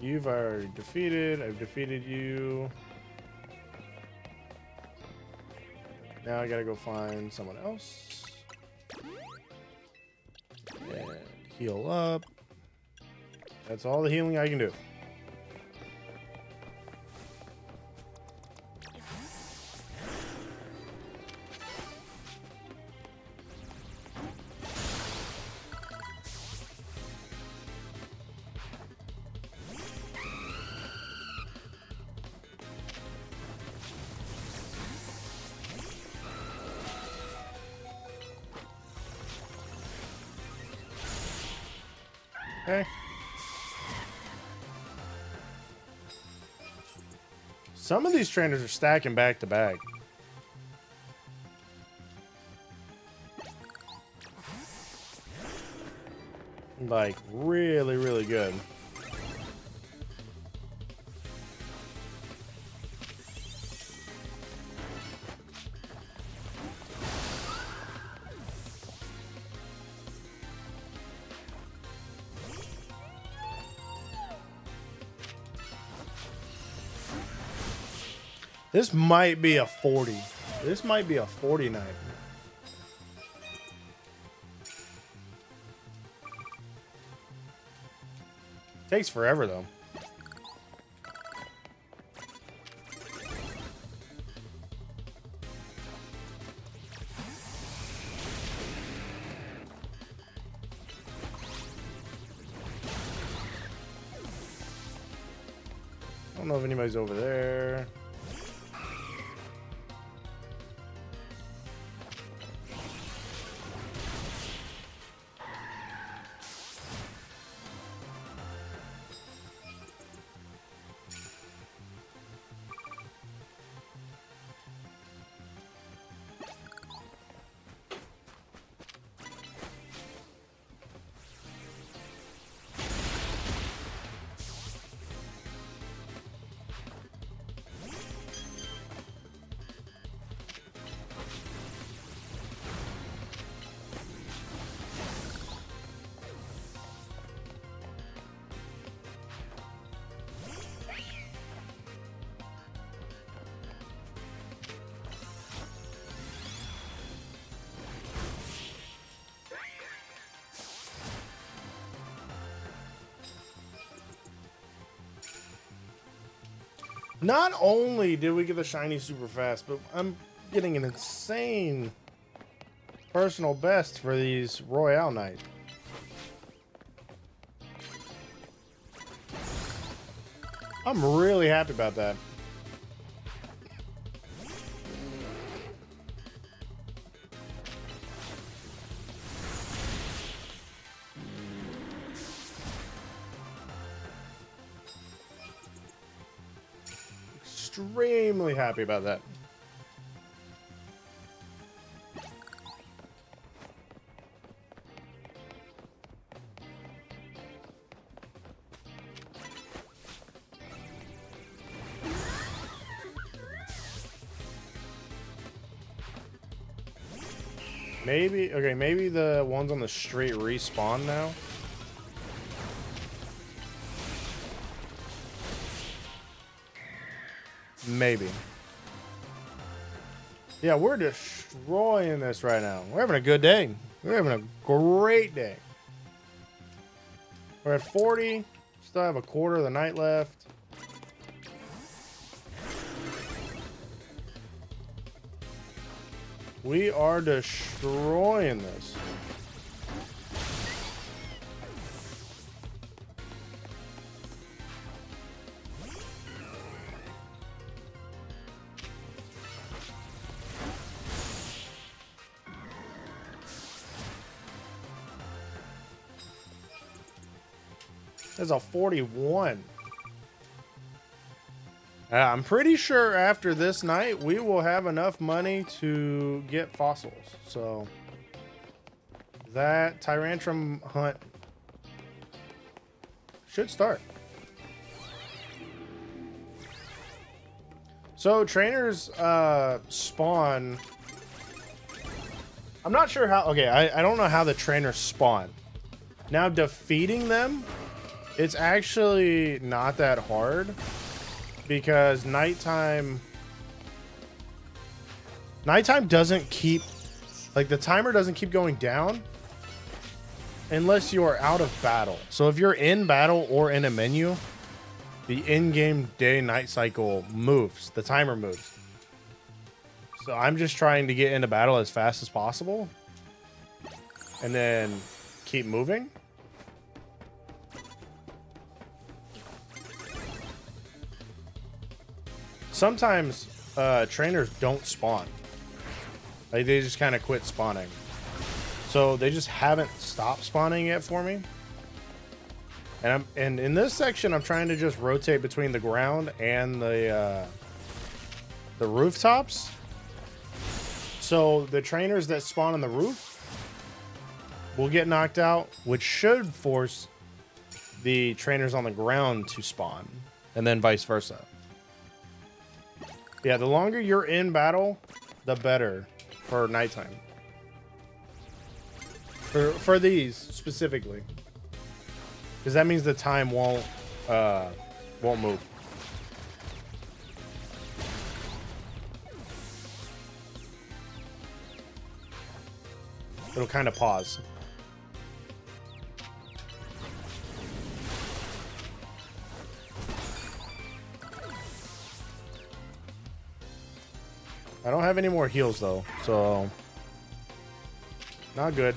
You've already defeated. I've defeated you. Now I gotta go find someone else. And heal up. That's all the healing I can do. Okay. Some of these trainers are stacking back to back. Like, really, really good. This might be a 40. This might be a 49. Takes forever though. I don't know if anybody's over there. Not only did we get the shiny super fast, but I'm getting an insane personal best for these Royale night. I'm really happy about that. Extremely happy about that. Maybe, okay, maybe the ones on the street respawn now. Maybe. Yeah, we're destroying this right now. We're having a good day. We're having a great day. We're at 40. Still have a quarter of the night left. We are destroying this. There's a 41. I'm pretty sure after this night, we will have enough money to get fossils. So that Tyrantrum hunt should start. So trainers spawn. I'm not sure how. Okay, I don't know how the trainers spawn. Now defeating them, it's actually not that hard because nighttime doesn't keep, like, the timer doesn't keep going down unless you are out of battle. So if you're in battle or in a menu, the in-game day-night cycle moves. The timer moves. So I'm just trying to get into battle as fast as possible and then keep moving. Sometimes trainers don't spawn. Like, they just kind of quit spawning. So they just haven't stopped spawning yet for me. And in this section, I'm trying to just rotate between the ground and the rooftops. So the trainers that spawn on the roof will get knocked out, which should force the trainers on the ground to spawn, and then vice versa. Yeah, the longer you're in battle, the better for nighttime. For these specifically, because that means the time won't move. It'll kind of pause. I don't have any more heals though, so not good.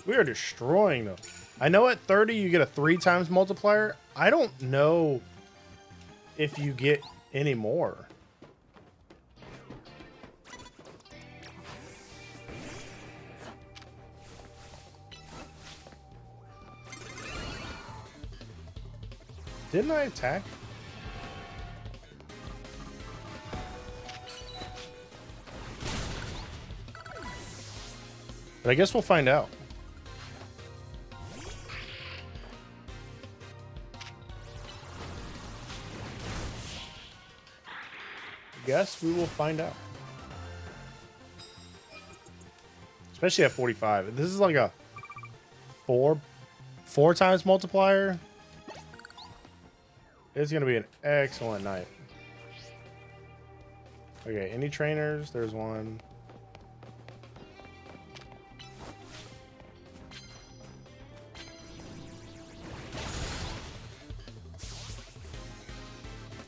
We are destroying them. I know at 30 you get a 3 times multiplier. I don't know if you get any more. Didn't I attack? But I guess we'll find out. Guess we will find out. Especially at 45. This is like a four times multiplier. It's gonna be an excellent night. Okay, any trainers? There's one.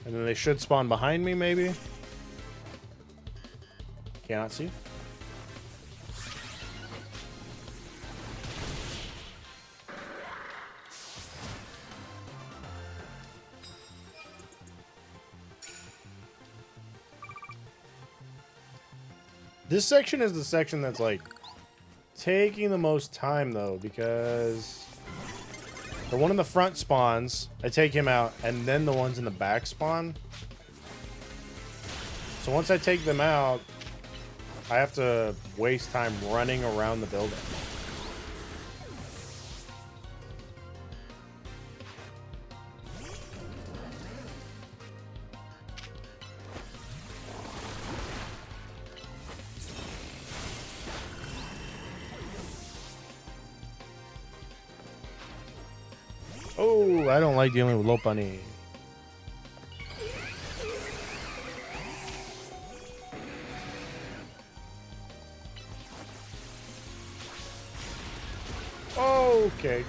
And then they should spawn behind me, maybe. Cannot see. This section is the section that's like taking the most time though, because the one in the front spawns, I take him out, and then the ones in the back spawn. So once I take them out, I have to waste time running around the building. Oh, I don't like dealing with Lopunny. Okay.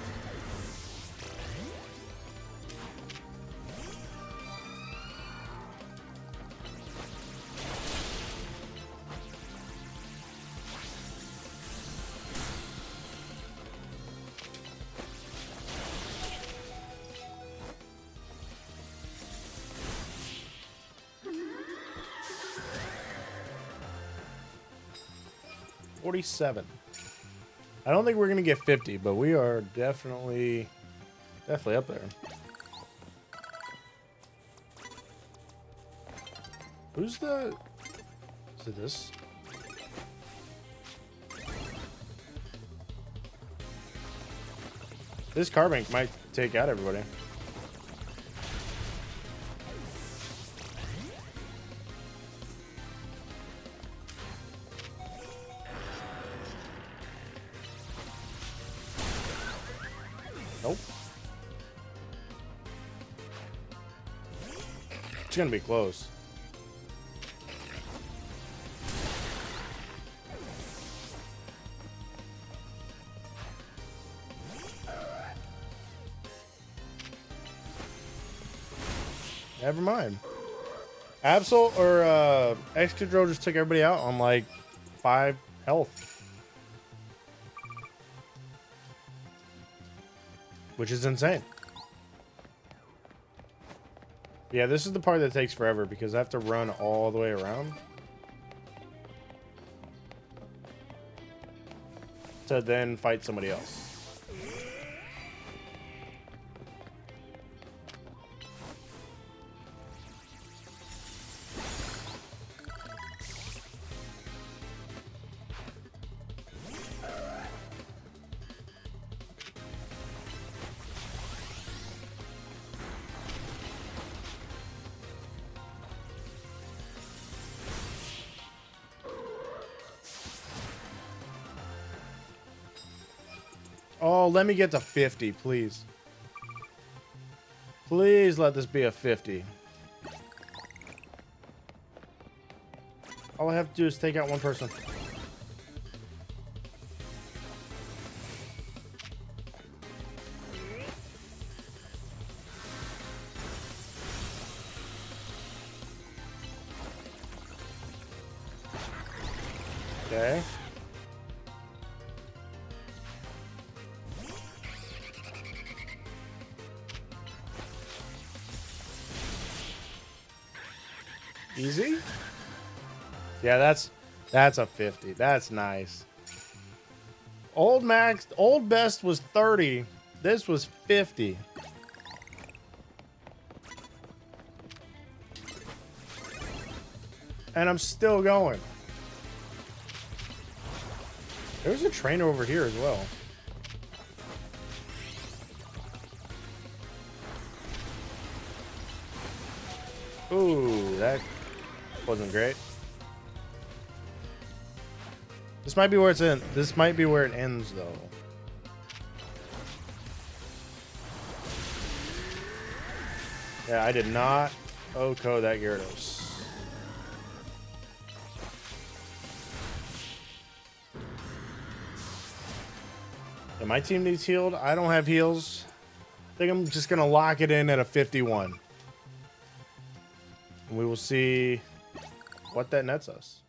$47. I don't think we're gonna get 50, but we are definitely up there. Who's the? Is it this? This Carbink might take out everybody. Nope. It's gonna be close. Never mind. Absol or Excadrill just took everybody out on like 5 health. Which is insane. Yeah, this is the part that takes forever because I have to run all the way around to then fight somebody else. Oh, let me get to 50, please. Please let this be a 50. All I have to do is take out one person. Okay. Easy? Yeah, that's a 50. That's nice. Old best was 30. This was 50. And I'm still going. There's a trainer over here as well. Ooh, that wasn't great. This might be where it's in. This might be where it ends, though. Yeah, I did not OHKO that Gyarados. Yeah, my team needs healed. I don't have heals. I think I'm just going to lock it in at a 51. And we will see what that nets us.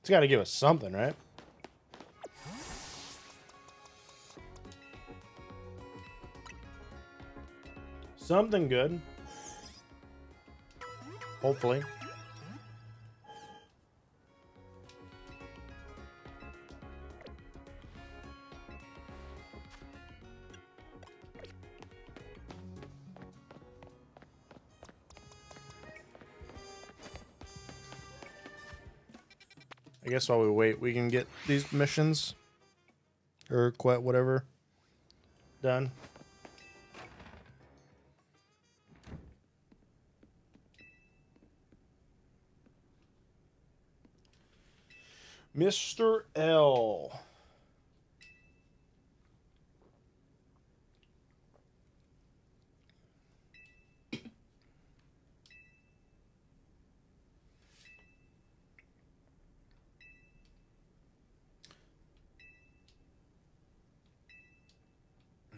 It's got to give us something, right? Something good. Hopefully. I guess while we wait, we can get these missions or whatever done. Mr. L.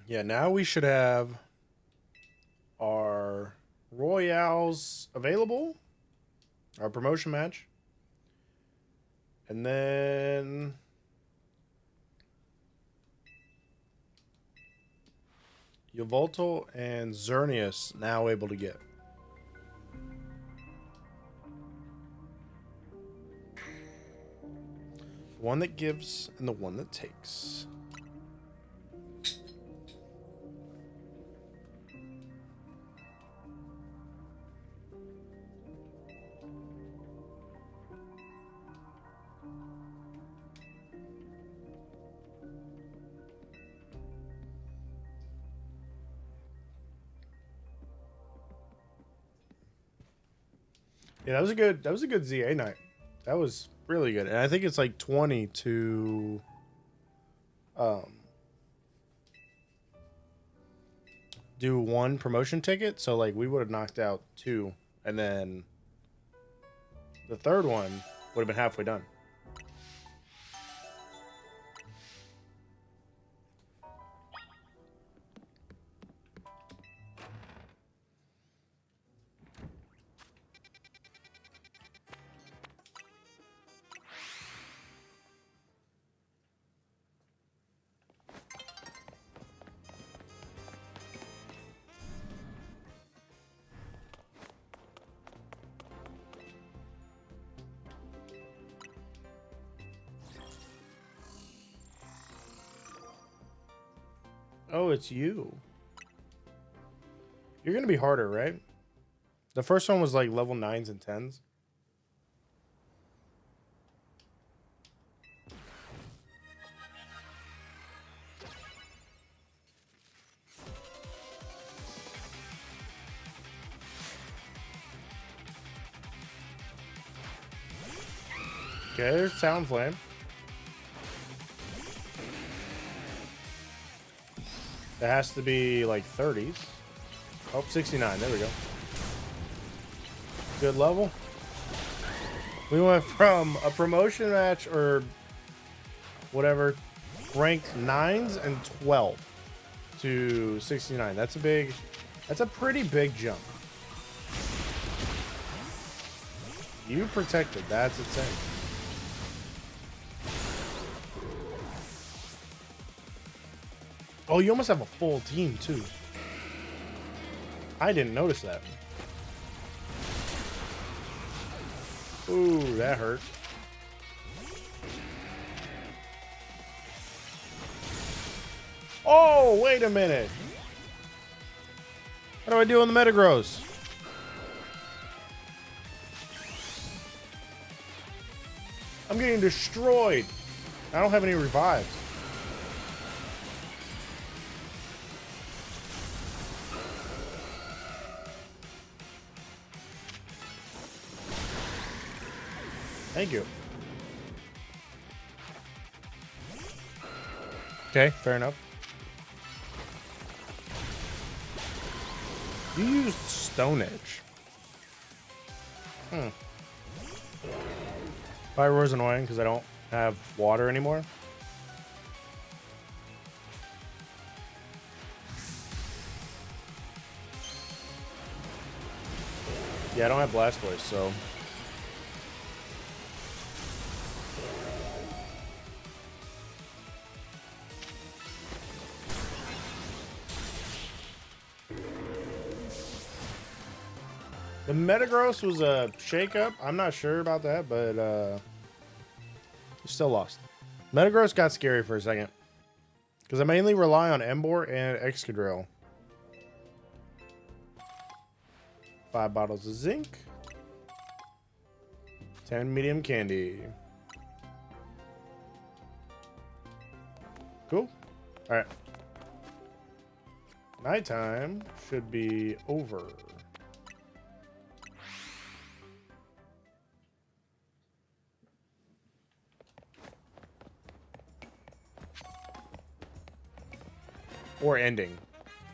Yeah, now we should have our Royales available, our promotion match. And then Yveltal and Xerneas now able to get. The one that gives and the one that takes. Yeah, that was a good ZA night. That was really good. And I think it's like 20 to do one promotion ticket. So like we would have knocked out 2, and then the third one would have been halfway done. Oh, it's you. You're gonna be harder, right? The first one was like level 9s and 10s. Okay, there's Sound Flame. That has to be like 30s. Oh, 69. There we go. Good level. We went from a promotion match or whatever, ranked 9s and 12 to 69. That's a pretty big jump. You protected. That's insane. Oh, you almost have a full team, too. I didn't notice that. Ooh, that hurt. Oh, wait a minute. What do I do on the Metagross? I'm getting destroyed. I don't have any revives. Thank you. Okay, fair enough. You used Stone Edge. Fire Roar's annoying because I don't have water anymore. Yeah, I don't have Blastoise, so... The Metagross was a shakeup. I'm not sure about that, but you still lost. Metagross got scary for a second because I mainly rely on Emboar and Excadrill. 5 bottles of zinc, 10 medium candy. Cool. All right. Nighttime should be over. Or ending.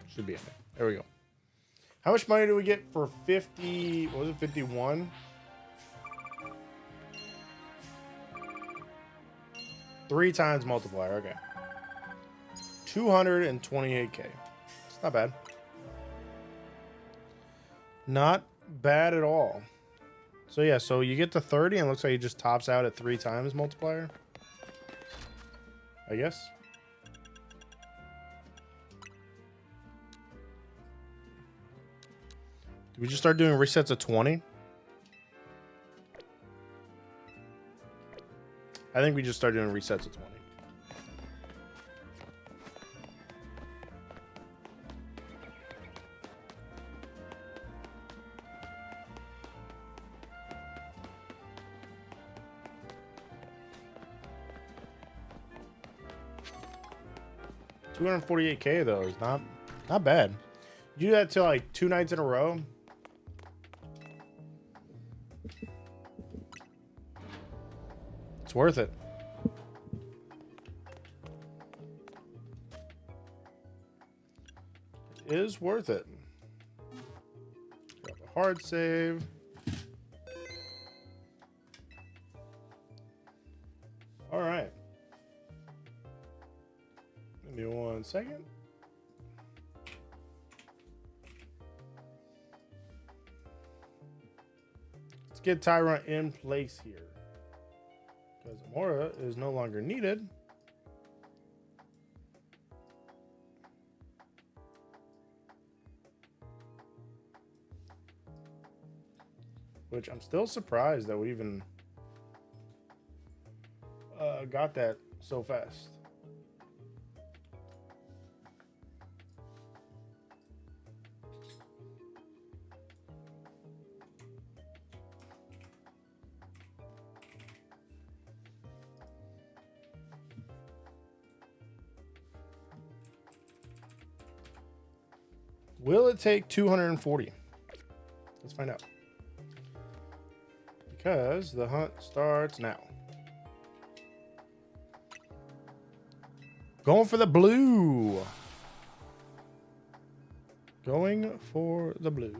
Should be ending. There we go. How much money do we get for 50? What was it? 51? 3 times multiplier. Okay. 228k. It's not bad. Not bad at all. So yeah, so you get to 30 and it looks like it just tops out at 3 times multiplier. I guess. Did we just start doing resets of 20? I think we just started doing resets of 20. $248k though is not bad. You do that till like 2 nights in a row. It's worth it. It is worth it. Got a hard save. All right. Give me 1 second. Let's get Tyrant in place here. Because Amora is no longer needed. Which I'm still surprised that we even got that so fast. Will it take 240? Let's find out. Because the hunt starts now. Going for the blue. Going for the blue.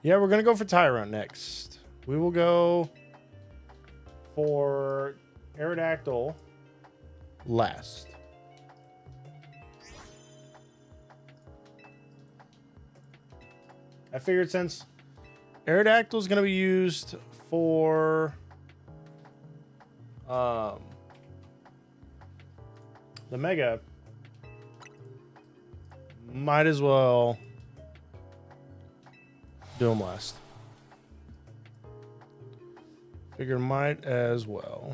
Yeah, we're going to go for Tyrant next. We will go for Aerodactyl last. I figured since Aerodactyl is going to be used for the Mega, might as well do him last. Figure might as well.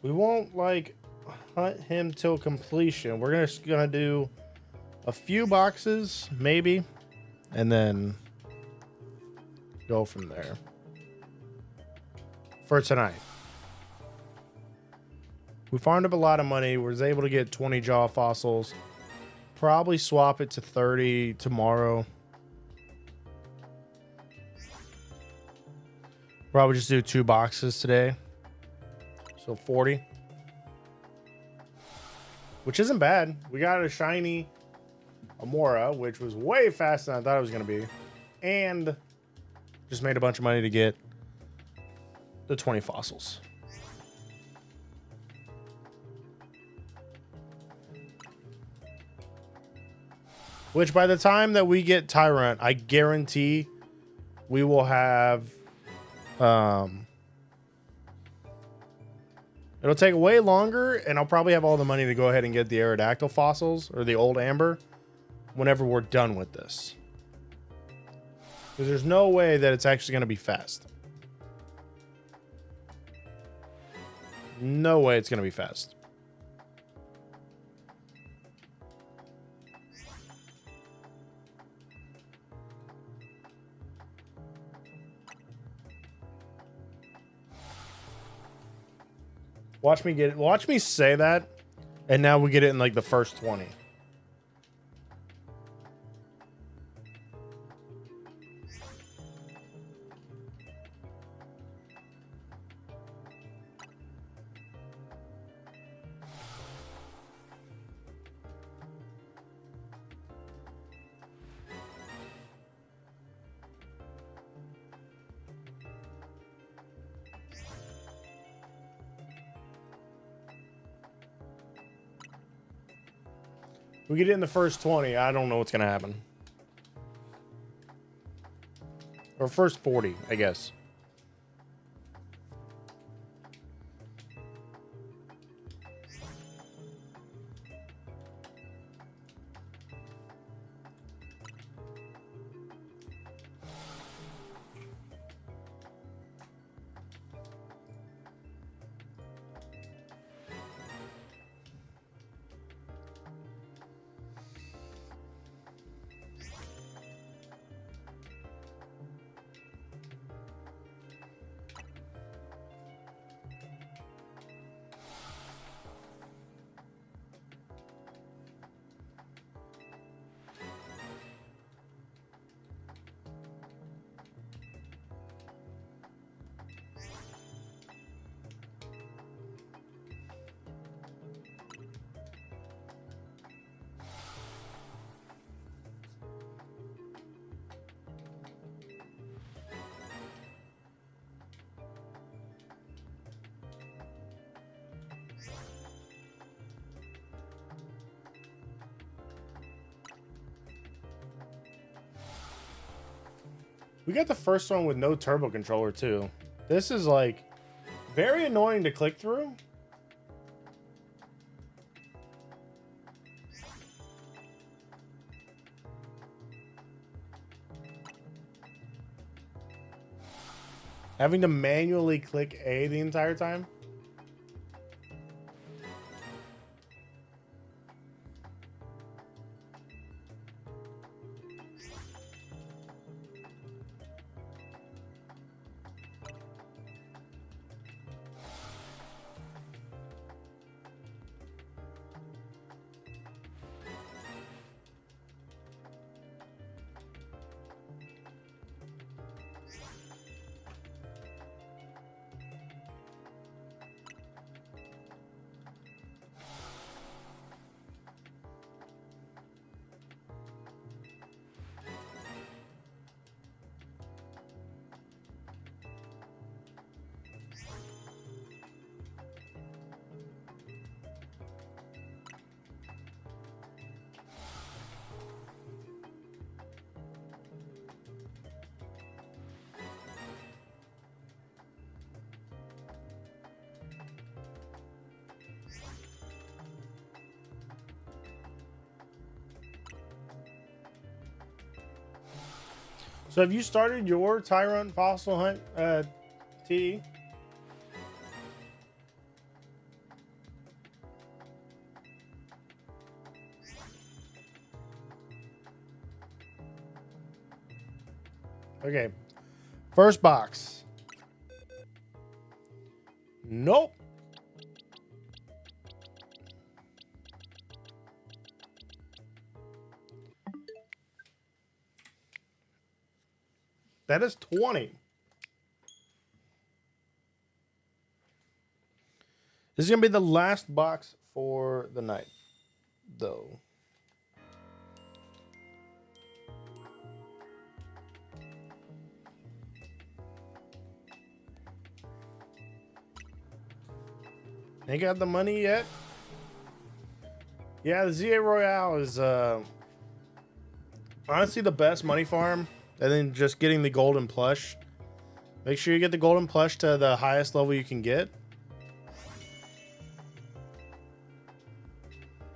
We won't like hunt him till completion. We're just gonna do a few boxes, maybe, and then go from there for tonight. We farmed up a lot of money. We was able to get 20 jaw fossils. Probably swap it to 30 tomorrow. Probably just do 2 boxes today. So 40. Which isn't bad. We got a shiny Amora, which was way faster than I thought it was going to be. And just made a bunch of money to get the 20 fossils. Which by the time that we get Tyrant, I guarantee we will have... It'll take way longer, and I'll probably have all the money to go ahead and get the Aerodactyl fossils, or the old Amber, whenever we're done with this. Because there's no way that it's actually going to be fast. No way it's going to be fast. Watch me get it. Watch me say that, and now we get it in like the first 20. We get it in the first 20. I don't know what's gonna happen. Or first 40, I guess. We got the first one with no turbo controller too. This is like very annoying to click through. Having to manually click A the entire time. So have you started your Tyrant Fossil Hunt, T? Okay. First box. Nope. That is 20. This is going to be the last box for the night, though. Ain't got the money yet? Yeah, the Z-A Royale is honestly the best money farm. And then just getting the golden plush. Make sure you get the golden plush to the highest level you can get.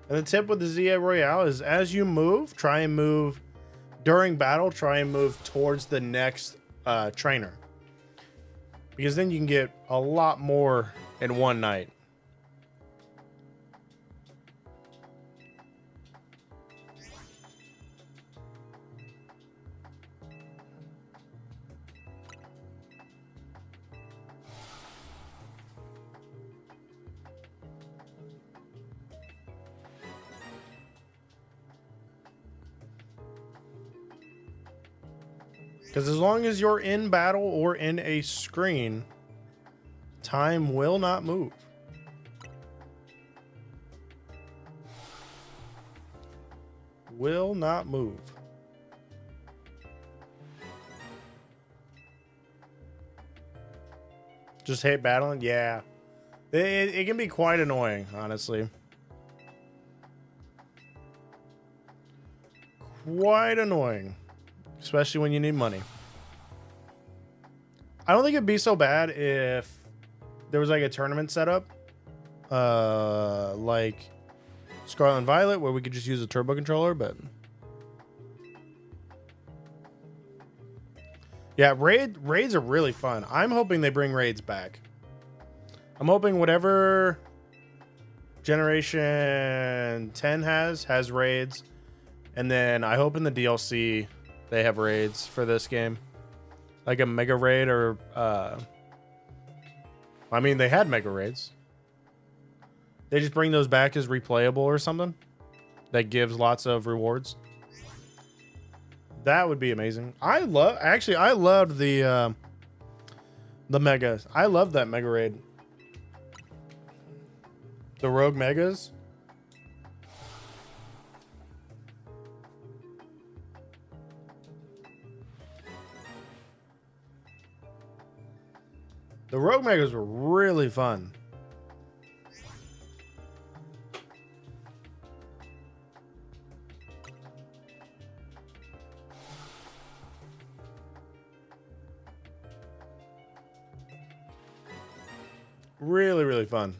And the tip with the Z-A Royale is as you move, try and move during battle, try and move towards the next trainer. Because then you can get a lot more in one night. Because as long as you're in battle or in a screen, time will not move. Will not move. Just hate battling? Yeah. It can be quite annoying, honestly. quite annoying, especially when you need money. I don't think it'd be so bad if there was like a tournament set up, like Scarlet and Violet, where we could just use a turbo controller, but yeah, raids are really fun. I'm hoping they bring raids back. I'm hoping whatever Generation 10 has raids, and then I hope in the DLC they have raids for this game, like a mega raid or I mean, they had mega raids. They just bring those back as replayable or something that gives lots of rewards. That would be amazing. I loved the megas. I loved that mega raid. The rogue megas. The rogue megas were really fun. Really, really fun.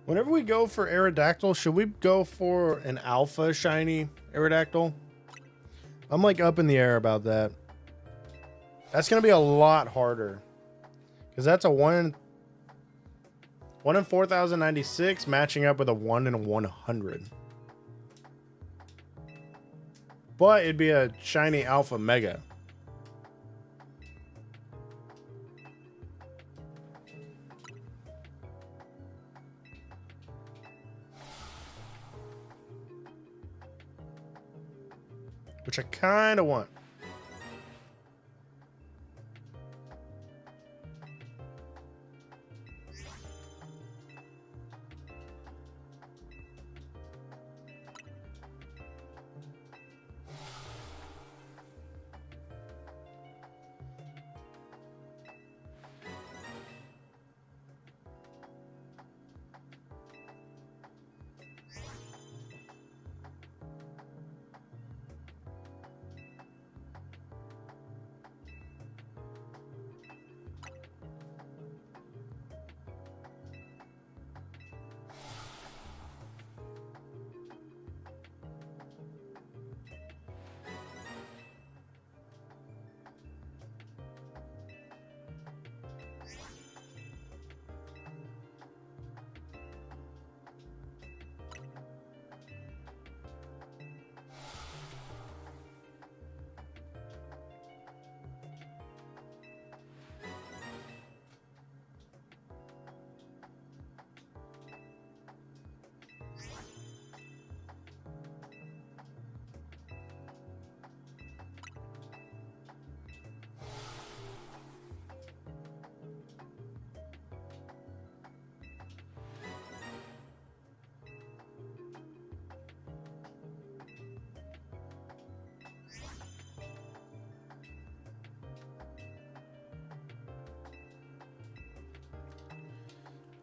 Whenever we go for Aerodactyl, should we go for an alpha shiny Aerodactyl? I'm like up in the air about that. That's going to be a lot harder. Because that's a 1 in 4,096 matching up with a 1 in 100. But it'd be a shiny alpha mega. Which I kind of want.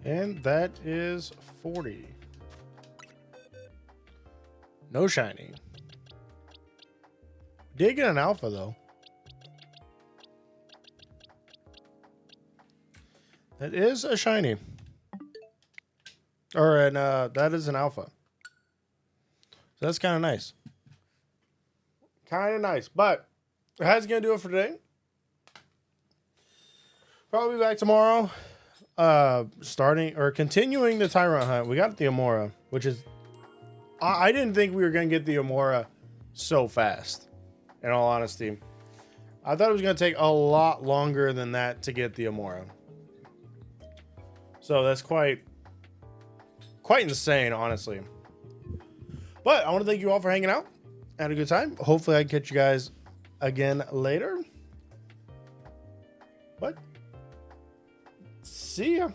And that is 40. No shiny. Did get an alpha though. That is a shiny. Or an that is an alpha. So that's kind of nice. Kind of nice. But that's gonna do it for today. Probably back tomorrow. Starting or continuing the Tyrant hunt. We got the Amora, which is I didn't think we were gonna get the Amora so fast, in all honesty. I thought it was gonna take a lot longer than that to get the Amora. So that's quite insane, honestly. But I want to thank you all for hanging out. Had a good time. Hopefully I can catch you guys again later. But see ya.